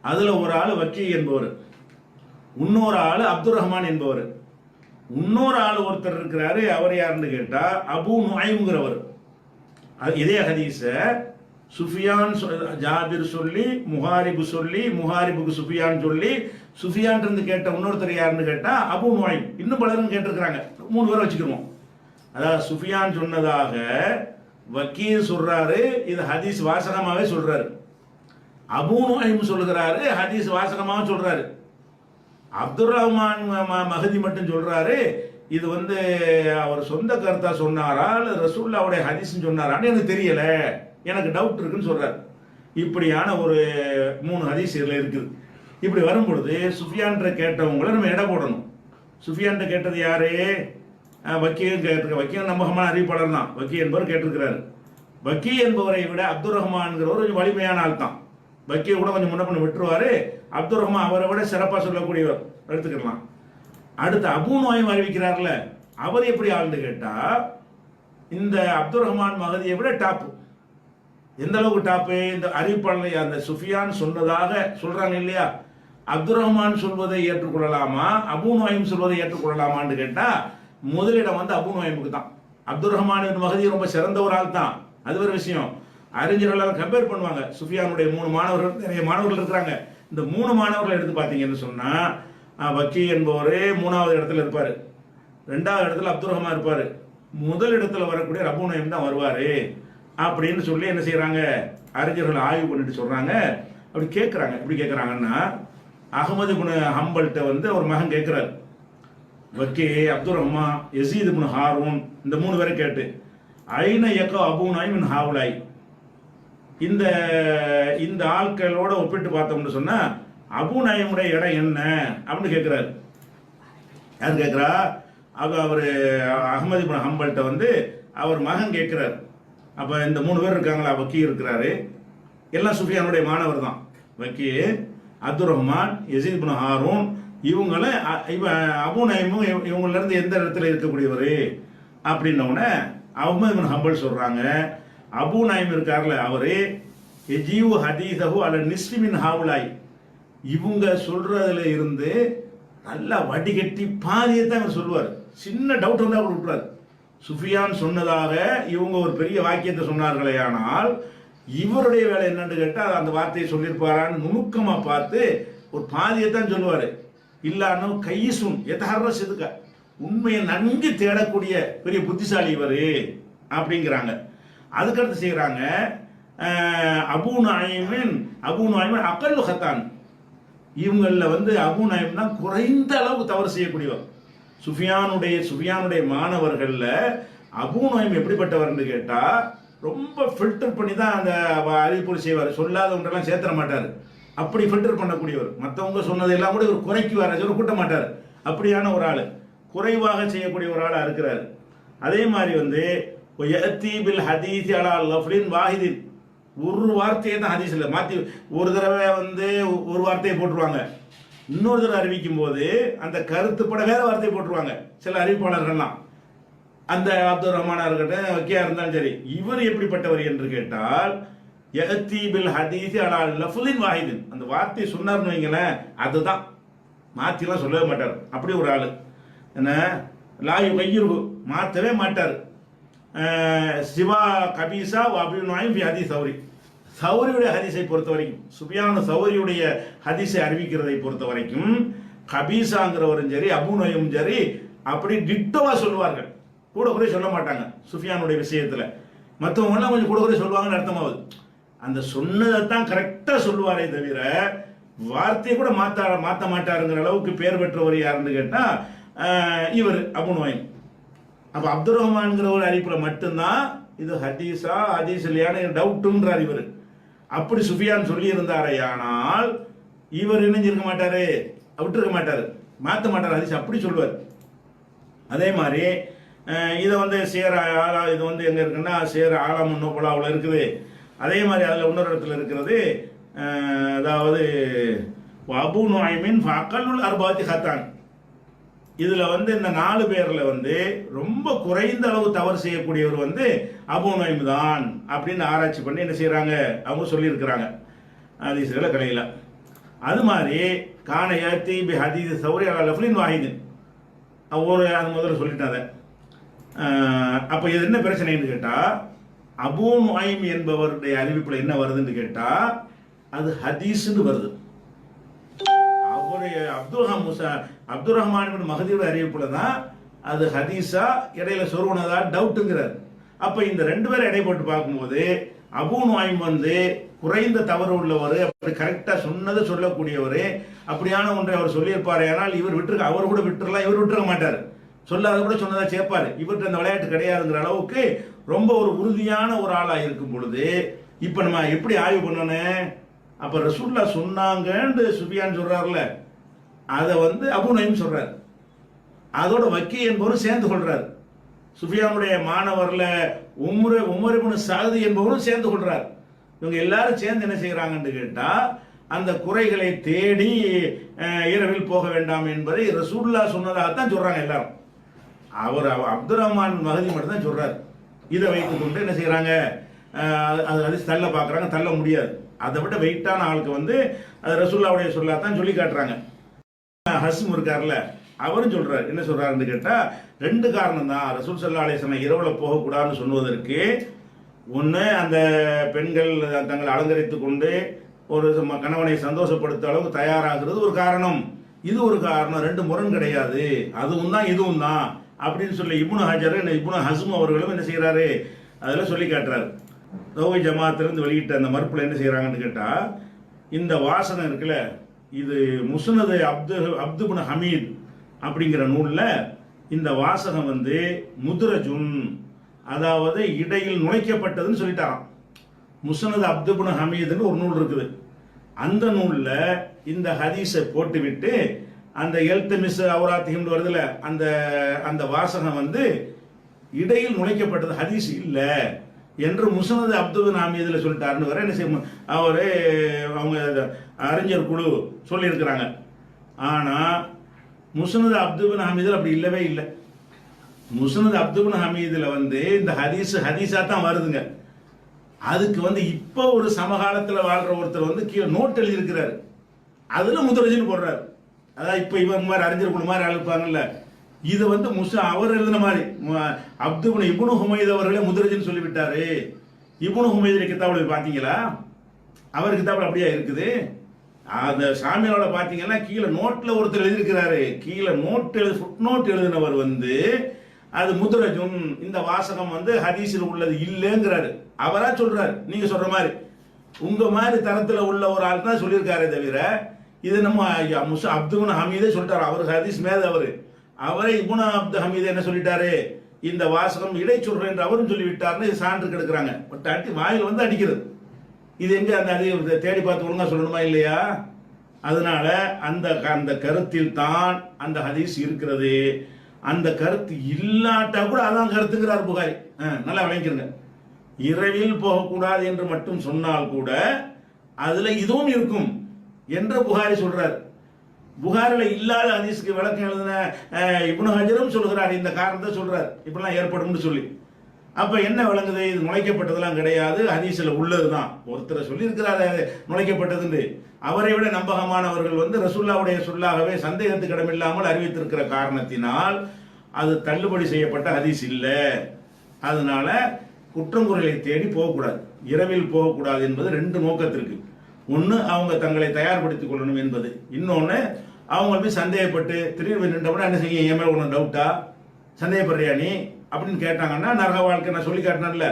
அதுல ஒரு ஆள் வக்கீ என்பவர், இன்னொரு ஆள் அப்துல் ரஹ்மான் என்பவர், இன்னொரு ஆள் ஒருத்தர் இருக்கிறாரு. அவர் யாருன்னு கேட்டா அபு நுஐம்ங்கிறவர். இதே ஹதீஸ சுஃபியான் ஜாபிர் சொல்லி முஹாரிபு சொல்லி முஹாரிபுக்கு சுஃபியான் சொல்லி சுஃபியான் இருந்து கேட்ட இன்னொருத்தர் யாருன்னு கேட்டா அபு நுஐம். இன்னும் பலரும் கேட்டிருக்கிறாங்க. 3 பேரை வச்சுக்கிறோம். அதாவது சுஃபியான் சொன்னதாக வக்கீல் சொல்றாரு, இது ஹதீஸ் வாசகமாவே சொல்றாரு. அபு நுஐம் சொல்லுகிறாரு, ஹதீஸ் வாசகமாக சொல்றாரு. அப்துல் ரஹ்மான் மஹதி மட்டும் சொல்றாரு, இது வந்து அவர் சொந்த கருத்தா சொன்னாரா இல்ல ரசூலுல்லாஹ்வுடைய ஹதீஸ் சொன்னாரான்னு எனக்கு தெரியல, எனக்கு டவுட் இருக்குன்னு சொல்றாரு. இப்படியான ஒரு 3 ஹதீஸ் இதுல இருக்குது. இப்படி வரும்பொழுது சுஃபியான்ற கேட்டவங்களை நம்ம எடை போடணும். சுஃபியான்ட்ட கேட்டது யாரு? வக்கீல் கேட்டிருக்க. வக்கீல் நம்பகமான அறிவிப்பாளர் தான். வக்கீல் என்பவர் கேட்டிருக்கிறாரு. வக்கீல் என்பவரை விட அப்துல் ரஹ்மான்ங்கிறவர் கொஞ்சம் வலிமையான ஆள் தான். வக்கீல் கூட கொஞ்சம் முன்ன பண்ணி விட்டுருவாரு. அப்துல் ரஹ்மான் அவரை விட சிறப்பாக சொல்லக்கூடியவர், எடுத்துக்கலாம். அடுத்து அபு நுஐம் அறிவிக்கிறார்ல, அவர் எப்படி ஆள்னு கேட்டா இந்த அப்துல் ரஹ்மான் மகதியை விட டாப். எந்த அளவுக்கு டாப்பு? இந்த அறிவிப்பாளர் அந்த சுஃபியான் சொன்னதாக சொல்றாங்க இல்லையா, அப்துல் ரஹ்மான் சொல்வதை ஏற்றுக்கொள்ளலாமா, அபூ நுஐம் சொல்வதை ஏற்றுக்கொள்ளலாமான்னு கேட்டா முதலிடம் வந்து அபூ நுஐமுக்கு தான். அப்துல் ரஹ்மான் மகதி ரொம்ப சிறந்த ஒரு ஆள் தான், அது ஒரு விஷயம். அறிஞர்கள் கம்பேர் பண்ணுவாங்க. சுஃபியானுடைய 3 மாணவர்கள், நிறைய மாணவர்கள் இருக்கிறாங்க. இந்த 3 மாணவர்கள் எடுத்து பார்த்தீங்கன்னு சொன்னா வக்கி என்பவரே 3வது இடத்துல இருப்பாரு, 2வது இடத்துல அப்துல் ரஹ்மான் இருப்பாரு, முதல் இடத்துல வரக்கூடிய அபூ நுஐம் தான் வருவாரு அப்படின்னு சொல்லி என்ன செய்யறாங்க, அறிஞர்கள் ஆய்வு பண்ணிட்டு சொல்றாங்க. அப்படி கேட்கறாங்க. எப்படி கேட்கறாங்கன்னா, அகமது இப்னு ஹம்பல்கிட்ட வந்து ஒரு மகன் கேட்கிறார், வக்கி, அப்துல் ரஹ்மான், யசீத் இப்னு ஹாரூன், இந்த 3 பேரை கேட்டு ஐன யக அபூ நுஐம் மின் ஹாவுலாய், இந்த இந்த ஆட்களோட ஒப்பிட்டு பார்த்தோம்னு சொன்னா அபூ நுஐமுடைய இடம் என்ன அப்படின்னு கேட்கிறாரு. யார் கேட்கிறா? அவர் அகமது இப்னு ஹம்பல்கிட்ட வந்து அவர் மகன் கேட்கிறார். அப்ப இந்த 3 பேர் இருக்காங்களா, வக்கி இருக்கிறாரு, எல்லாம் சுஃபியானுடைய மாணவர் தான். வக்கி, அப்துல் ரஹ்மான், யசீத் இப்னு ஹாரூன், இவங்கள அபூ நுஐமும் இவங்கள இருந்து எந்த இடத்துல இருக்கக்கூடியவர் அப்படின்னோடனே அஹ்மது இப்னு ஹம்பல் சொல்றாங்க, அபூ நுஐம் இருக்கார்ல, அவரு எஜீவு ஹதீஸஹு அல நிஸ்ஃபி மின் ஹாவுலாய், இவங்க சொல்றதுல இருந்து நல்லா வடிகட்டி பாதியை தான் இவர் சொல்லுவார். சின்ன டவுட் வந்தா அவர் விட்டுறாரு. சுஃபியான் சொன்னதாக இவங்க ஒரு பெரிய வாக்கியத்தை சொன்னார்களே, ஆனால் இவருடைய வேலை என்னன்னு கேட்டால் அந்த வார்த்தையை சொல்லியிருப்பாரான்னு நுணுக்கமா பார்த்து ஒரு பாதியை தான் சொல்லுவாரு. இல்லான்னு கைசுன் எதஹர்ரஸ் இதுக்க, உண்மையை நன்கு தேடக்கூடிய பெரிய புத்திசாலி இவர் அப்படிங்கிறாங்க. அதுக்கடுத்து செய்யறாங்க, அபூ நுஐம் அகல்லு ஹத்தான், இவங்கள வந்து அபூ நுஐம் தான் குறைந்த அளவுக்கு தவறு செய்யக்கூடியவர். சுஃபியானுடைய மாணவர்கள்ல அபூ நுஐம் எப்படிப்பட்டவர்னு கேட்டா ரொம்ப ஃபில்டர் பண்ணி தான் அந்த அறிவிப்பு செய்வார். சொல்லாத ஒன்றெல்லாம் சேர்த்துற மாட்டார், அப்படி ஃபில்டர் பண்ணக்கூடியவர். மற்றவங்க சொன்னதெல்லாம் கூட இவர் குறைக்குவார், சொல்ல கூட்ட மாட்டார். அப்படியான ஒரு ஆள், குறைவாக செய்யக்கூடிய ஒரு ஆளா இருக்கிறார். அதே மாதிரி வந்து ஹதீஸ் அலா லஃப்லின் வாஹிதின், ஒரு வார்த்தையை தான் ஹதீஸ்ல மாத்தி, ஒரு தடவை வந்து ஒரு வார்த்தையை போட்டுருவாங்க, இன்னொரு தடவை அறிவிக்கும் போது அந்த கருத்துப்பட வேற வார்த்தையை போட்டுருவாங்க சில அறிவிப்பாளர்கள்லாம். அந்த அப்துல் ரஹ்மானா இருக்கட்டும், வக்கியா இருந்தாலும் சரி, இவர் எப்படிப்பட்டவர் என்று கேட்டால் யஅதி பில் ஹதீஸ் அலா லஃப்லின் வாஹிதின், அந்த வார்த்தையை சொன்னார்னு வைங்களேன், அதுதான், மாத்திலாம் சொல்லவே மாட்டார். அப்படி ஒரு ஆளு. என்ன லா யுகையிரு, மாற்றவே மாட்டார். சிவா கபீசா அபூ நுஐம் ஃபி ஹதீஸ் சௌரி, சௌரியுடைய ஹதீஸை பொறுத்த வரைக்கும், சுஃபியான் சௌரியுடைய ஹதீஸை அறிவிக்கிறதை பொறுத்த வரைக்கும் கபீசாங்கிறவரும் சரி அபூ நுஐமும் சரி அப்படி டிட்டோவா சொல்லுவார்கள், கூட குறை சொல்ல மாட்டாங்க சுஃபியானுடைய விஷயத்துல. மற்றவங்கலாம் கொஞ்சம் கூட குறை சொல்லுவாங்கன்னு அர்த்தமாகுது. அந்த சொன்னதைத்தான் கரெக்டா சொல்லுவாரே தவிர வார்த்தையை கூட மாற்ற மாட்டாருங்கிற அளவுக்கு பேர் பெற்றவர் யாருன்னு கேட்டா இவர் அபூ நுஐம். அப்ப அப்துல் ரஹ்மான்ங்கிற ஒரு அறிவிப்புல மட்டும்தான் இது ஹதீஸா ஹதீஸ் இல்லையான டவுட்டுன்றார் இவர். அப்படி சுஃபியான் சொல்லி இருந்தாரே, ஆனால் இவர் இணைஞ்சிருக்க மாட்டாரு, விட்டுருக்க மாட்டாரு, மாற்ற மாட்டார் ஹதீஸ், அப்படி சொல்லுவார். அதே மாதிரி இதை வந்து இது வந்து எங்க இருக்குன்னா சேர் ஆலம் நோபலாவில் இருக்குது. அதே மாதிரி அதில் இன்னொரு இடத்துல இருக்கிறது, அதாவது அபூ நுஐமின் அகல்லுல் அர்பாத்தி ஹத்தான், இதுல வந்து இந்த 4 பேர்ல வந்து ரொம்ப குறைந்த அளவு தவறு செய்யக்கூடியவர் வந்து அபூ நுஐம் தான் அப்படின்னு ஆராய்ச்சி பண்ணி என்ன செய்யறாங்க, அவங்க சொல்லி இருக்கிறாங்க ஹதீஸ்ல கலையில. அது மாதிரி கான யாத்தி பி ஹதீஸ் சௌரி அலா லஃப்லின் வாஹிதின், ஒரு அது முதல்ல சொல்லிட்டாங்க. அப்ப இது என்ன பிரச்சனைன்னு கேட்டா, அபூ நுஐம் என்பவருடைய அறிவிப்புல என்ன வருதுன்னு கேட்டா அது ஹதீஸ்னு வருது. அவருடைய அப்துல் ரஹ்மான் மகதியோட அறிவிப்புல தான் அது ஹதீஸா இடையில சொருவனதா டவுட்டுங்கிறார். அப்ப இந்த 2 பேரை எடை போட்டு பார்க்கும்போது அபூ நுஐம் வந்து குறைந்த தவறு உள்ளவர், அப்படி கரெக்டா சொன்னதை சொல்லக்கூடியவர், அப்படியான ஒன்றை அவர் சொல்லியிருப்பாரு. ஆனால் இவர் விட்டுருக்க, அவர் கூட விட்டுறலாம், இவர் விட்டுருக்க மாட்டார், சொல்லாத கூட சொன்னதா சேர்ப்பாரு. இவர்கிட்ட அந்த விளையாட்டு கிடையாதுங்கிற அளவுக்கு ரொம்ப ஒரு உறுதியான ஒரு ஆளா இருக்கும் பொழுது இப்ப நம்ம எப்படி ஆய்வு பண்ணணும்? அப்ப ரசூலுல்லாஹ் சொன்னாங்கன்னு சுஃபியான் சொல்றாருல, அதை வந்து அபூ நுஐம் சொல்றாரு, அதோட வக்கி என்பவரும் சேர்ந்து கொள்றாரு. சுஃபியானுடைய மாணவர்ல உமர் இப்னு சாதி என்பவரும் சேர்ந்து கொள்றார். இவங்க எல்லாரும் சேர்ந்து என்ன செய்யறாங்கன்னு கேட்டா அந்த குறைகளை தேடி இரவில் போக வேண்டாம் என்பதை ரசூலுல்லாஹ் சொன்னதாகத்தான் சொல்றாங்க எல்லாரும். அவர் அப்துல் ரஹ்மான் மகதி மட்டும் தான் சொல்றாரு. இதை வைத்துக் கொண்டு என்ன செய்யறாங்க, அது ஹதீஸ் தள்ள பார்க்குறாங்க, தள்ள முடியாது. அதை விட வெயிட்டான ஆளுக்கு வந்து அது ரசூலுல்லாஹ்வுடைய சொல்லாதான் சொல்லி காட்டுறாங்க. ஹஸ்ம் இருக்கார்ல, அவரும் சொல்றாரு, என்ன சொல்றாருன்னு கேட்டா, ரெண்டு காரணம் தான் ரசூல் ஸல்லல்லாஹு அலைஹி வஸல்லம் இரவுல போகக்கூடாதுன்னு சொல்வதற்கு. ஒன்று, அந்த பெண்கள் தங்களை அலங்கரித்துக் கொண்டு ஒரு கணவனை சந்தோஷப்படுத்த அளவுக்கு தயாராகிறது ஒரு காரணம், இது ஒரு காரணம், ரெண்டு முரண் கிடையாது, அதுவும் தான் இதுவும் தான் அப்படின்னு சொல்லி இப்னு ஹஜர் இப்னு ஹஸ்ம் அவர்களும் என்ன செய்யறாரு, அதில் சொல்லி காட்டுறாரு. தௌஹி ஜமாத்திலிருந்து வெளியிட்ட அந்த மறுப்புல என்ன செய்யறாங்கன்னு கேட்டா, இந்த வாசனை இருக்குல்ல, இது முஸ்னது அப்துபின் ஹமீத் அப்படிங்கிற நூலில் இந்த வாசகம் வந்து முத்ரஜுன், அதாவது இடையில் நுழைக்கப்பட்டதுன்னு சொல்லிட்டாராம். முஸ்னது அப்துபின் ஹமீதுன்னு ஒரு நூல் இருக்குது, அந்த நூலில் இந்த ஹதீஸை போட்டுவிட்டு அந்த எல்தமிஸ் அவுராத்திகம் வருதுல, அந்த அந்த வாசகம் வந்து இடையில் நுழைக்கப்பட்டது ஹதீஸ் இல்லை என்று முஸ்னது அப்துபின் ஹமீதுல சொல்லிட்டாருன்னு வர என்ன செய்ய அவரு அவங்க அறிஞர் குழு சொல்லியிருக்கிறாங்க. ஆனால் முஸ்னது அப்துபின் ஹமீதில் அப்படி இல்லவே இல்லை. முஸ்னது அப்துபின் ஹமீதில் வந்து இந்த ஹதீஸா தான் வருதுங்க. அதுக்கு வந்து இப்போ ஒரு சமகாலத்தில் வாழ்ற ஒருத்தர் வந்து கீழே நோட் எழுதியிருக்கிறாரு, அதுல முத்ரஜின்னு போடுறாரு. அதாவது இப்போ இவங்க மாதிரி அறிஞர் குழு மாதிரி அழுப்பாங்கல்ல, இது வந்து அவர் எழுதின மாதிரி இப்னு ஹுமைத் அவர்களே முத்ரஜின்னு சொல்லிவிட்டாரு. இப்னு ஹுமைதுடைய கிதாபுல பார்த்தீங்களா, அவர் கிதாபுல அப்படியே இருக்குது. அந்த சாமியாரோட பார்த்தீங்கன்னா கீழே நோட்டில் ஒருத்தர் எழுதியிருக்கிறாரு, கீழே நோட் எழுதினவர் வந்து அது முத்ரஜுன், இந்த வாசகம் வந்து ஹதீஸில் உள்ளது இல்லைங்கிறாரு. அவரா சொல்றாரு, நீங்க சொல்ற மாதிரி உங்க மாதிரி தரத்தில் உள்ள ஒரு ஆள் தான் சொல்லியிருக்காரே தவிர, இது நம்ம அப்துபின் ஹமீதே சொல்லிட்டாரு. அவர் ஹதீஸ் மேத அவரே இப்னு அப்து ஹமீதே என்ன சொல்லிட்டாரு, இந்த வாசகம் இடைச்சொல் என்று அவரும் சொல்லிவிட்டார்னு சான்று கெடுக்கிறாங்க. அடி வாயில் வந்து அடிக்கிறது. இது எங்க அந்த தேடி பார்த்து ஒழுங்கா சொல்லணுமா இல்லையா? அதனால அந்த அந்த கருத்தில் தான் அந்த ஹதீஸ் இருக்கிறது. அந்த கருத்து இல்லாட்டா கூட அதான் கருத்துங்கிறார் புகாரி. நல்லா விளங்கிருங்க. இரவில் போகக்கூடாது என்று மட்டும் சொன்னால் கூட அதுல இதுவும் இருக்கும் என்று புகாரி சொல்றார். புகாரில இல்லாத ஹதீஸ்க்கு விளக்கம் எழுதின இப்னு ஹஜரும் சொல்கிறார், இந்த காரணத்தை சொல்றார், இப்படிலாம் ஏற்படும் சொல்லி. அப்ப என்ன விளங்குது, இது நுழைக்கப்பட்டதெல்லாம் கிடையாது, ஹதீஸ்ல உள்ளதுதான். ஒருத்தர் சொல்லி இருக்கிறாரு நுழைக்கப்பட்டது, அவரை விட நம்பகமானவர்கள் வந்து ரசூலுல்லாஹ்வுடைய சொல்லாகவே சந்தேகத்துக்கு இடமில்லாமல் அறிவித்திருக்கிற காரணத்தினால் அது தள்ளுபடி செய்யப்பட்ட ஹதீஸ் இல்லை. அதனால குற்றங்குறைகளை தேடி போகக்கூடாது, இரவில் போகக்கூடாது என்பது ரெண்டு நோக்கத்திற்கு. ஒன்று, அவங்க தங்களை தயார்படுத்திக் கொள்ளணும் என்பது. இன்னொன்று, அவங்க போய் சந்தேகப்பட்டு திடீர்னு நின்றப்பட என்ன செய்ய, என் மேல ஒன்று டவுட்டா, சந்தேகப்படுறியா நீ அப்படின்னு கேட்டாங்கன்னா நரக வாழ்க்கை நான் சொல்லி காட்டினேன்ல,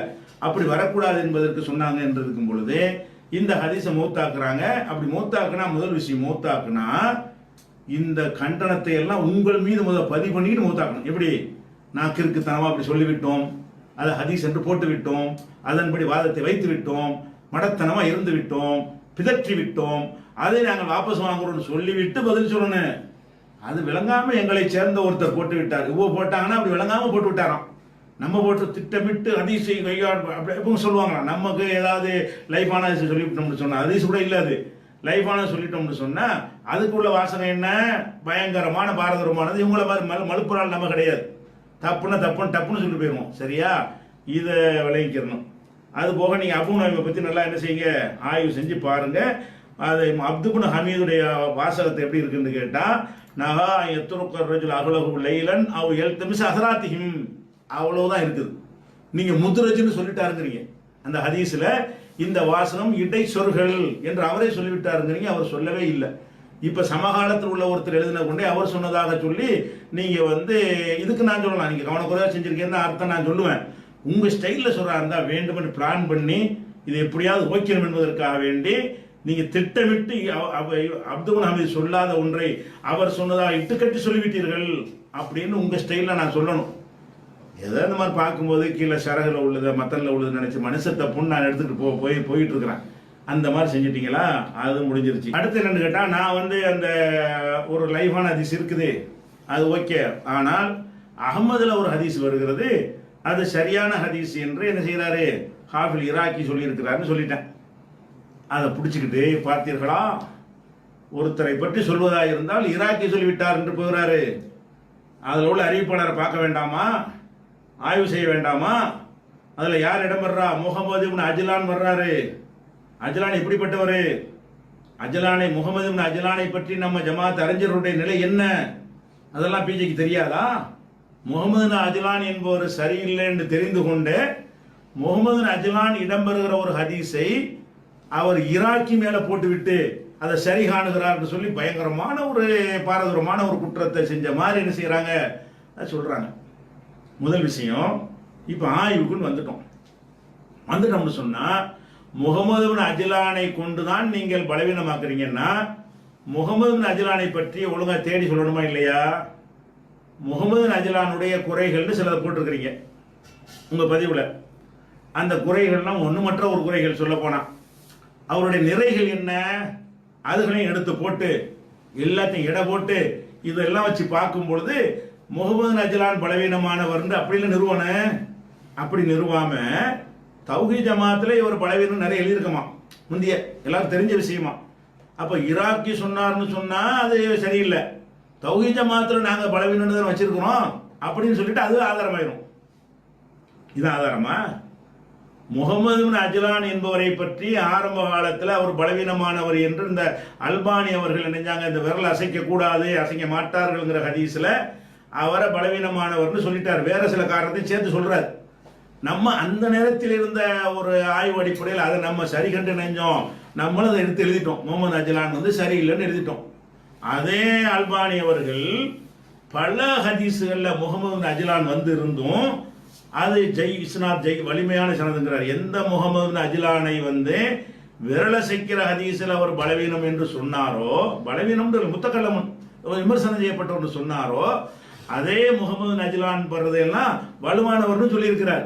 அப்படி வரக்கூடாது என்பதற்கு சொன்னாங்க என்று இருக்கும் பொழுது இந்த ஹதீஸை மௌத்தாக்குறாங்க. அப்படி மௌத்தாக்குனா முதல் விஷயம், மௌத்தாக்குனா இந்த கண்டனத்தை எல்லாம் உங்கள் மீது பதிவு பண்ணிட்டு மௌத்தாக்கணும். எப்படி, நான் கிறுக்குத்தனமா அப்படி சொல்லிவிட்டோம், அதை ஹதீஸ் என்று போட்டு விட்டோம், அதன்படி வாதத்தை வைத்து விட்டோம், மடத்தனமா இருந்து விட்டோம், பிதற்றி விட்டோம், அதை நாங்கள் வாபஸ் வாங்குறோம்னு சொல்லிவிட்டு பதில் சொல்லணும். அது விளங்காம எங்களை சேர்ந்த ஒருத்தர் போட்டு விட்டார், இவ்வளவு போட்டாங்கன்னா அப்படி விளங்காம போட்டு விட்டாராம். நம்ம போட்டு திட்டமிட்டு ஹதீஸை அப்படி சொல்லுவாங்களாம். நமக்கு ஏதாவது லைஃபான சொல்லிவிட்டோம்னு சொன்னா, ஹதீஸ் கூட இல்லை, அது லைஃபான சொல்லிட்டோம்னு சொன்னா அதுக்குள்ள வாசனை என்ன, பயங்கரமான பாரதூரமானது. இவங்கள மாதிரி மலுப்புறால் நம்ம கிடையாது, தப்புன்னா தப்புன்னு சொல்லி போயிருவோம். சரியா, இதை விளங்கிக்கிறணும். அது போக நீங்க அபூ நுவைமை பத்தி நல்லா என்ன செய்யுங்க, ஆய்வு செஞ்சு பாருங்க. அது அப்துபின் ஹமீதுடைய வாசகத்தை எப்படி இருக்குன்னு கேட்டா, நகா எத்துருக்கர் ரஜுல் அகலகு லைலன் அவ் எல்தமிஸ் அஹராத்திஹிம், அவ்வளவுதான் இருக்குது. நீங்க முத்ரஜ்னு சொல்லிட்டாருங்கிறீங்க, அந்த ஹதீஸ்ல இந்த வாசனம் இடை சொற்கள் என்று அவரே சொல்லிவிட்டாருங்கிறீங்க, அவர் சொல்லவே இல்லை. இப்ப சமகாலத்தில் உள்ள ஒருத்தர் எழுதின கொண்டே அவர் சொன்னதாக சொல்லி நீங்க வந்து இதுக்கு நான் சொல்லலாம், நீங்க கவனக்குறைவா செஞ்சிருக்கேன்னு அர்த்தம் நான் சொல்லுவேன். உங்க ஸ்டைல்ல சொல்றா இருந்தா வேண்டும் பிளான் பண்ணி இது எப்படியாவது ஓக்கணும் என்பதற்காக வேண்டி நீங்க திட்டமிட்டு அப்துல் ஹமீத் சொல்லாத ஒன்றை அவர் சொன்னதாக இட்டுக்கட்டி சொல்லிவிட்டீர்கள் அப்படின்னு உங்க ஸ்டைல்ல நான் சொல்லணும். ஏதோ இந்த மாதிரி பார்க்கும்போது கீழே சரகுல உள்ளது மத்தன்ல உள்ளது நினைச்சு மனுஷ தப்புன்னு நான் எடுத்துக்கிட்டு போயிட்டு இருக்கிறேன். அந்த மாதிரி செஞ்சிட்டீங்களா, அது முடிஞ்சிருச்சு. அடுத்து என்னன்னு கேட்டா, நான் வந்து அந்த ஒரு லைஃபான ஹதீஸ் இருக்குது, அது ஓகே. ஆனால் அகமதுல ஒரு ஹதீஸ் வருகிறது, அது சரியான ஹதீஸ் என்று என்ன செய்யறாரு, ஹாஃபில் இராக்கி சொல்லி இருக்கிறாருன்னு சொல்லிட்டேன். அதை பிடிச்சிக்கிட்டு பார்த்தீர்களா, ஒருத்தரை பற்றி சொல்வதாக இருந்தால் இராக்கி சொல்லிவிட்டார் என்று போகிறாரு. அதில் உள்ள அறிவிப்பாளரை பார்க்க வேண்டாமா, ஆய்வு செய்ய வேண்டாமா? அதுல யார் இடம் வர்றா? முகமது இப்னு அஜ்லான் வர்றாரு. அஜ்லான் எப்படிப்பட்டவர்? அஜ்லானை, முகமது இப்னு அஜ்லானை பற்றி நம்ம ஜமாத் அறிஞர்களுடைய நிலை என்ன? அதெல்லாம் பிஜேக்கு தெரியாதா? முகமது அஜ்லான் என்பவர் சரியில்லை என்று தெரிந்து கொண்டு முகமது அஜ்லான் இடம்பெறுகிற ஒரு ஹதீஸை அவர் ஈராக்கி மேல போட்டுவிட்டு அதை சரி காணுகிறார் சொல்லி பயங்கரமான ஒரு பாரதூரமான ஒரு குற்றத்தை செஞ்ச மாதிரி என்ன செய்யறாங்க சொல்றாங்க. முதல் விஷயம், இப்ப ஆய்வுக்குன்னு வந்துட்டோம்னு சொன்னா முகமது பின் அஜ்லானை கொண்டுதான் நீங்கள் பலவீனமாக்குறீங்கன்னா முகமது பின் அஜ்லானை பற்றி ஒழுங்கா தேடி சொல்லணுமா இல்லையா? முகமது பின் அஜ்லானுடைய குறைகள்னு சிலதை போட்டிருக்கிறீங்க உங்க பதிவுல. அந்த குறைகள்லாம் ஒண்ணுமற்ற ஒரு குறைகள் சொல்ல போனா அவருடைய நிறைகள் என்ன அதுகளையும் எடுத்து போட்டு எல்லாத்தையும் எடை போட்டு இதெல்லாம் வச்சு பார்க்கும் பொழுது முகமது அஜ்லான் பலவீனமானவர் அப்படிலாம் நிறுவன அப்படி நிறுவாம தௌஹீத் ஜமாத்துல இவர் பலவீனம் நிறைய எழுதியிருக்கமா முந்தைய எல்லாரும் தெரிஞ்ச விஷயமா. அப்ப ஈராக்கி சொன்னார்னு சொன்னா அது சரியில்லை, தௌஹீத் ஜமாத்துல நாங்க பலவீனம் தான் வச்சிருக்கிறோம் அப்படின்னு சொல்லிட்டு அது ஆதாரமாயிரும். இது ஆதாரமா? முகமது பின் அஜ்லான் என்பவரை பற்றி ஆரம்ப காலத்தில் அவர் பலவீனமானவர் என்று இந்த அல்பானி அவர்கள் நினைஞ்சாங்க, இந்த விரல் அசைக்க கூடாது, அசைக்க மாட்டார்கள்ங்கிற ஹதீஸ்ல அவரை பலவீனமானவர்னு சொல்லிட்டார். வேற சில காரணத்தை சேர்த்து சொல்றாரு. நம்ம அந்த நேரத்தில் இருந்த ஒரு ஆய்வு அடிப்படையில் அதை நம்ம சரி கண்டு நினைஞ்சோம், நம்மளும் அதை எடுத்து எழுதிட்டோம். முகமது அஜ்லான் சரியில்லைன்னு எழுதிட்டோம். அதே அல்பானி அவர்கள் பல ஹதீஸுகள்ல முகமது அஜ்லான் இருந்தும் அது இஸ்னாத் வலிமையான சனதுங்கிறார். எந்த முகமது அஜ்லானை விரலசைக்கிற ஹதீஸில் அவர் பலவீனம் என்று சொன்னாரோ, பலவீனம் முத்தக்கல்லமன் விமர்சனம் செய்யப்பட்டவர் சொன்னாரோ, அதே முகமது அஜ்லான் படுறதையெல்லாம் வலுவானவர்னு சொல்லியிருக்கிறார்.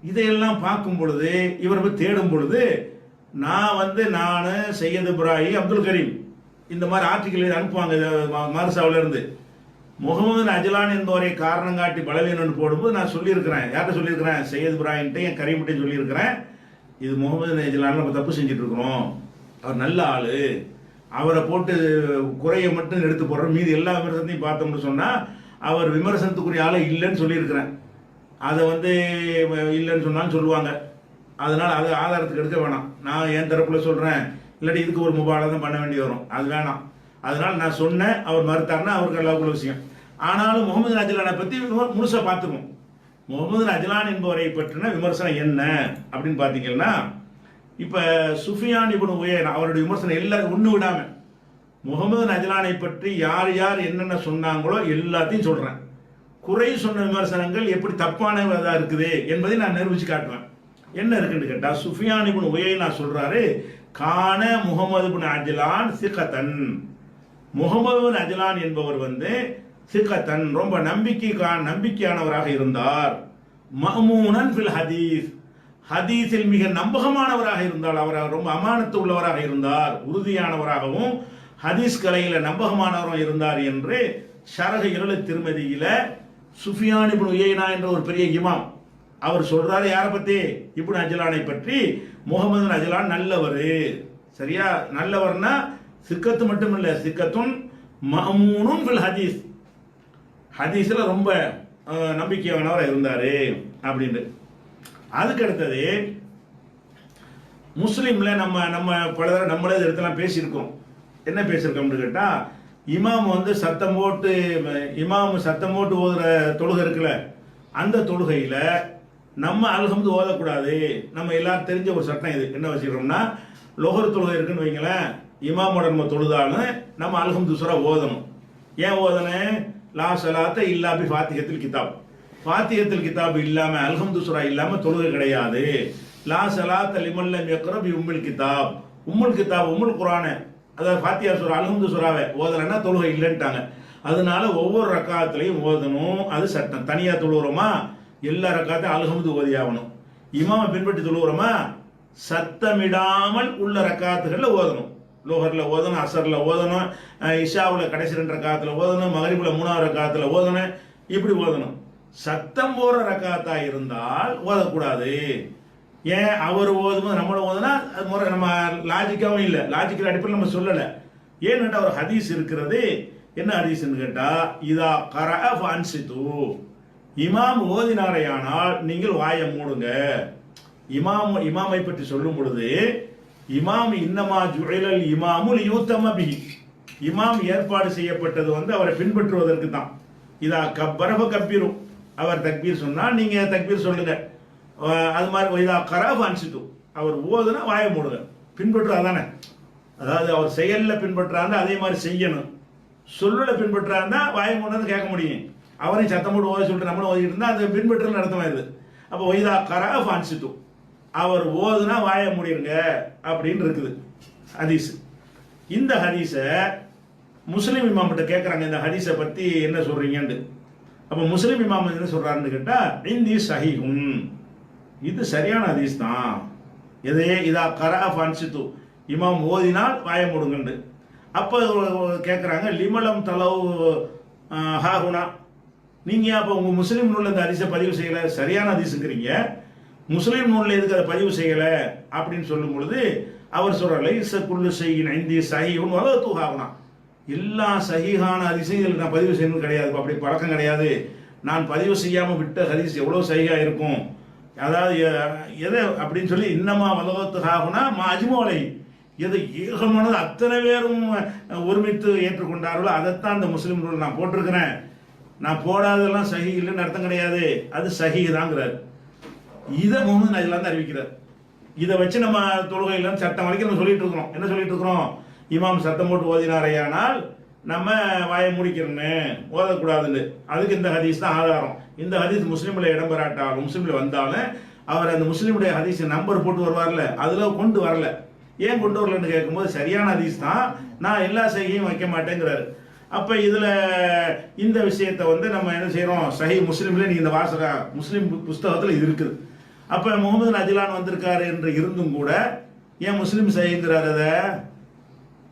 இதையெல்லாம் பார்க்கும் பொழுது இவர் தேடும் பொழுது நான் சையத் இப்ராஹிம் அப்துல் கரீம் இந்த மாதிரி ஆர்டிக்கல் அனுப்புவாங்க மர்சாவில இருந்து. முகமது அஜ்லான் என்பவரை காரணம் காட்டி பலவீனம் போடும்போது நான் சொல்லியிருக்கிறேன். யார்கிட்ட சொல்லியிருக்கிறேன்? சையத் இப்ராஹிம்கிட்டையும் கரீம்கிட்டையும் சொல்லியிருக்கிறேன். இது முகமது அஜ்லான் நம்ம தப்பு செஞ்சுட்டு இருக்கிறோம், அவர் நல்ல ஆளு, அவரை போட்டு குறையை மட்டும் எடுத்து போடுற மீது எல்லா விமர்சனத்தையும் பார்த்தோம்னு சொன்னா அவர் விமர்சனத்துக்குரிய ஆளை இல்லைன்னு சொல்லியிருக்கிறேன். அதை இல்லைன்னு சொன்னாலும் சொல்லுவாங்க. அதனால அது ஆதாரத்துக்கு எடுக்க வேணாம். நான் என் தரப்புல சொல்றேன், இல்லாட்டி இதுக்கு ஒரு முபாலதம் பண்ண வேண்டி வரும், அது வேணாம். அதனால நான் சொன்னேன், அவர் மறுத்தாருன்னா அவருக்கு எல்லாருக்குள்ள விஷயம். ஆனாலும் முகமது அஜ்லானை பத்தி முழுசா பார்த்துக்குவோம். முகமது அஜ்லான் என்பவரை பற்றின விமர்சனம் என்ன அப்படின்னு பாத்தீங்கன்னா, இப்ப சுஃபியான் இப்னு உயைனா அவருடைய விமர்சனம் எல்லாரும் ஒண்ணு விடாம முகமது அஜ்லானை பற்றி யார் யார் என்னென்ன சொன்னாங்களோ எல்லாத்தையும் சொல்றேன். குறை சொன்ன விமர்சனங்கள் எப்படி தப்பானதா இருக்குது என்பதை நான் நிரூபிச்சு காட்டுவேன். என்ன இருக்குன்னு கேட்டா, சுஃபியான் இப்னு உயைனா சொல்றாரு, கான முகமது பின் அஜ்லான் சிகதன். முகமது பின் அஜ்லான் என்பவர் சிகதன் ரொம்ப நம்பிக்கையானவராக இருந்தார். மஅமூனன் ஃபில் ஹதீஸ், ஹதீஸில் மிக நம்பகமானவராக இருந்தார். அவர் ரொம்ப அமானத்து உள்ளவராக இருந்தார், உறுதியானவராகவும் ஹதீஸ் கலையில நம்பகமானவராக இருந்தார் என்று ஷரஹ் இரளு திருமதியில சுஃபியான் இப்னு உயைனா என்ற ஒரு பெரிய இமாம் அவர் சொல்றாரு. யாரை பத்தி? இப்னு அஜ்லானை பற்றி. முகமது அஜ்லான் நல்லவர். சரியா? நல்லவர்னா சிக்கத்து மட்டும் இல்ல, சிக்கத்துன் மஅமூனுன் ஃபில் ஹதீஸ், ஹதீஸ்ல ரொம்ப நம்பிக்கையானவராக இருந்தாரு அப்படின்னு. அதுக்கு அடுத்தது முஸ்லீம்ல நம்ம பல தடவை நம்மளே இடத்துல பேசியிருக்கோம். என்ன பேசியிருக்கோம்னு கேட்டா, இமாம் சத்தம் போட்டு ஓதுற தொழுகை இருக்குல்ல, அந்த தொழுகையில நம்ம அல்ஹம்து ஓதக்கூடாது. நம்ம எல்லாரும் தெரிஞ்ச ஒரு சட்டம் இது. என்ன வச்சுக்கிறோம்னா, லொஹர் தொழுகை இருக்குன்னு வைங்களேன், இமாமோட நம்ம தொழுதாலும் நம்ம அல்ஹம்து சூரா ஓதணும். ஏன் ஓதணும்? லா ஸலாத்த இல்லா பி ஃபாத்திஹத்தில் கிதாப், ஃபாத்திஹத்தில் கிதாப் இல்லாம அல்ஹம்து சூரா இல்லாம தொழுகை கிடையாது. லா ஸலாத்த லிமன் லம் யக்ரா பி உம்முல் கிதாப், உம்முல் கிதாப் உம்முல் குர்ஆன், அதாவது ஃபாத்திஹா சூரா அல்ஹம்து சூராவை ஓதலைன்னா தொழுகை இல்லைன்ட்டாங்க. அதனால ஒவ்வொரு ரக்காத்துலையும் ஓதணும். அது சட்டம். தனியா தொழுகிறோமா, எல்லா ரக்காத்தையும் அல்ஹம்து ஓதி ஆகணும். இமாமை பின்பற்றி தொழுகிறோமா, சத்தமிடாமல் உள்ள ரக்காத்துகள்ல ஓதணும். லோஹர்ல ஓதணும், அசர்ல ஓதணும், இஷாவில் கடைசி 2 ரக்காத்துல ஓதணும், மகரிபுல 3வது ரக்காத்துல ஓதணும். இப்படி ஓதணும். சத்தம் போற ரக்காத்தா இருந்தால் ஓதக்கூடாது. ஏன்? அவர் ஓதும்போது நம்மள ஓதுனா முறை நம்ம லாஜிக்காவும் இல்லை, லாஜிக்கல் அடிப்படையில் நம்ம சொல்லலை. ஏன்னு ஒரு ஹதீஸ் இருக்கிறது. என்ன ஹதீஸ்ன்னு கேட்டா, இதா கரஅ ஃபஅன்சிது, இமாம் ஓதினாரையானால் நீங்கள் வாயை மூடுங்க. இமாமை பற்றி சொல்லும் பொழுது இமாம் இன்னமா ஜுஇலல் இமாமுல் யூத்தம பிஹி, இமாம் ஏற்பாடு செய்யப்பட்டது வந்து அவரை பின்பற்றுவதற்கு தான். இதா கப்பரப கப்பீரும், அவர் தக்பீர் சொன்னால் நீங்க தக்பீர் சொல்லுங்க. அது மாதிரி இதா கராஃப் அன்சித்து, அவர் ஓதுனா வாயை மூடுங்க. பின்பற்றுறாதானே, அதாவது அவர் செயல்ல பின்பற்றாங்க அதே மாதிரி செய்யணும். சொல்லுல பின்பற்றாருந்தா வாயை மூடுறது கேட்க முடியும். அவரையும் சத்தம் போட்டு ஓத சொல்லிட்டு நம்மளும் ஓதிட்டு இருந்தா அது பின்பற்றல் நடத்தமாயிருது. அப்போ ஒய்தா கராஃப் அன்சித்து, அவர் ஓதுனா வாயை மூடிருங்க அப்படின்னு இருக்குது ஹதீஸ். இந்த ஹதீஸை முஸ்லீம் இமாம் கிட்ட கேட்குறாங்க, இந்த ஹதீஸை பற்றி என்ன சொல்றீங்கன்னு. அப்போ முஸ்லீம் இமாம் என்ன சொல்றாருன்னு கேட்டா, இந்தி சஹீஹுன், இது சரியான ஹதீஸ் தான். எதே இதா கராஃப் அன்சித்து, இமாம் ஓதினால் வாய மூடுங்கண்டு. அப்போ கேட்குறாங்க, லிமலம் தலவு ஹாகுனா, நீங்க அப்போ உங்க முஸ்லீம் நூலில் இந்த ஹதீஸை பதிவு செய்யலை, சரியான ஹதீஸுங்கிறீங்க, முஸ்லீம் நூலில் எதுக்கு அதை பதிவு செய்யலை அப்படின்னு சொல்லும் பொழுது அவர் சொல்றாரு, லைஸ குல்லு ஷைஇன் இந்தி சஹீஹுன் வ தூஹாகுனா, எல்லா சஹீஹான ஹதீஸையும் நான் பதிவு செய்யணும் கிடையாது, அப்படி பழக்கம் கிடையாது. நான் பதிவு செய்யாமல் விட்ட ஹதீஸ் எவ்வளோ சஹீஹா இருக்கும், அதாவது எதை அப்படின்னு சொல்லி இன்னமா வலகத்துஹாகுனா மா அஜ்மோலை, எது ஏகமானது அத்தனை பேரும் ஒருமித்து ஏற்றுக்கொண்டார்களோ அதைத்தான் அந்த முஸ்லீம் நூல் நான் போட்டிருக்கிறேன், நான் போடாததெல்லாம் சஹி இல்லைன்னு அர்த்தம் கிடையாது, அது சஹி தாங்கிறார். இதை முகமது நஜ்லான் அறிவிக்கிறார். இதை வச்சு நம்ம தொழுகையில் சட்டம் வரைக்கும் நம்ம சொல்லிட்டு இருக்கிறோம். என்ன சொல்லிட்டு இருக்கிறோம், இமாம் சத்தம் போட்டு ஓதினாரையானால் நம்ம வாயை முடிக்கிறோன்னு ஓதக்கூடாதுன்னு. அதுக்கு இந்த ஹதீஸ் தான் ஆதாரம். இந்த ஹதீஸ் முஸ்லீமில் இடம்பெறாட்டாலும் முஸ்லீமில் வந்தாலும் அவர் அந்த முஸ்லீமுடைய ஹதீஸ் நம்பர் போட்டு வருவார்ல, அதில் கொண்டு வரல. ஏன் கொண்டு வரலன்னு கேட்கும்போது சரியான ஹதீஸ் தான், நான் எல்லா சஹியும் வைக்க மாட்டேங்கிறாரு. அப்போ இதில் இந்த விஷயத்தை வந்து நம்ம என்ன செய்கிறோம், சஹி முஸ்லீமில் நீங்கள் இந்த வாசக முஸ்லீம் புஸ்தகத்தில் இது இருக்குது. அப்போ முகமது நஜ்லான் வந்திருக்காரு என்று இருந்தும் கூட ஏன் முஸ்லீம் சஹிங்கிறார், அதை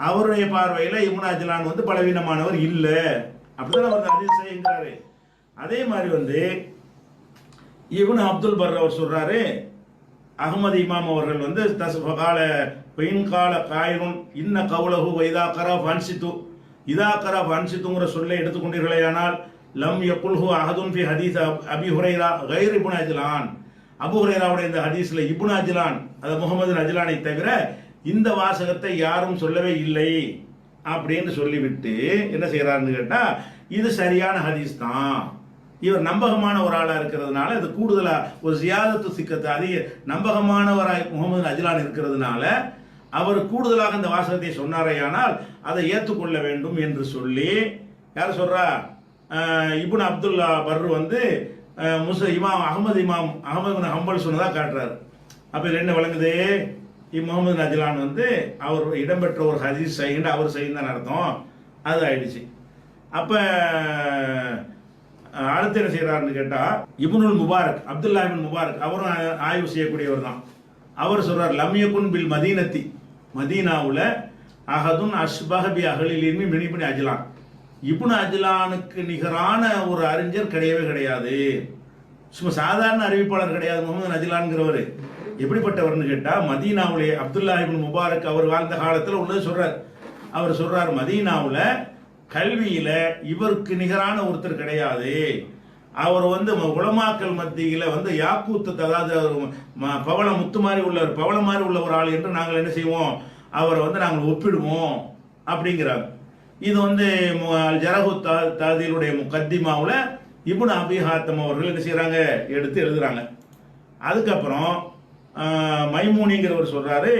அவருடைய பார்வையில் இப்னு அஜ்லான் வந்து பலவீனமானவர் இல்லை, அப்படிதான் அவர் ஹதீஸ் சஹிங்கிறாரு. அதே மாதிரி வந்து இப்னு அப்துல் பர் அவர் சொல்றாரு, அகமது இமாம் அவர்கள் வந்து தஸ்ஃபகால பெயின்கால காயினுன் இன்ன கவுலஹு வைதா கரா ஃபன்சித்து, இதா கரா ஃபன்சித்துங்கிற சொல்லை எடுத்துக்கொண்டீர்களேயானால் லம் யகுல்ஹு அஹதுன் ஃபி ஹதீஸ் அபி ஹுரைரா கைர் இப்னு அஜ்லான், அபு ஹுரைராவுடைய இந்த ஹதீஸ்ல இப்னு அஜ்லான், அது முகமது அஜ்லானை தவிர இந்த வாசகத்தை யாரும் சொல்லவே இல்லை அப்படின்னு சொல்லிவிட்டு என்ன செய்யறாருன்னு கேட்டா, இது சரியான ஹதீஸ் தான், இவர் நம்பகமான ஒரு ஆளா இருக்கிறதுனால இது கூடுதலா ஒரு ஜியாதத்து சிக்கத்து அதிக நம்பகமானவராய் முகமது அஜ்லான் இருக்கிறதுனால அவர் கூடுதலாக இந்த வாசகத்தை சொன்னாரையானால் அதை ஏற்றுக்கொள்ள வேண்டும் என்று சொல்லி யார் சொல்றா, இப்னு அப்துல்லா பர் வந்து இமாம் அகமது பின் ஹம்பல் சொன்னதா காட்டுறாரு. அப்ப இதுல என்ன விளங்குது, முகமது நஜ்லான் வந்து அவர் இடம்பெற்ற ஒரு ஹதீஸ் சஹீஹ் அவர் சஹீஹ் தான் அர்த்தம், அது ஆயிடுச்சு. அப்ப அடுத்து என்ன செய்யறாருன்னு கேட்டா, இப்னுல் முபாரக் அப்துல்லா இப்னு முபாரக் அவரும் ஆய்வு செய்யக்கூடியவர் தான். அவர் சொல்றார், லம் யகுன் பில் மதீனத்தி, மதீனாவுல அஹதுன் அஷ்பஹ பி அஹ்லில் இல்மி மின் இப்னு அஜ்லான், இப்னு அஜ்லானுக்கு நிகரான ஒரு அறிஞர் கிடையவே கிடையாது. சும்மா சாதாரண அறிவிப்பாளர் கிடையாது முகமது அஜ்லான்ங்கிறவர். எப்படிப்பட்டவர்னு கேட்டா, மதீனாவுலே அப்துல்லா இப்னு முபாரக் அவர் வாழ்ந்த காலத்தில் உள்ளது சொல்றார். அவர் சொல்றார், மதீனாவுல கல்வியில இவருக்கு நிகரான ஒருத்தர் கிடையாது. அவர் வந்து உலமாக்கள் மத்தியில வந்து யாக்கூத்து, அதாவது பவள முத்து மாதிரி உள்ளவர், பவள மாதிரி உள்ள ஒரு ஆள் என்று நாங்கள் என்ன செய்வோம், அவரை வந்து நாங்கள் ஒப்பிடுவோம் அப்படிங்கிறார். இது வந்து ஜரஹு தாதீலுடைய முகத்திமாவுல இப்னு அபி ஹாத்தம் அவர்கள் என்ன செய்யறாங்க, எடுத்து எழுதுறாங்க. அதுக்கப்புறம் மைமூனிங்கிறவர் சொல்றாரு,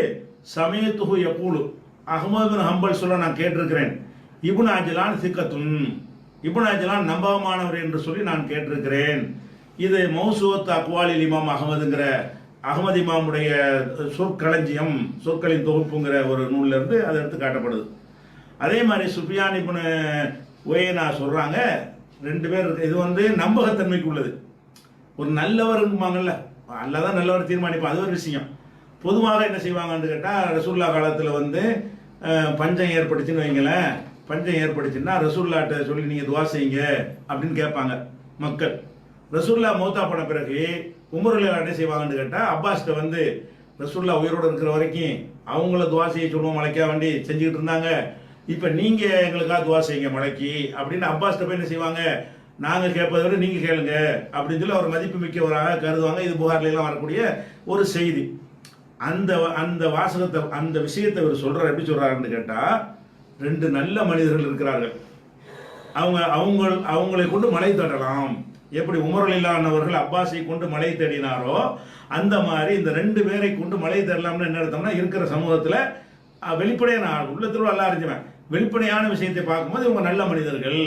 சமயத்துஹு யகூலு, அஹ்மது பின் ஹம்பல் சொல்ல நான் கேட்டிருக்கிறேன், இப்னு அஜ்லான் சிக்கத்துன், இப்னு அஜ்லான் நம்பகமானவர் என்று சொல்லி நான் கேட்டிருக்கிறேன். இது மௌசூத் அக்வாலில் இமாம் அகமதுங்கிற அகமது இமாமுடைய சொற்களஞ்சியம், சொற்களின் தொகுப்புங்கிற ஒரு நூல்ல இருந்து அது எடுத்து காட்டப்படுது. அதே மாதிரி சுஃபியான் இப்னு உயைனா சொல்றாங்க, ரெண்டு பேர் இருக்கு. இது வந்து நம்பகத்தன்மைக்கு உள்ளது. ஒரு நல்லவர் இருக்குமாங்கல்ல, அல்லதான் நல்லவர் தீர்மானிப்போம், அது ஒரு விஷயம். பொதுவாக என்ன செய்வாங்கன்னு கேட்டால், ரசூல்லா காலத்தில் வந்து பஞ்சம் ஏற்பட்டுச்சுன்னு வைங்களேன், பஞ்சம் ஏற்பட்டுச்சுன்னா ரசூல்லாட்ட சொல்லி நீங்கள் துவா செய்யுங்க அப்படின்னு கேட்பாங்க மக்கள். ரசூல்லா மௌத்தா பண்ண பிறகு உமர்ல என்ன செய்வாங்கன்னு கேட்டால், அப்பாஸ்கிட்ட வந்து ரசூல்லா உயிரோடு இருக்கிற வரைக்கும் அவங்கள துவா செய்ய சொல்லுவோம், மலைக்கா வண்டி செஞ்சுக்கிட்டு இருந்தாங்க, இப்போ நீங்கள் எங்களுக்காக துவா செய்யுங்க மலைக்கு அப்படின்னு அப்பாஸ்கிட்ட போய் என்ன செய்வாங்க, நாங்க கேட்பதை விட நீங்க கேளுங்க அப்படின்னு சொல்லி அவர் மதிப்பு மிக்கவராக கருதுவாங்க. இது புகார்ல எல்லாம் வரக்கூடிய ஒரு செய்தி. அந்த அந்த வாசகத்தை அந்த விஷயத்தை இவர் சொல்றாரு. எப்படி சொல்றாருன்னு கேட்டா, ரெண்டு நல்ல மனிதர்கள் இருக்கிறார்கள், அவங்களை கொண்டு மலை தேடலாம். எப்படி உமர் ரலியல்லாஹு அப்பாஸை கொண்டு மலை தேடினாரோ அந்த மாதிரி இந்த ரெண்டு பேரை கொண்டு மலை தேடலாம்னு என்ன அர்த்தம்னா, இருக்கிற சமூகத்துல வெளிப்படையான உள்ளத்துல அல்ல அறிஞ்சவன் வெளிப்படையான விஷயத்தை பார்க்கும்போது இவங்க நல்ல மனிதர்கள்,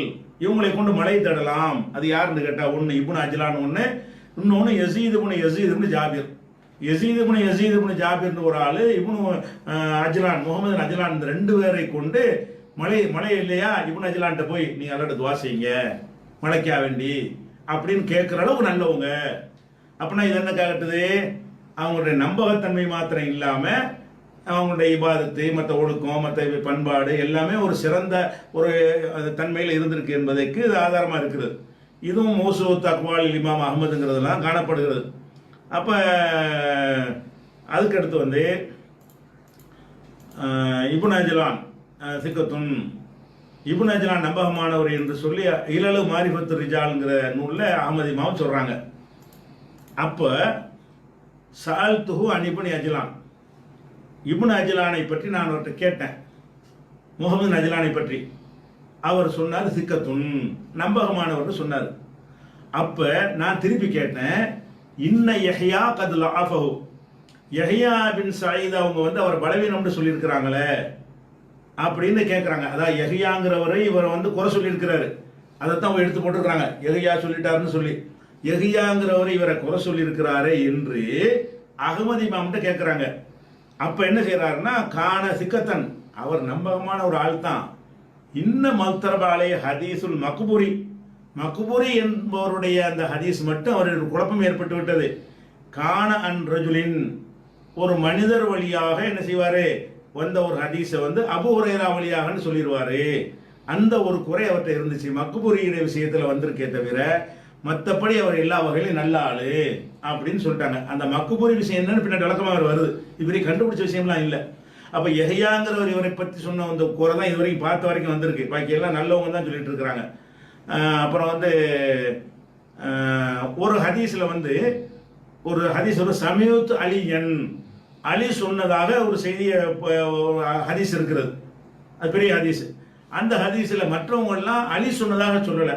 இவங்களை கொண்டு மலை தேடலாம். அது யாருன்னு கேட்டா, ஒன்னு இப்னு அஜ்லான், ஒன்னு இன்னொன்னு யஸீத் இப்னு ஜாபிர். யஸீத் இப்னு ஜாபிர்னு ஒரு ஆளு, இப்னு அஜ்லான் முகமது அஜ்லான், இந்த ரெண்டு பேரை கொண்டு மழை இல்லையா இப்னு அஜ்லான்ட்ட போய் நீங்க அல்லாஹ்ட்ட துஆ செய்யுங்க மழைக்கா வேண்டி அப்படின்னு கேட்கிற அளவுக்கு நல்லவங்க. அப்படின்னா இது என்ன காட்டுது, அவங்களுடைய நம்பகத்தன்மை மாத்திரம் இல்லாம அவங்களுடைய இபாதத்து, மற்ற ஒழுக்கம், மற்ற பண்பாடு எல்லாமே ஒரு சிறந்த ஒரு தன்மையில் இருந்திருக்கு என்பதற்கு இது ஆதாரமா இருக்கிறது. இதுவும் மௌசூத் அக்வால் இமாம் அஹ்மதுங்கிறதுலாம் காணப்படுகிறது. அப்ப அதுக்கு அடுத்து வந்து இப்னு அஜ்லான் சிக்கத்துன், இப்னு அஜ்லான் நம்பகமானவர் என்று சொல்லி இலலு மாரிஃபத்து ரிஜால்ங்கிற நூல்ல அஹ்மது இமாம் சொல்றாங்க. அப்ப சால்துஹு அன் இப்னு அஜ்லான், இப்னு அஜ்லானை பற்றி நான் அவர்கிட்ட கேட்டேன், முகமது அஜ்லானை பற்றி. அவர் சொன்னார் சிக்கத்துன், நம்பகமானவர் சொன்னார். அப்ப நான் திருப்பி கேட்டேன், இன்ன யஹ்யா கத் லஅஃபஹு, யஹ்யா பின் சயீத் அவங்க வந்து அவர் பலவீனம்னு சொல்லியிருக்கிறாங்களே அப்படின்னு கேட்குறாங்க. அதான் யஹ்யாங்கிறவரை இவர் வந்து குறை சொல்லியிருக்கிறாரு, அதைத்தான் அவங்க எடுத்து போட்டிருக்கிறாங்க. யஹ்யா சொல்லிட்டாருன்னு சொல்லி யஹ்யாங்கிறவரை இவரை குறை சொல்லியிருக்கிறாரே என்று அஹ்மது இமாம்கிட்ட கேட்குறாங்க. அப்ப என்ன செய்யறாருன்னா, கான சிக்கத்தன், அவர் நம்பகமான ஒரு ஆள் தான். இன்ன மக்தரபாலே ஹதீசுல் மக்பூரி, மக்பூரி என்பவருடைய அந்த ஹதீஸ் மட்டும் அவருக்கு குழப்பம் ஏற்பட்டு விட்டது. கான அன் ரஜுலின், ஒரு மனிதர் வழியாக என்ன செய்வாரு, வந்த ஒரு ஹதீஸை வந்து அபூ ஹுரைரா வழியாகன்னு சொல்லிடுவாரு. அந்த ஒரு குறை அவர்கிட்ட இருந்துச்சு, மக்பூரியுடைய விஷயத்துல வந்திருக்கே தவிர மற்றபடி அவர் எல்லா வகையிலும் நல்ல ஆளு அப்படின்னு சொல்லிட்டாங்க. அந்த மக்பூரி விஷயம் என்னன்னு பின்னாடி விளக்கமா அவர் வருது, இவரை கண்டுபிடிச்ச விஷயம்லாம் இல்லை. அப்ப யஹ்யாங்கிறவர் இவரை பற்றி சொன்ன அந்த குறை தான் இது வரைக்கும் பார்த்த வரைக்கும் வந்திருக்கு, பாக்கி எல்லாம் நல்லவங்க தான் சொல்லிட்டு இருக்கிறாங்க. அப்புறம் வந்து ஒரு ஹதீஸ்ல வந்து ஒரு ஹதீஸ் ஒரு சமீத் அலியன், அலி சொன்னதாக ஒரு செய்திய ஹதீஸ் இருக்கிறது, அது பெரிய ஹதீஸ். அந்த ஹதீஸ்ல மற்றவங்க எல்லாம் அலி சொன்னதாக சொல்லல,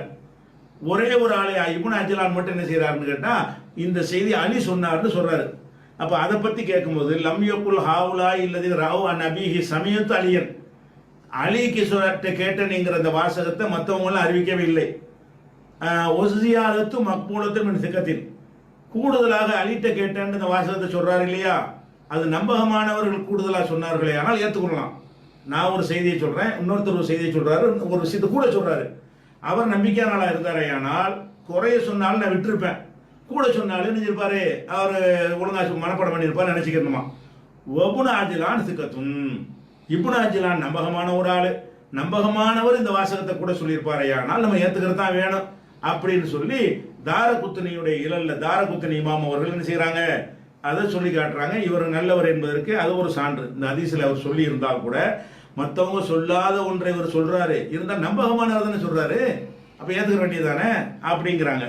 ஒரே ஒரு ஆளை இப்னு அஜ்லான் மட்டும் என்ன செய்யறாருன்னு கேட்டா இந்த செய்தி அலி சொன்னார்னு சொல்றாரு. அப்ப அதை பத்தி கேட்கும்போது லம் யகுல் ஹாவுலா இல்லதி ராவ் அன் அபிஹி சமீத் அலியன், அலிக்கு கேட்டேங்கிற அந்த வாசகத்தை மற்றவங்க எல்லாம் அறிவிக்கவே இல்லை. ஒசியாதத்து மக்பூலத்து மின் சிக்கத்தின், கூடுதலாக அலிட்ட கேட்டேன்னு இந்த வாசகத்தை சொல்றாரு இல்லையா, அது நம்பகமானவர்கள் கூடுதலாக சொன்னார்களே ஆனால் ஏற்றுக்கொள்ளலாம். நான் ஒரு செய்தியை சொல்றேன், இன்னொருத்தர் ஒரு செய்தியை சொல்றாரு, ஒரு விஷயத்தை கூட சொல்றாரு. அவர் நம்பிக்கையான ஆளா இருந்தாரே ஆனால் குறைய சொன்னாலும் நான் விட்டுருப்பேன், கூட சொன்னாலும் நினைச்சிருப்பாரு அவர் ஒழுங்கா மனப்படம் பண்ணியிருப்பார் நினைச்சுக்கணுமா. இப்னு அஜ்லான் சிக்கத்துன், இப்னு அஜ்லான் நம்பகமான ஒரு ஆளு, நம்பகமானவர் இந்த வாசகத்தை கூட சொல்லியிருப்பாரே ஆனால் நம்ம ஏத்துக்கிறது தான் வேணும் அப்படின்னு சொல்லி தாரகுத்னியுடைய இலல்ல தாரகுத்னி இமாம் அவர்கள் என்ன செய்யறாங்க, அதை சொல்லி காட்டுறாங்க. இவர் நல்லவர் என்பதற்கு அது ஒரு சான்று. இந்த ஹதீஸ்ல அவர் சொல்லி இருந்தால் கூட மற்றவங்க சொல்லாத ஒன்றை இவர் சொல்றாரு, இருந்தால் நம்பகமானவர் தானே சொல்றாரு, அப்ப ஏத்துக்க வேண்டியதானே அப்படிங்கிறாங்க.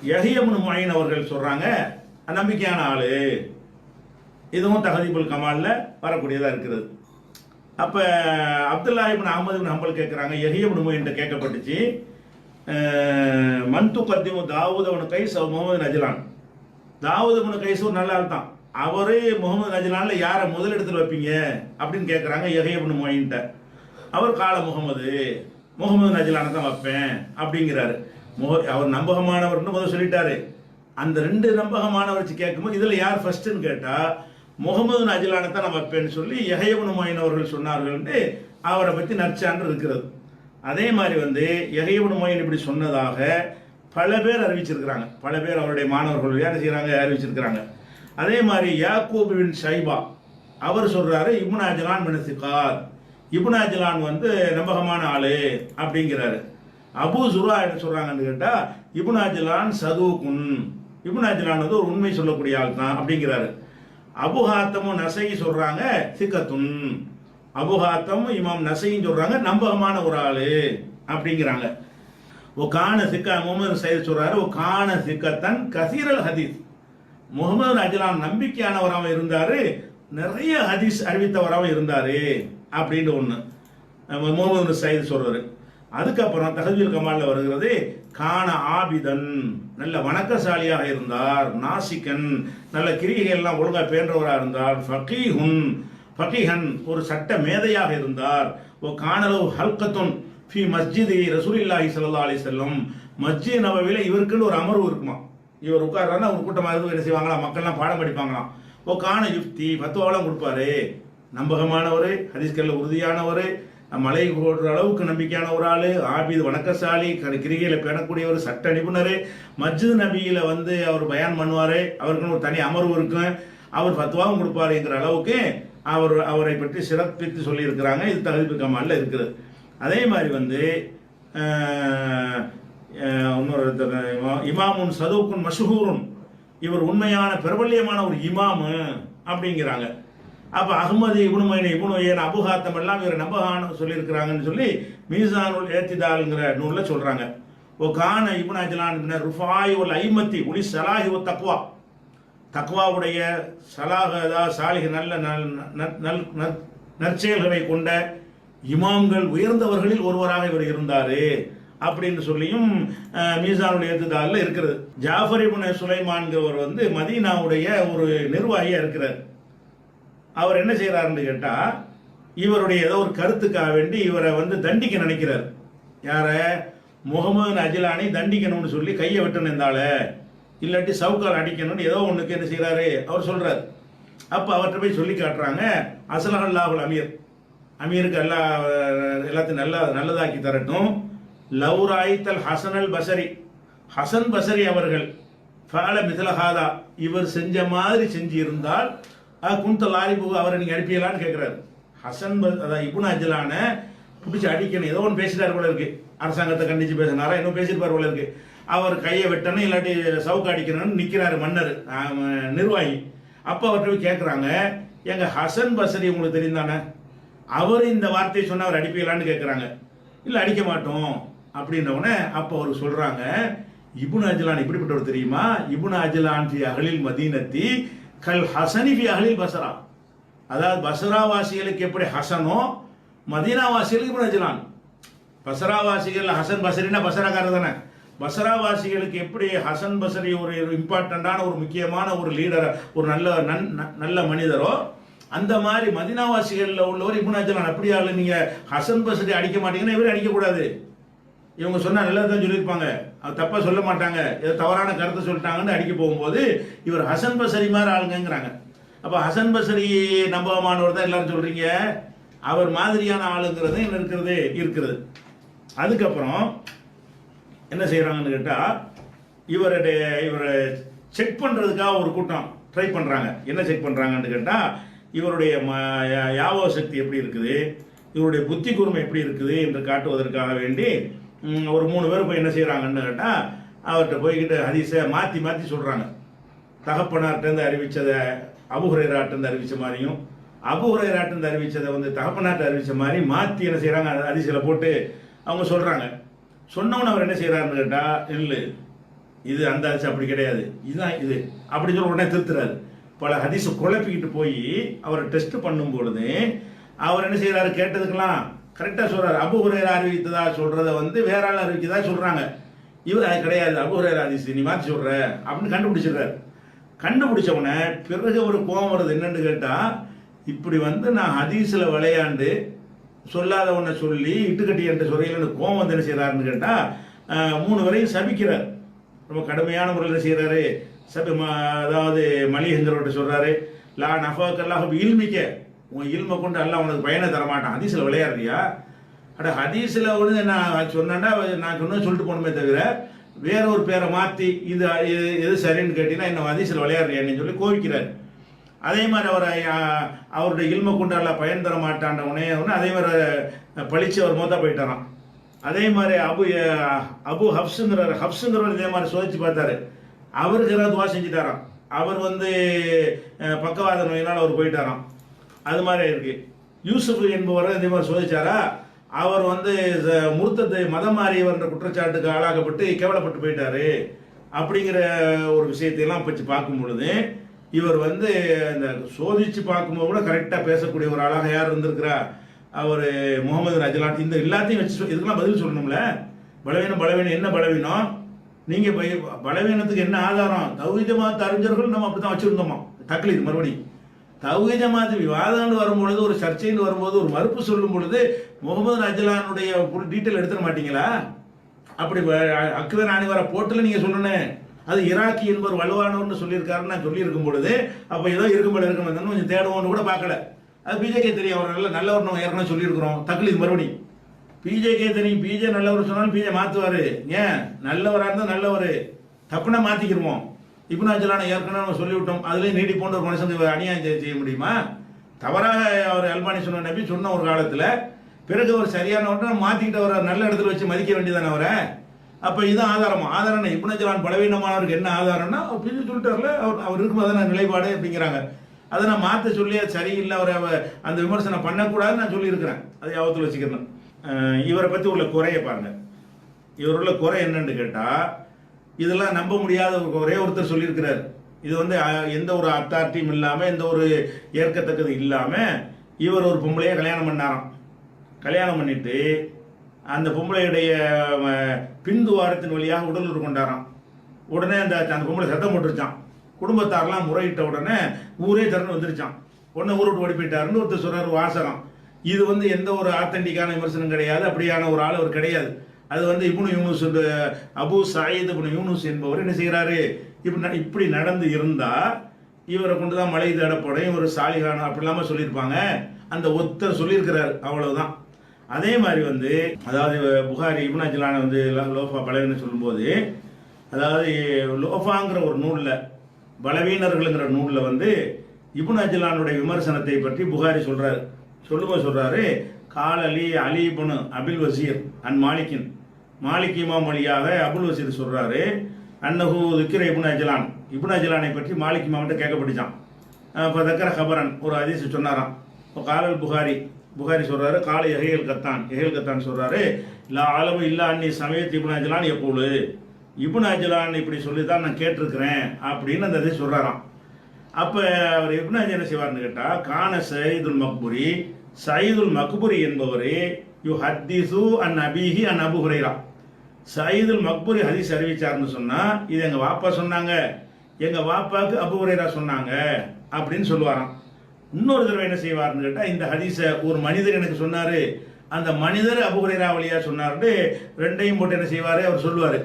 யஹ்யா இப்னு முயின் அவர்கள் சொல்றாங்க நம்பிக்கையான ஆளு, இதுவும் தஹதீபுல் கமால்ல வரக்கூடியதா இருக்கிறது. அப்ப அப்துல்லா இப்னு அஹ்மது இப்னு ஹம்பல் கேட்கிறாங்க, யஹ்யா இப்னு முயின் கேட்கப்பட்டுச்சு, மன் துகத்திமு தாவூத் இப்னு கைஸ் முஹம்மது அஜ்லான், தாவூத் இப்னு கைஸ் ஒரு நல்ல ஆள் தான், அவரே முகமது அஜ்லான்ல யாரை முதலிடத்தில் வைப்பீங்க அப்படின்னு கேட்குறாங்க யஹ்யா இப்னு முயின்ட்ட. அவர் கால முகமது அஜ்லானை தான் வைப்பேன் அப்படிங்கிறாரு. அவர் நம்பகமானவர்னு முதல் சொல்லிட்டாரு. அந்த ரெண்டு நம்பகமானவர் வச்சு கேட்கும்போது இதுல யார் ஃபர்ஸ்ட்னு கேட்டா முகமது அஜ்லானை தான் நான் வைப்பேன்னு சொல்லி யஹ்யா இப்னு முயின் அவர்கள் சொன்னார்கள். அவரை பற்றி நற்சான்று இருக்கிறது. அதே மாதிரி வந்து யஹ்யா இப்னு முயின் இப்படி சொன்னதாக பல பேர் அறிவிச்சிருக்கிறாங்க, பல பேர் அவருடைய மாணவர்கள் என்ன செய்யறாங்க அறிவிச்சிருக்கிறாங்க. அதே மாதிரி யாக்கூப் பின் ஷைபா அவர் சொல்றாரு இப்னு அஜ்லான் மின் சிகாத், இப்னு அஜ்லான் வந்து நம்பகமான ஆளு அப்படிங்கிறாரு. அபூ ஜுரா என்ன சொல்றாங்கன்னு கேட்டா இப்னு அஜ்லான் சதூகுன், இப்னு அஜ்லான் வந்து ஒரு உண்மை சொல்லக்கூடிய ஆள் தான் அப்படிங்கிறாரு. அபு ஹாத்தமும் நசை சொல்றாங்க சிக்கத்துன், அபு ஹாத்தமும் இமாம் நசையும் சொல்றாங்க நம்பகமான ஒரு ஆளு அப்படிங்கிறாங்க. கான சிக்கா முகமது சையத் சொல்றாரு, ஓ கான சிக்கத்தன் கசீரல் ஹதீஸ். முகமது அஜ்லான் நம்பிக்கையானவராக இருந்தாரு, நிறைய ஹதீஸ் அறிவித்தவராக இருந்தாரு அப்படின்னு ஒண்ணு முகமது சையத் சொல்றாரு. அதுக்கப்புறம் தஹஜுல் கமால்ல வருகிறது, கான ஆபிதன், நல்ல வணக்கசாலியாக இருந்தார், நாசிகன், நல்ல கிரிகைகள் எல்லாம் ஒழுங்கா பேன்றவராக இருந்தார், ஃபகீஹன், ஒரு சட்ட மேதையாக இருந்தார், ஓ கானலவு ஹல்கத்துன் ஃபி மஸ்ஜிதி ரசூலுல்லாஹி ஸல்லல்லாஹு அலைஹி வஸல்லம், மஸ்ஜித் நபவியில இவருக்குன்னு ஒரு அமர்வு இருக்குமா, இவர் உட்கார்றாருன்னா ஒரு கூட்டமாக இருந்து என்ன செய்வாங்களா, மக்கள்லாம் பாடம் படிப்பாங்களாம். ஓ கான யுஃப்தி, ஃபத்வாவெல்லாம் கொடுப்பாரு, நம்பகமானவர், ஹதீஸ்கள்ல உறுதியானவர், மலை போடுற அளவுக்கு நம்பிக்கையான ஒரு ஆளு, ஆபிது வணக்கசாலி, கிரிகையில பேணக்கூடியவர், சட்ட நிபுணர், மஸ்ஜித் நபியில வந்து அவர் பயான் பண்ணுவாரு, அவருக்குன்னு ஒரு தனி அமர்வு இருக்கும், அவர் ஃபத்வாவும் கொடுப்பாருங்கிற அளவுக்கு அவரை பற்றி சிறப்பித்து சொல்லி இருக்கிறாங்க. இது தஹஜுல் கமால்ல இருக்குது. அதே மாதிரி வந்து இன்னொரு இமாமுன் சதூக்குன் மஷ்ஹூருன், இவர் உண்மையான பிரபல்யமான ஒரு இமாமு அப்படிங்கிறாங்க. அப்ப அஹ்மது இப்னு அபுஹாத்தம் எல்லாம் இவர் நம்பகான சொல்லியிருக்கிறாங்கன்னு சொல்லி மீசானுல் ஏத்திதால்ங்கிற நூல்ல சொல்றாங்க. ஓ கான இப்னு அஜ்லான் பின் ருஃபாய் வல் ஐமத்தி உலி ஸலாஹி வ தக்வா, தக்வாவுடைய சலாஹதா சாலிஹ் நல்ல நற்செயல்களை கொண்ட இமாம்கள் உயர்ந்தவர்களில் ஒருவராக இவர் இருந்தாரு அப்படின்னு சொல்லியும் மீசானுடைய ஏத்துதால்ல இருக்கிறது. ஜாஃபர் இப்னு சுலைமான்கிறவர் வந்து மதீனாவுடைய ஒரு நிர்வாகியா இருக்கிறார். அவர் என்ன செய்யறாருன்னு கேட்டா, இவருடைய ஏதோ ஒரு கருத்துக்காக வேண்டி இவரை வந்து தண்டிக்க நினைக்கிறார். யார? முகமது அஜ்லானை தண்டிக்கணும்னு சொல்லி கையை வெட்டணும் இருந்தால, இல்லாட்டி சவுக்கால் அடிக்கணும்னு ஏதோ ஒண்ணுக்கு என்ன செய்யறாரு அவர் சொல்றாரு. அப்ப அவர்கிட்ட போய் சொல்லி காட்டுறாங்க, அஸ்லஹல்லாஹுல் அமீர், அமீருக்கு எல்லாத்தையும் நல்லதாக்கி தரட்டும். லவ்ராயித்தல் ஹசனல் பசரி, ஹசன் பசரி அவர்கள் ஃபால மித்லஹாதா, இவர் செஞ்ச மாதிரி செஞ்சு இருந்தால் குந்தல் ஆரிபு அவரை நீங்க அனுப்பியலான்னு கேட்கிறாரு. ஹசன் அதாவது இப்னு அஜ்லான பிடிச்சி அடிக்கணும், ஏதோ ஒன்று பேசிட்டார் போல இருக்கு, அரசாங்கத்தை கண்டிச்சு பேசினாரா இன்னும் பேசியிருப்பார் போல இருக்கு. அவர் கையை வெட்டணும் இல்லாட்டி சவுக்கு அடிக்கணும்னு நிக்கிறாரு மன்னர் நிர்வாகி. அப்ப அவர்கிட்ட போய் கேட்கிறாங்க, எங்க ஹசன் பசரி உங்களுக்கு தெரியும் தானே, அவர் இந்த வார்த்தையை சொன்ன அவர் அடிப்பீங்களான்னு கேட்கிறாங்க. இல்ல அடிக்க மாட்டோம் அப்படின்ன உடனே அப்ப அவர் சொல்றாங்க, இப்னு அஜ்லான் இப்படிப்பட்டவர் தெரியுமா, இப்னு அஜ்லான் ஃபி அஹ்லில் மதீனத்தி கல் ஹசனி ஃபி அஹ்லில் பஸ்ரா, அதாவது பஸ்ராவாசிகளுக்கு எப்படி ஹசனோ மதீனாவாசிகளுக்கு இப்னு அஜ்லான். பஸ்ராவாசிகள் ஹசன் பசரினா பஸ்ராக்காரர் தானே, பஸ்ராவாசிகளுக்கு எப்படி ஹசன் பசரி ஒரு இம்பார்ட்டண்டான ஒரு முக்கியமான ஒரு லீடர், ஒரு நல்ல மனிதரோ, அந்த மாதிரி மதீனாவாசிகள்ல உள்ளவர் இப்னு அஜ்லான். அப்படியா நீங்க ஹசன் பசரி அடிக்க மாட்டீங்கன்னா இவரே அடிக்கக்கூடாது, இவங்க சொன்னா நல்லதான் சொல்லியிருப்பாங்க, தப்பா சொல்ல மாட்டாங்க, ஏதோ தவறான கருத்தை சொல்லிட்டாங்கன்னு அடிக்க போகும்போது இவர் ஹசன் பசரி மாதிரி ஆளுங்கிறாங்க. அப்ப ஹசன் பசரி நம்பகமானவர் தான் எல்லாரும் சொல்றீங்க, அவர் மாதிரியான ஆளுங்கிறது என்ன இருக்கிறது. அதுக்கப்புறம் என்ன செய்யறாங்கன்னு கேட்டா, இவரை செக் பண்றதுக்காக ஒரு கூட்டம் ட்ரை பண்றாங்க. என்ன செக் பண்றாங்கன்னு கேட்டா, இவருடைய ஞாபக சக்தி எப்படி இருக்குது, இவருடைய புத்தி கூர்மை எப்படி இருக்குது என்று காட்டுவதற்காக வேண்டி ஒரு 3 பேர் போய் என்ன செய்யறாங்கன்னு கேட்டா, அவர்கிட்ட போய்கிட்டு ஹதீஸை மாத்தி மாத்தி சொல்றாங்க. தகப்பனார்ட்டேருந்து அறிவிச்சதை அபூ ஹுரைராட்டேருந்து அறிவிச்ச மாதிரியும், அபூ ஹுரைராட்டேருந்து அறிவிச்சதை வந்து தகப்பனார்ட்ட அறிவிச்ச மாதிரி மாத்தி என்ன செய்யறாங்க, ஹதீஸ்ல போட்டு அவங்க சொல்றாங்க. சொன்னவன் அவர் என்ன செய்யறாருன்னு கேட்டா, இல்லை இது அந்த ஹதீஸ் அப்படி கிடையாது, இதுதான் இது அப்படி சொல்லி உடனே திருத்துறாரு. பல ஹதீஸை குழப்பிக்கிட்டு போய் அவரை டெஸ்ட் பண்ணும் பொழுது அவர் என்ன செய்யறாரு, கேட்டதுக்கெல்லாம் கரெக்டா சொல்றாரு. அபூ ஹுரைரா அறிவித்ததா சொல்றத வந்து வேற ஆள் அறிவிக்கதா சொல்றாங்க, இவர் அது கிடையாது, அபூ ஹுரைரா ஹதீஸ் நீ மாத்தி சொல்ற அப்படின்னு கண்டுபிடிச்சிடுறாரு. கண்டுபிடிச்ச உடனே பிறகு ஒரு கோபம் வருது. என்னன்னு கேட்டா, இப்படி வந்து நான் ஹதீஸ்ல விளையாண்டு சொல்லாத ஒன்றை சொல்லி இட்டுக்கட்டி என்ற சொல்லையில் கோபம் வந்து என்ன செய்யறாருன்னு கேட்டா, 3 வரையும் சபிக்கிறார். ரொம்ப கடுமையான முறையில் செய்யறாரு. அதாவது மலிஹங்கிறவர்கிட்ட சொல்றாரு, லா நஃபாக்கல்லாஹ் இல்மிக்க, உன் இல்மை கொண்டு அல்லாஹ் உனக்கு பயனை தரமாட்டான், ஹதீஸ்ல விளையாடுறியா? அட ஹதீஸ்ல வந்து நான் சொன்னேன்னா நான் சொன்ன சொல்லிட்டு போகணுமே தவிர வேற ஒரு பேரை மாத்தி இது எது சரின்னு கேட்டீங்கன்னா என்ன ஹதீஸ்ல விளையாடுறியான்னு சொல்லி கோவிக்கிறார். அதே மாதிரி அவருடைய இல்மை கொண்டு அல்லாஹ் பயன் தர மாட்டான் உடனே அதே மாதிரி பழிச்சு அவர் மோத்தா போயிட்டாராம். அதே மாதிரி அபு ஹப்ஸுங்கிறவர் இதே மாதிரி சோதிச்சு பார்த்தாரு, அவருக்கு ஏதாவது துவா செஞ்சுட்டாராம், அவர் வந்து பக்கவாத நோயினால் அவர் போயிட்டாராம். அது மாதிரி இருக்கு. யூசுப் என்பவர் இதே மாதிரி சோதிச்சாரா, அவர் வந்து முர்த்தத்தை மதம் மாறியவர் என்ற குற்றச்சாட்டுக்கு ஆளாகப்பட்டு கேவலப்பட்டு போயிட்டாரு அப்படிங்கிற ஒரு விஷயத்தையெல்லாம் வச்சு பார்க்கும் பொழுது இவர் வந்து இந்த சோதிச்சு பார்க்கும்போது கூட கரெக்டாக பேசக்கூடிய ஒரு ஆளாக யார் இருந்திருக்கிறா, அவர் முகமது ரஜலான். இந்த எல்லாத்தையும் வச்சு இதுக்கெல்லாம் பதில் சொல்லணும்ல. பலவீனம் என்ன பலவீனம்? நீங்க பலவீனத்துக்கு என்ன ஆதாரம்? தௌஹீத் ஜமாத் அறிஞர்கள் நம்ம அப்படித்தான் வச்சிருந்தோமா? தக்லீத் மறுபடி தௌஹீத் ஜமாத் விவாதம்னு வரும்பொழுது, ஒரு சர்ச்சைன்னு வரும்போது, ஒரு மறுப்பு சொல்லும் பொழுது முகமது ரஜலானுடைய டீட்டெயில் எடுத்துட மாட்டீங்களா? அப்படி அக்பர் அணிவர போட்டுல நீங்க சொல்லணும். அது ஈராக்கி என்பவர் வலுவானவர்னு சொல்லியிருக்காருன்னு நான் சொல்லியிருக்கும் பொழுது அப்போ ஏதோ இருக்கும் போல இருக்கணும், கொஞ்சம் தேடுவோம்னு கூட பார்க்கல. அது பிஜேகே தெரியும், அவர் நல்லவர் நம்ம ஏற்கனவே சொல்லியிருக்கிறோம். தக்லீத் மறுபடி பிஜேகே தெரியும், பிஜே நல்லவர் சொன்னாலும் பிஜே மாற்றுவார். ஏன் நல்லவராக இருந்தால் நல்லவர், தப்புனா மாற்றிக்கிடுவோம். இப்னு அஜ்லானை ஏற்கனவே நம்ம சொல்லிவிட்டோம். அதுலேயும் நீடி போன்ற ஒரு மனுஷனுக்கு அநியாயம் செய்ய முடியுமா? தவறாக அவர் அல்பானி சொன்ன நபி சொன்ன ஒரு காலத்தில் பிறகு அவர் சரியானவரை மாற்றிக்கிட்டு அவரை நல்ல இடத்துல வச்சு மதிக்க வேண்டியதானே அவரை. அப்போ இதுதான் ஆதாரம். இப்னு அஜ்லான் பலவீனமானவருக்கு என்ன ஆதாரம்னா அவர் பிஜே சொல்லிட்டார்ல, அவர் இருக்கும்போது அதான நிலைப்பாடு அப்படிங்கிறாங்க. அதை நான் மாற்ற சொல்லி அது சரியில்லை, அவரை அந்த விமர்சனம் பண்ணக்கூடாதுன்னு நான் சொல்லியிருக்கிறேன். அதை யாபத்தில் வச்சுக்கிறேன். இவரை பற்றி உள்ள குறையை பாருங்க. இவர் உள்ள குறை என்னன்னு கேட்டால், இதெல்லாம் நம்ப முடியாத ஒரே ஒருத்தர் சொல்லியிருக்கிறார். இது வந்து எந்த ஒரு அத்தாரிட்டியும் இல்லாமல், எந்த ஒரு ஏற்கத்தக்கது இல்லாமல் இவர் ஒரு பொம்பளையை கல்யாணம் பண்ணாராம். கல்யாணம் பண்ணிட்டு அந்த பொம்பளையுடைய பின்துவாரத்தின் வழியாக உடல் கொண்டாராம். உடனே அந்த பொம்பளை சத்தம் போட்டுருச்சான். குடும்பத்தாரெல்லாம் முறையிட்ட உடனே ஊரே திறந்து வந்துருச்சான். உடனே ஊரை விட்டு ஓடி போயிட்டாருன்னு ஒருத்தர் சொல்றாரு வாசகம். இது வந்து எந்த ஒரு ஆத்தன்டிக்கான விமர்சனம் கிடையாது, அப்படியான ஒரு ஆள் அவர் கிடையாது. அது வந்து இப்னு யூனுஸ், அபு சயீத் இப்னு யூனுஸ் என்பவர் என்ன செய்கிறாரு, இப்படி நடந்து இருந்தா இவரை கொண்டு தான் மலை தேடப்படும், இவர் சாலிகான அப்படி இல்லாமல் சொல்லியிருப்பாங்க. அந்த ஒருத்தர் சொல்லியிருக்கிறார், அவ்வளவுதான். அதே மாதிரி வந்து அதாவது புகாரி இப்னு அஜ்லானை வந்து லோஃபா பலவீனம் சொல்லும்போது, அதாவது லோஃபாங்கிற ஒரு நூலில், பலவீனர்கள்ங்கிற நூலில் வந்து இப்னு அஜ்லானுடைய விமர்சனத்தை பற்றி புகாரி சொல்றாரு. சொல்றாரு, காலலி அலி இப்னு அபில் வசீர் அன் மாலிகின், மாலிக் இமாம் வழியாக அபுல் வசீர் சொல்றாரு, அன்னஹு திக்ர இப்னு அஜ்லானை பற்றி மாலிக் இமாம்கிட்ட கேட்கப்பட்டுச்சான். இப்போ தக்கர ஹபரன் ஒரு ஹதீஸ் சொன்னாராம். இப்போ காலல் புகாரி சொல்றாரு, கால எஹேல் கத்தான் சொல்றாரு, லா அளவு இல்லா அன்னி சமயத் இப்னு அஜ்லான் எப்போது இப்னு அஜ்லான் இப்படி சொல்லி தான் நான் கேட்டிருக்கிறேன் அப்படின்னு அந்த இதை சொல்றாராம். அப்போ அவர் இப்னு அஜ்லான் என்ன செய்வார்னு கேட்டால், கான சயீதுல் மக்புரி என்பவர் யு ஹத்தீசு அன் அபிஹி அன் அபு ஹுரைரா. சயீதுல் மக்புரி ஹதீஸ் அறிவிச்சார்னு சொன்னா, இது எங்க வாப்பா சொன்னாங்க, எங்க வாப்பாக்கு அபு ஹுரைரா சொன்னாங்க அப்படின்னு சொல்லுவாராம். இன்னொரு தடவை என்ன செய்வார்னு கேட்டால், இந்த ஹதீஸை ஒரு மனிதர் எனக்கு சொன்னாரு, அந்த மனிதர் அபு ஹுரைரா வழியா சொன்னார்னு ரெண்டையும் போட்டு என்ன செய்வாரு, அவர் சொல்லுவாரு.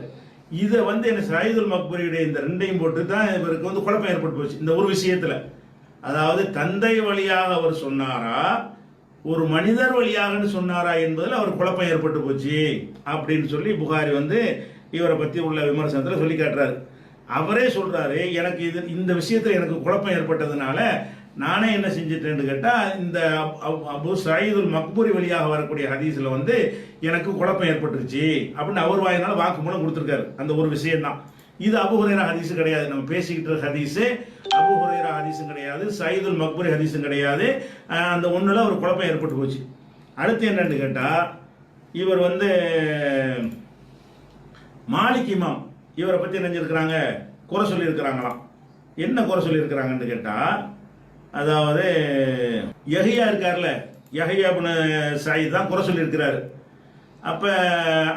இதை வந்து என்ன சயீதுல் மக்புரியுடைய இந்த ரெண்டையும் போட்டு தான் இவருக்கு வந்து குழப்பம் ஏற்பட்டு போச்சு இந்த ஒரு விஷயத்துல. அதாவது தந்தை வழியாக அவர் சொன்னாரா, ஒரு மனிதர் வழியாகன்னு சொன்னாரா என்பதில் அவர் குழப்பம் ஏற்பட்டு போச்சு அப்படின்னு சொல்லி புகாரி வந்து இவரை பற்றி உள்ள விமர்சனத்தில் சொல்லி காட்டுறாரு. அவரே சொல்றாரு, எனக்கு இந்த விஷயத்தில் எனக்கு குழப்பம் ஏற்பட்டதுனால நானே என்ன செஞ்சிட்டேன்னு கேட்டால், இந்த அபு சயீதுல் மக்பூரி வழியாக வரக்கூடிய ஹதீஸில் வந்து எனக்கு குழப்பம் ஏற்பட்டுருச்சு அப்படின்னு அவர் வாயினால வாக்குமூலம் கொடுத்துருக்காரு. அந்த ஒரு விஷயம்தான். இது அபு ஹுரைரா ஹதீஸ் கிடையாது, நம்ம பேசிக்கிட்டு ஹதீஸு அபு ஹுரைரா ஹதீஸும் கிடையாது, சயீதுல் மக்பூரி ஹதீஸும் கிடையாது. அந்த ஒன்றில் ஒரு குழப்பம் ஏற்பட்டு போச்சு. அடுத்து என்னன்னு கேட்டால், இவர் வந்து மாலிக் இமாம் இவரை பற்றி நினைஞ்சிருக்கிறாங்க, குறை சொல்லியிருக்கிறாங்களாம். என்ன குறை சொல்லியிருக்கிறாங்கன்னு கேட்டால், அதாவது யஹ்யா இருக்கார்ல, யஹ்யா இப்னு சயீத் தான் குறை சொல்லியிருக்கிறாரு. அப்போ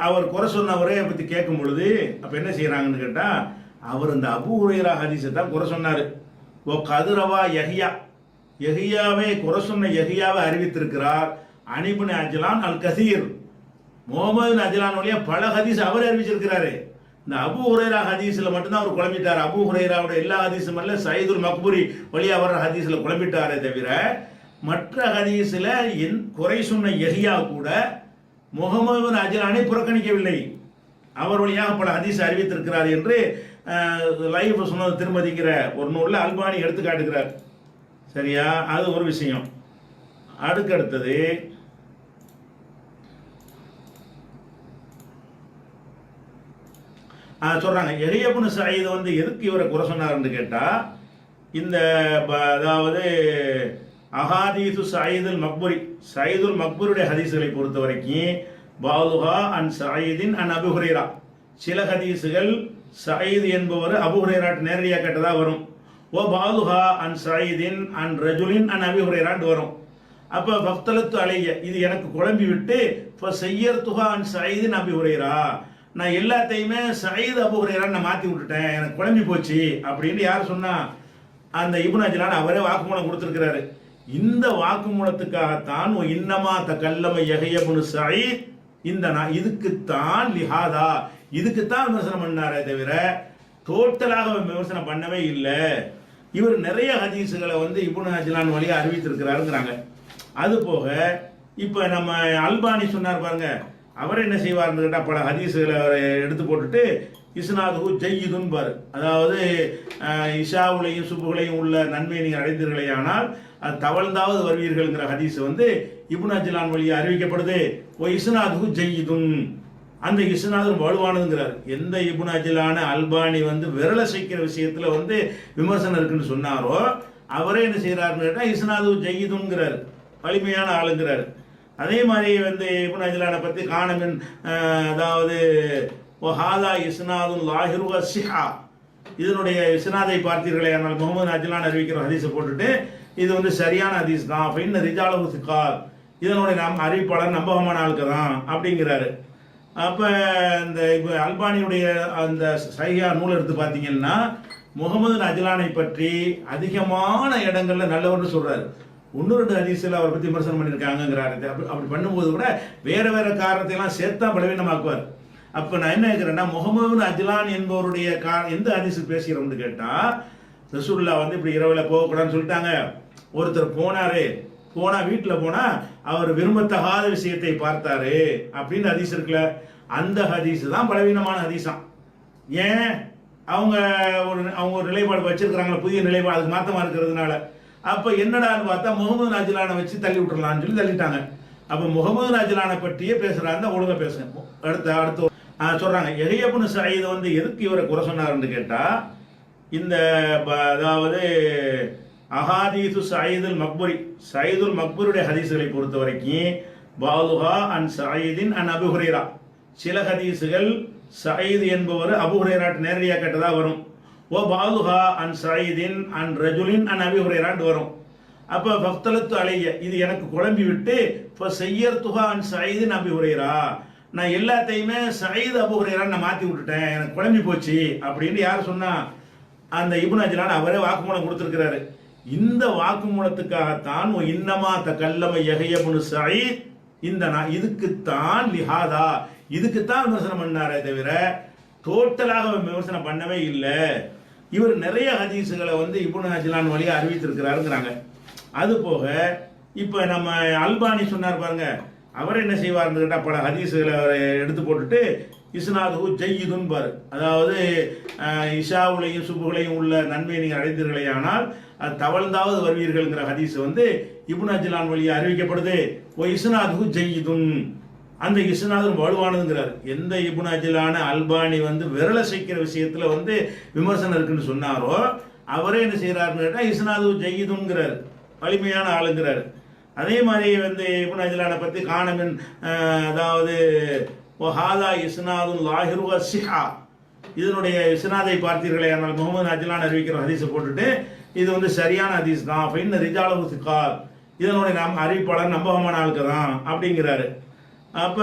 அவர் குறை சொன்னவரே பற்றி கேட்கும் பொழுது அப்போ என்ன செய்கிறாங்கன்னு கேட்டால், அவர் இந்த அபு ஹுரைரா ஹதீஸை தான் குறை சொன்னார். ஓ கதுரவா யஹ்யாவை குறை சொன்ன யஹ்யாவை அறிவித்திருக்கிறார் அனிபுன் அஜ்லான் அல் கசீர். முகமது அஜ்லான் வழியா பல ஹதீஸ் அவர் அறிவிச்சிருக்கிறாரு. இந்த அபு ஹுரைரா ஹதீஸில் மட்டும்தான் அவர் குழம்பிட்டார். அபு ஹுரைராவோட எல்லா ஹதீஸும் அல்ல, சயீதுல் மக்பூரி வழியா வர்ற ஹதீஸில் குழம்பிட்டாரே தவிர மற்ற ஹதீஸில் குறை சொன்ன யஹ்யா கூட முகமது அஜ்லானை புறக்கணிக்கவில்லை. அவர் வழியாக பல ஹதீஸ் அறிவித்திருக்கிறார் என்று லைஃப் சொன்னது திருமதிங்கிற ஒரு நூலில் அல்பானி எடுத்து காட்டுகிறார். சரியா, அது ஒரு விஷயம். அடுத்தது சொல்றாங்க, யஹ்யா இப்னு சயீத் வந்து எதுக்கு இவரை குறை சொன்னார்னு கேட்டா, இந்த அதாவது அஹாதீசு சயீதுல் மக்புரி, சயீதுல் மக்புருடைய ஹதீஸ்களை பொறுத்த வரைக்கும் பாலுஹா அன் சயீதின் அன் அபூ ஹுரைரா, சில ஹதீஸுகள் சயீத் என்பவர் அபூ ஹுரைராட் நேரடியாக கேட்டதா வரும். ஓ பாலுஹா அன் சயீதின் அன் ரஜுலின் அன் அபூ ஹுரைராட் வரும். அப்ப ஃபக்தலத்து அலைய, இது எனக்கு குழம்பி விட்டு ஃபஸய்யர்துஹா அன் சயீதின் அபூ ஹுரைரா, நான் எல்லாத்தையுமே சயீத் அபூ ஹுரைரா நான் மாத்தி விட்டுட்டேன், எனக்கு குழம்பி போச்சு அப்படின்னு யார் சொன்னா? அந்த இப்னு அஜ்லான் அவரே வாக்குமூலம் கொடுத்திருக்கிறாரு. இந்த வாக்குமூலத்துக்காகத்தான் இன்னமா தகல்லம யஹ்யா இப்னு சயீத், இந்த இதுக்குத்தான் லிஹாதா, இதுக்குத்தான் விமர்சனம் பண்ணாரே தவிர டோட்டலாக விமர்சனம் பண்ணவே இல்லை. இவர் நிறைய ஹதீஸுகளை இப்னு அஜ்லான் வழியா அறிவித்திருக்கிறாருங்கிறாங்க. அது போக இப்ப நம்ம அல்பானி சொன்னார் பாருங்க, அவர் என்ன செய்வார்னு கேட்டா பல ஹதீஸுகளை எடுத்து போட்டுட்டு இஸ்னாதுஹு ஜய்யிதுன் பாரு, அதாவது இஷாவுலையும் சுபுகளையும் உள்ள நன்மையை நீங்கள் அடைந்தீர்களே ஆனால் அது தவழ்ந்தாவது வருவீர்கள்ங்கிற ஹதீஸ் இப்னு அஜ்லான் வழியா அறிவிக்கப்படுது. ஓ இஸ்னாதுஹு ஜய்யிதுன், அந்த இஸ்னாது வலுவானதுங்கிறார். எந்த இப்னு அஜ்லான் அல்பானி விரல சைக்கிற விஷயத்துல விமர்சனம் இருக்குன்னு சொன்னாரோ அவரே என்ன செய்யறாருன்னு கேட்டா இஸ்னாதுஹு ஜய்யிதுன்ங்கிறார், வலிமையான ஆளுங்கிறார். அதே மாதிரி இப்னு அஜ்லானை பத்தி காணமின், அதாவது ஹாதா இஸ்னாதுன் லாஹிரு வஸ்ஸிஹா, இதனுடைய இஸ்னாதை பார்த்தீர்களே ஆனால் முகமது அஜ்லான் அறிவிக்கிற ஹதீஸை போட்டுட்டு இது சரியான ஹதீஸ் தான், ஃபைன் ரிஜாலஹு சிகாத், இதனுடைய அறிவிப்பாளர் நம்பகமான ஆளுக்கு தான் அப்படிங்கிறாரு. அப்ப இந்த அல்பானியுடைய அந்த சஹீஹா நூல் எடுத்து பார்த்தீங்கன்னா முகமது அஜ்லானை பற்றி அதிகமான இடங்கள்ல நல்லவர்னு சொல்றாரு. 1-2 ஹதீஸ்ல அவரை பத்தி விமர்சனம் பண்ணியிருக்காங்கிறாரு. அப்படி பண்ணும்போது கூட வேற வேற காரணத்தை எல்லாம் சேர்த்தா பலவீனமாக்குவார். அப்ப நான் என்ன கேட்கிறேன்னா, முகமது அஜ்லான் என்பவருடைய எந்த ஹதீஸ் பேசுகிறோம்னு கேட்டா, ரசூலுல்லாஹ் இப்படி இரவுல போகக்கூடாதுன்னு சொல்லிட்டாங்க. ஒருத்தர் போனா வீட்டுல போனா அவர் விரும்பத்தகாத விஷயத்தை பார்த்தாரு அப்படின்னு ஹதீஸ் இருக்குல்ல, அந்த ஹதீஸ் தான் பலவீனமான ஹதீஸாம். ஏன்? அவங்க ஒரு நிலைப்பாடு வச்சிருக்கிறாங்க, புதிய நிலைப்பாடு, அதுக்கு மாத்தமா இருக்கிறதுனால. அப்ப என்னடான்னு பார்த்தா முகமது அஜ்லானை வச்சு தள்ளி விட்டுறலாம்னு சொல்லி தள்ளிட்டாங்க. அப்ப முகமது அஜ்லானை பற்றியே பேசுறாங்க, ஒழுங்கா பேசுங்க. அடுத்து சொல்றாங்க யஹ்யா இப்னு சயீத் எதுக்கு இவரை குறை சொன்னாருன்னு கேட்டா, இந்த அதாவது அஹாதீசு சயீதுல் மக்புரி, சயீதுல் மக்புருடைய ஹதீஸ்களை பொறுத்த வரைக்கும் பாலுஹா அன் சயீதின் அன் அபூ ஹுரைரா, சில ஹதீஸுகள் சயீத் என்பவர் அபூ ஹுரைராட் நேரடியாக கேட்டதா வரும். ஓ பாலுஹா அன் சயீதின் அன் ரஜுலின் அன் அபூ ஹுரைராட் வரும். அப்ப ஃபக்தலத்து அலைய, இது எனக்கு குழம்பி விட்டு ஃபஸய்யர்துஹா அன் சயீதின் அபூ ஹுரைரா, நான் எல்லாத்தையுமே சயீத் அபூ ஹுரைரா நான் மாத்தி விட்டுட்டேன், எனக்கு குழம்பி போச்சு அப்படின்னு யார் சொன்னா? அந்த இப்னு அஜ்லான் அவரே வாக்குமூலம் கொடுத்திருக்கிறாரு. இந்த வாக்குமூலத்துக்காகத்தான் இன்னமா தகல்லம யஹ்யா இப்னு சயீத், இந்த இதுக்குத்தான் லிஹாதா, இதுக்குத்தான் விமர்சனம் பண்ணாரே தவிர டோட்டலாக விமர்சனம் பண்ணவே இல்லை. இவர் நிறைய ஹதீஸுகளை இப்னு அஜ்லான் வழியா அறிவித்திருக்கிறாருங்கிறாங்க. அது போக இப்ப நம்ம அல்பானி சொன்னார் பாருங்க, அவர் என்ன செய்வார்னு கேட்டா பல ஹதீஸுகளை எடுத்து போட்டுட்டு இஸ்னாதுஹு ஜய்யிதுன் பாரு, அதாவது இஷாவுலையும் சுபுகளையும் உள்ள நன்மையை நீங்கள் அடைந்தீர்களே ஆனால் அது தவழ்ந்தாவது வருவீர்கள்ங்கிற ஹதீஸ் இப்னு அஜ்லான் வழியா அறிவிக்கப்படுது. ஓ இஸ்னாதுஹு ஜய்யிதுன், அந்த இஸ்னாது வலுவானதுங்கிறார். எந்த இப்னு அஜ்லான் அல்பானி விரல சைக்கிற விஷயத்துல விமர்சனம் இருக்குன்னு சொன்னாரோ அவரே என்ன செய்யறாருன்னு கேட்டா இஸ்னாதுஹு ஜய்யிதுன்ங்கிறார், வலிமையான ஆளுங்கிறார். அதே மாதிரி இப்னு அஜ்லானை பத்தி காணமின், அதாவது ஹாதா இஸ்னாதுன் லாஹிரு வஸ்ஸிஹா, இதனுடைய இஸ்னாதை பார்த்தீர்களே ஆனால் முகமது அஜ்லான் அறிவிக்கிற ஹதீஸை போட்டுட்டு இது சரியான ஹதீஸ் தான், ஃபைன் ரிஜாலஹு சிகாத், இதனுடைய அறிவிப்பாளர் நம்பகமான ஆளுக்கு தான் அப்படிங்கிறாரு. அப்ப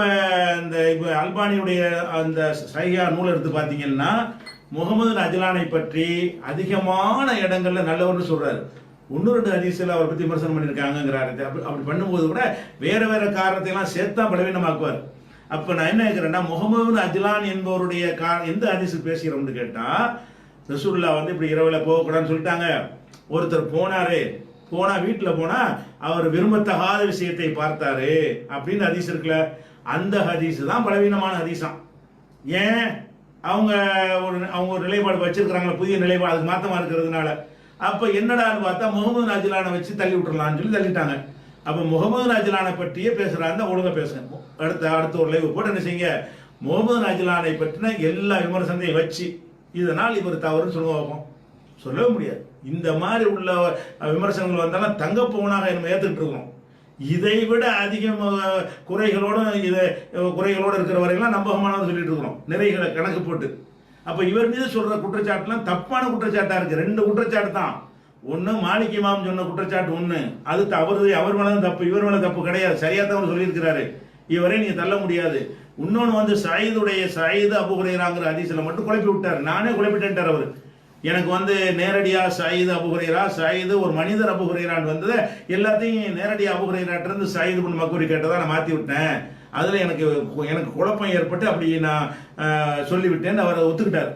இந்த அல்பானியுடைய அந்த சஹீஹா நூல் எடுத்து பார்த்தீங்கன்னா முகமது அஜ்லானை பற்றி அதிகமான இடங்கள்ல நல்லவர்னு சொல்றாரு. 1-2 ஹதீஸ்ல அவரை பத்தி விமர்சனம் பண்ணியிருக்காங்கிறாரு. அப்படி பண்ணும்போது கூட வேற வேற காரணத்தை எல்லாம் சேர்த்தா பலவீனமாக்குவார். அப்ப நான் என்ன கேட்கிறேன்னா, முகமது அஜ்லான் என்பவருடைய எந்த ஹதீஸ் பேசுகிறோம்னு கேட்டா, ரசூலுல்லாஹ் இப்படி இரவுல போகக்கூடாதுன்னு சொல்லிட்டாங்க. ஒருத்தர் போனா வீட்டுல போனா அவர் விரும்பத்தகாத விஷயத்தை பார்த்தாரு அப்படின்னு ஹதீஸ் இருக்குல்ல, அந்த ஹதீஸ் தான் பலவீனமான ஹதீஸாம். ஏன்? அவங்க ஒரு நிலைப்பாடு வச்சிருக்கிறாங்க, புதிய நிலைப்பாடு, அதுக்கு மாத்தமா இருக்கிறதுனால. அப்ப என்னடான்னு பார்த்தா முகமது அஜ்லானை வச்சு தள்ளி விட்டுறலாம்னு சொல்லி தள்ளிட்டாங்க. அப்ப முகமது அஜ்லானை பற்றியே பேசுறாங்க, ஒழுங்கா பேசுங்க. அடுத்த ஒரு லைவ் போட்டு என்ன செய்யுங்க, முகமது அஜ்லானை பற்றின எல்லா விமர்சனத்தையும் வச்சு இதனால் இவர் தவறுன்னு சொல்ல வைப்போம், சொல்லவே முடியாது. இந்த மாதிரி உள்ள விமர்சனங்கள் வந்தாலும் தங்கப்பவனாக நம்ம ஏத்துக்கிட்டு இருக்கோம். இதை விட அதிகம் குறைகளோடு இருக்கிற வரையெல்லாம் நம்பகமானது சொல்லிட்டு இருக்கிறோம், நிறைகளை கணக்கு போட்டு. அப்ப இவர் மீது சொல்ற குற்றச்சாட்டுலாம் தப்பான குற்றச்சாட்டா இருக்கு. 2 குற்றச்சாட்டு தான். ஒண்ணு மாலிக் இமாம் சொன்ன குற்றச்சாட்டு ஒண்ணு, அது அவர் மேல தப்பு, இவர் மேல தப்பு கிடையாது, சரியா தான் அவர் சொல்லியிருக்கிறாரு, இவரை நீங்க தள்ள முடியாது. இன்னொன்னு வந்து சயீது அபூ ஹுரைராங்கிற ஹதீஸ்ல மட்டும் குழப்பி விட்டார். நானே குழப்பிட்டேன்ட்டார் அவர். எனக்கு வந்து நேரடியா சயீது அபூ ஹுரைரா, சயீது ஒரு மனிதர் அபூ ஹுரைரான்னு வந்தது, எல்லாத்தையும் நேரடியா அபூ ஹுரைராட்ட இருந்து சயீது பின் மக்பூரி கேட்டதா நான் மாத்தி விட்டேன். அதுல எனக்கு குழப்பம் ஏற்பட்டு அப்படி நான் சொல்லிவிட்டேன்னு அவர் ஒத்துக்கிட்டார்.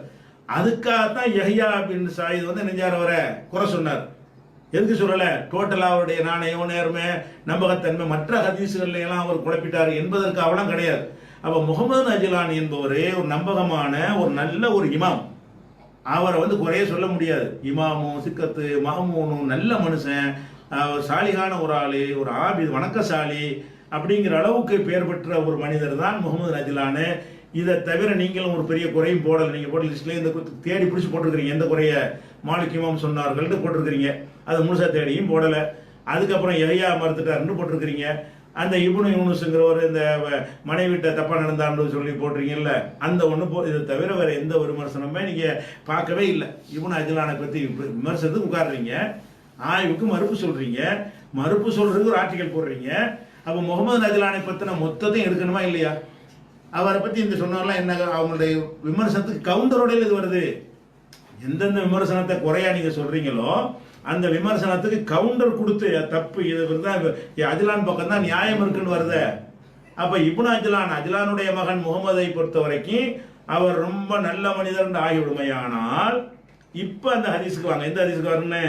அதுக்காகத்தான் யஹ்யா பின் சயீத் வந்து நெஞ்சார் அவரை குறை சொன்னார். எதுக்கு சொல்லல? டோட்டலா அவருடைய நாணயம், நேர்மை, நம்பகத்தன்மை, மற்ற ஹதீசுகள்ல எல்லாம் அவர் குழப்பிட்டார் என்பதற்கு அவலாம் கிடையாது. அப்ப முகமது அஜ்லானி என்பவரே ஒரு நம்பகமான ஒரு நல்ல ஒரு இமாம், அவரை வந்து குறைய சொல்ல முடியாது. இமாமும் சிக்கத்து மஹமூனும் நல்ல மனுஷன், சாலிகான ஒரு ஆளு, ஒரு ஆபித் வணக்கசாலி அப்படிங்கிற அளவுக்கு பெயர் பெற்ற ஒரு மனிதர் தான் முகமது அஜ்லானு. இதை தவிர நீங்களும் ஒரு பெரிய குறையும் போடல. நீங்க போட்ட லிஸ்ட்ல இந்த தேடி பிடிச்சி போட்டிருக்கிறீங்க, எந்த குறைய மாலிக் இமாம் சொன்னார்கள் போட்டிருக்கிறீங்க, அதை முழுசா தேடியும் போடல. அதுக்கப்புறம் யஹ்யா மறுத்துட்டாருன்னு போட்டிருக்கிறீங்க. அந்த இப்னு யூனுஸ்ங்கிறவர் இந்த மனைவிட்ட தப்பா நடந்தான்னு சொல்லி போட்டிருக்கீங்கல்ல, அந்த ஒண்ணு இதை தவிர வேற எந்த ஒரு விமர்சனமே நீங்க பார்க்கவே இல்லை. இப்னு அஜ்லானை பத்தி விமர்சனத்துக்கு உட்காடுறீங்க, ஆய்வுக்கு மறுப்பு சொல்றீங்க, மறுப்பு சொல்றதுக்கு ஒரு ஆர்டிகல் போடுறீங்க. அப்ப முகமது அஜ்லானை பத்தின மொத்தத்தையும் எடுக்கணுமா இல்லையா? அவரை பத்தி இந்த சொன்னாலாம் என்ன, அவங்களுடைய விமர்சனத்துக்கு கவுண்டரோட இது வருது. எந்தெந்த விமர்சனத்தை குறையா நீங்க சொல்றீங்களோ அந்த விமர்சனத்துக்கு கவுண்டர் கொடுத்து தப்பு இது அஜ்லான் பக்கம் தான் நியாயம் இருக்குன்னு வருது. அப்ப இப்னு அஜ்லானுடைய மகன் முகமதை பொறுத்த வரைக்கும் அவர் ரொம்ப நல்ல மனிதர் ஆகிவிடுமையானால் இப்ப அந்த ஹதீஸுக்கு வாங்க. எந்த ஹதீஸுக்கு வரணும்னு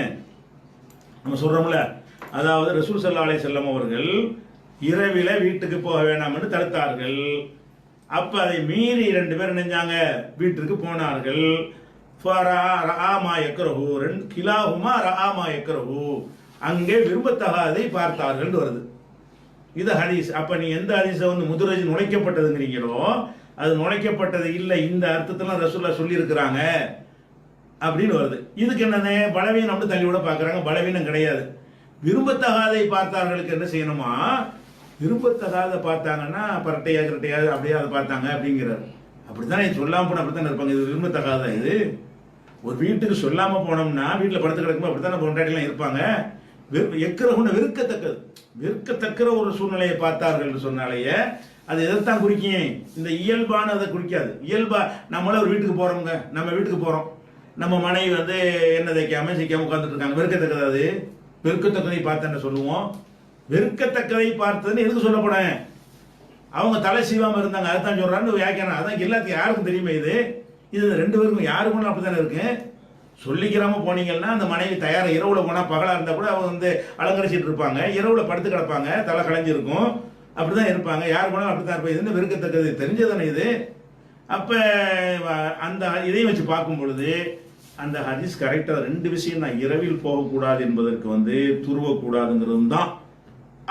நம்ம சொல்றோம்ல, அதாவது ரசூல் ஸல்லல்லாஹு அலைஹி வஸல்லம் அவர்கள் இரவில வீட்டுக்கு போக வேண்டாம்னு தடுத்தார்கள். அப்ப அதை மீறி 2 பேர் நினைஞ்சாங்க, வீட்டுக்கு போனார்கள். அங்கே விரும்பத்தகாதை பார்த்தார்கள் வருது. இது ஹதீஸ். அப்ப நீ எந்த ஹதீஸ வந்து முதுரஜ் நுழைக்கப்பட்டதுங்கிறீங்களோ அது நுழைக்கப்பட்டது இல்லை, இந்த அர்த்தத்துல ரசூலுல்லாஹ் சொல்லி இருக்கிறாங்க அப்படின்னு வருது. இதுக்கு என்னன்னு பலவீனம் அப்படி தள்ளி விட பாக்குறாங்க. பலவீனம் கிடையாது. விரும்பத்தகாதை பார்த்தார்களுக்கு என்ன செய்யணுமா, விரும்பத்தகாத பார்த்தாங்கன்னா பரட்டையா கிரட்டையா அப்படியே அதை பார்த்தாங்க அப்படிங்கிறார். அப்படித்தானே சொல்லாம போன அப்படித்தானே இருப்பாங்க. இது விரும்பத்தகாத, இது ஒரு வீட்டுக்கு சொல்லாம போனோம்னா வீட்டுல படுத்து கிடக்கும்போது அப்படித்தானே பொண்டாட்டிலாம் இருப்பாங்க. வெறுக்கத்தக்க ஒரு சூழ்நிலையை பார்த்தார்கள் சொன்னாலேயே அது எதைத்தான் குறிக்கும், இந்த இயல்பான அதை குறிக்காது. இயல்பா நம்மள ஒரு வீட்டுக்கு போறோம்ங்க, நம்ம வீட்டுக்கு போறோம், நம்ம மனைவி வந்து என்ன தைக்காம சிக்காம உட்காந்துட்டு இருக்காங்க, வெறுக்கத்தக்கது. அது வெறுக்கத்தக்கதை பார்த்தேன்னு சொல்லுவோம். வெறுக்கத்தக்கதை பார்த்ததுன்னு எதுக்கு சொல்லப்படும், அவங்க தலை சீவாம இருந்தாங்க அதுதான் சொல்றான்னு வியாக்கியானம். அதான் எல்லாத்துக்கும் யாருக்கும் தெரியுமே. இது 2 பேருக்கும் யாருக்கும் அப்படித்தானே இருக்கு. சொல்லிக்கிறாம போனீங்கன்னா அந்த மனைவி தயார இரவுல போனா பகலா இருந்தா கூட அவங்க வந்து அலங்கரிச்சிட்டு இருப்பாங்க, இரவுல படுத்து கிடப்பாங்க, தலை களைஞ்சிருக்கும், அப்படிதான் இருப்பாங்க. யாரு போனாலும் அப்படித்தான் இருப்பாங்க. இது வெறுக்கத்தக்கது தெரிஞ்சதானே இது. அப்ப அந்த இதையும் வச்சு பார்க்கும் பொழுது அந்த ஹதீஸ் கரெக்டா 2 விஷயம் தான். இரவில் போகக்கூடாது என்பதற்கு வந்து துருவக்கூடாதுங்கிறது தான்,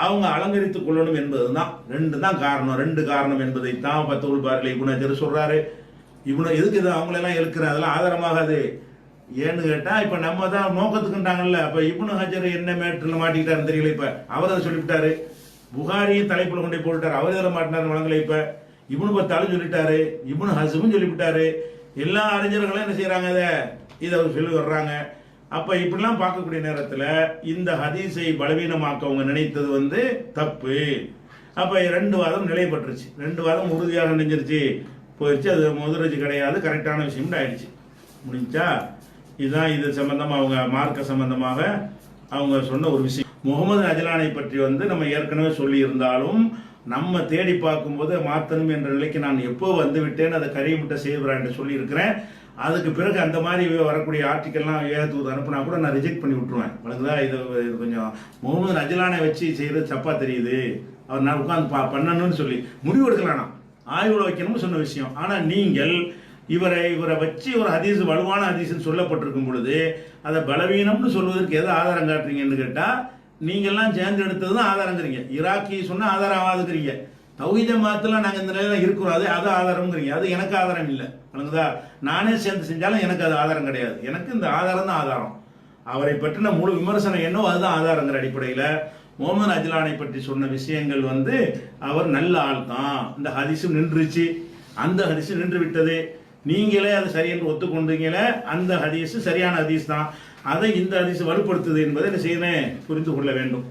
அவங்க அலங்கரித்துக் கொள்ளணும் என்பதுதான். 2 தான் காரணம். 2 காரணம் என்பதை தான் ஃபத்ஹுல் பாரில இப்னு ஹஜர் சொல்றாரு. இவனை எதுக்கு இது அவங்களெல்லாம் எழுக்கிற அதெல்லாம் ஆதாரமாகாது. ஏன்னு கேட்டா இப்ப நம்ம தான் நோக்கத்துக்குண்டாங்கல்ல. அப்ப இப்னு ஹஜர் என்ன மேட்டர்ல மாட்டிக்கிட்டாரு தெரியல. இப்ப அவர் அதை சொல்லிவிட்டாரு. புகாரியும் தலைப்புல கொண்டே போட்டாரு, அவர் இதில் மாட்டினார் வழங்கல. இப்ப இப்னு பத்தாலும் சொல்லிட்டாரு, இப்னு ஹஸமும் சொல்லிவிட்டாரு. எல்லா அறிஞர்களும் என்ன செய்யறாங்க, இதை அவர் சொல்லி வர்றாங்க. அப்ப இப்படிலாம் பார்க்கக்கூடிய நேரத்துல இந்த ஹதீஸை பலவீனமாக்க அவங்க நினைத்தது வந்து தப்பு. அப்ப 2 வாதம் நிலைப்பட்டுருச்சு. 2 வாதம் உறுதியாக நினைஞ்சிருச்சு, போயிடுச்சு. அது முதலஜி கிடையாது, கரெக்டான விஷயம் ஆயிடுச்சு, முடிஞ்சா. இதுதான் இது சம்பந்தமா அவங்க மார்க்க சம்பந்தமாக அவங்க சொன்ன ஒரு விஷயம். முகமது அஜ்லானை பற்றி வந்து நம்ம ஏற்கனவே சொல்லி இருந்தாலும் நம்ம தேடி பார்க்கும்போது மாத்தணும் என்ற நிலைக்கு நான் எப்போ வந்து விட்டேன், அதை கரியமிட்ட செய்கிறான் சொல்லி இருக்கிறேன். அதுக்கு பிறகு அந்த மாதிரி வரக்கூடிய ஆர்டிக்கல்லாம் ஏகத்தூது அனுப்புனா கூட நான் ரிஜெக்ட் பண்ணி விட்டுருவேன். வழங்குதா, இது கொஞ்சம் முகமது அஜ்லானை வச்சு செய்யறது தப்பா தெரியுது, அவர் நான் உட்காந்து பண்ணணும்னு சொல்லி முடிவு எடுக்கலாம், ஆய்வுல வைக்கணும்னு சொன்ன விஷயம். ஆனா நீங்கள் இவரை வச்சு ஒரு ஹதீஸ் வலுவான ஹதீஸ்னு சொல்லப்பட்டிருக்கும் பொழுது அதை பலவீனம்னு சொல்வதற்கு எதை ஆதாரம் காட்டுறீங்கன்னு கேட்டா, நீங்கள்லாம் சேர்ந்து எடுத்தது தான் ஆதாரங்கிறீங்க. ஈராக்கி சொன்னா ஆதாரம் ஆகாதுங்கிறீங்க. தௌஹீத் ஜமாத்துல நாங்க இந்த நிலையில இருக்கிறோம், அது ஆதாரம்ங்கிறீங்க. அது எனக்கு ஆதாரம் இல்லை. வழங்குதா, நானே சேர்ந்து செஞ்சாலும் எனக்கு அது ஆதாரம் கிடையாது. எனக்கு இந்த ஆதாரம் தான் ஆதாரம். அவரை பற்றின முழு விமர்சனம் என்னவோ அதுதான் ஆதாரங்கிற அடிப்படையில் முகமது அஜ்லானை பற்றி சொன்ன விஷயங்கள் வந்து அவர் நல்ல ஆள் தான், இந்த ஹதீஸும் நின்றுச்சு, அந்த ஹதீஸும் நின்று விட்டது, நீங்களே அது சரி என்று ஒத்துக்கொண்டீங்களே, அந்த ஹதீஸ் சரியான ஹதீஸ் தான், அதை இந்த ஹதீஸ் வலுப்படுத்துது என்பதை என்ன செய்யணும், புரிந்து கொள்ள வேண்டும்.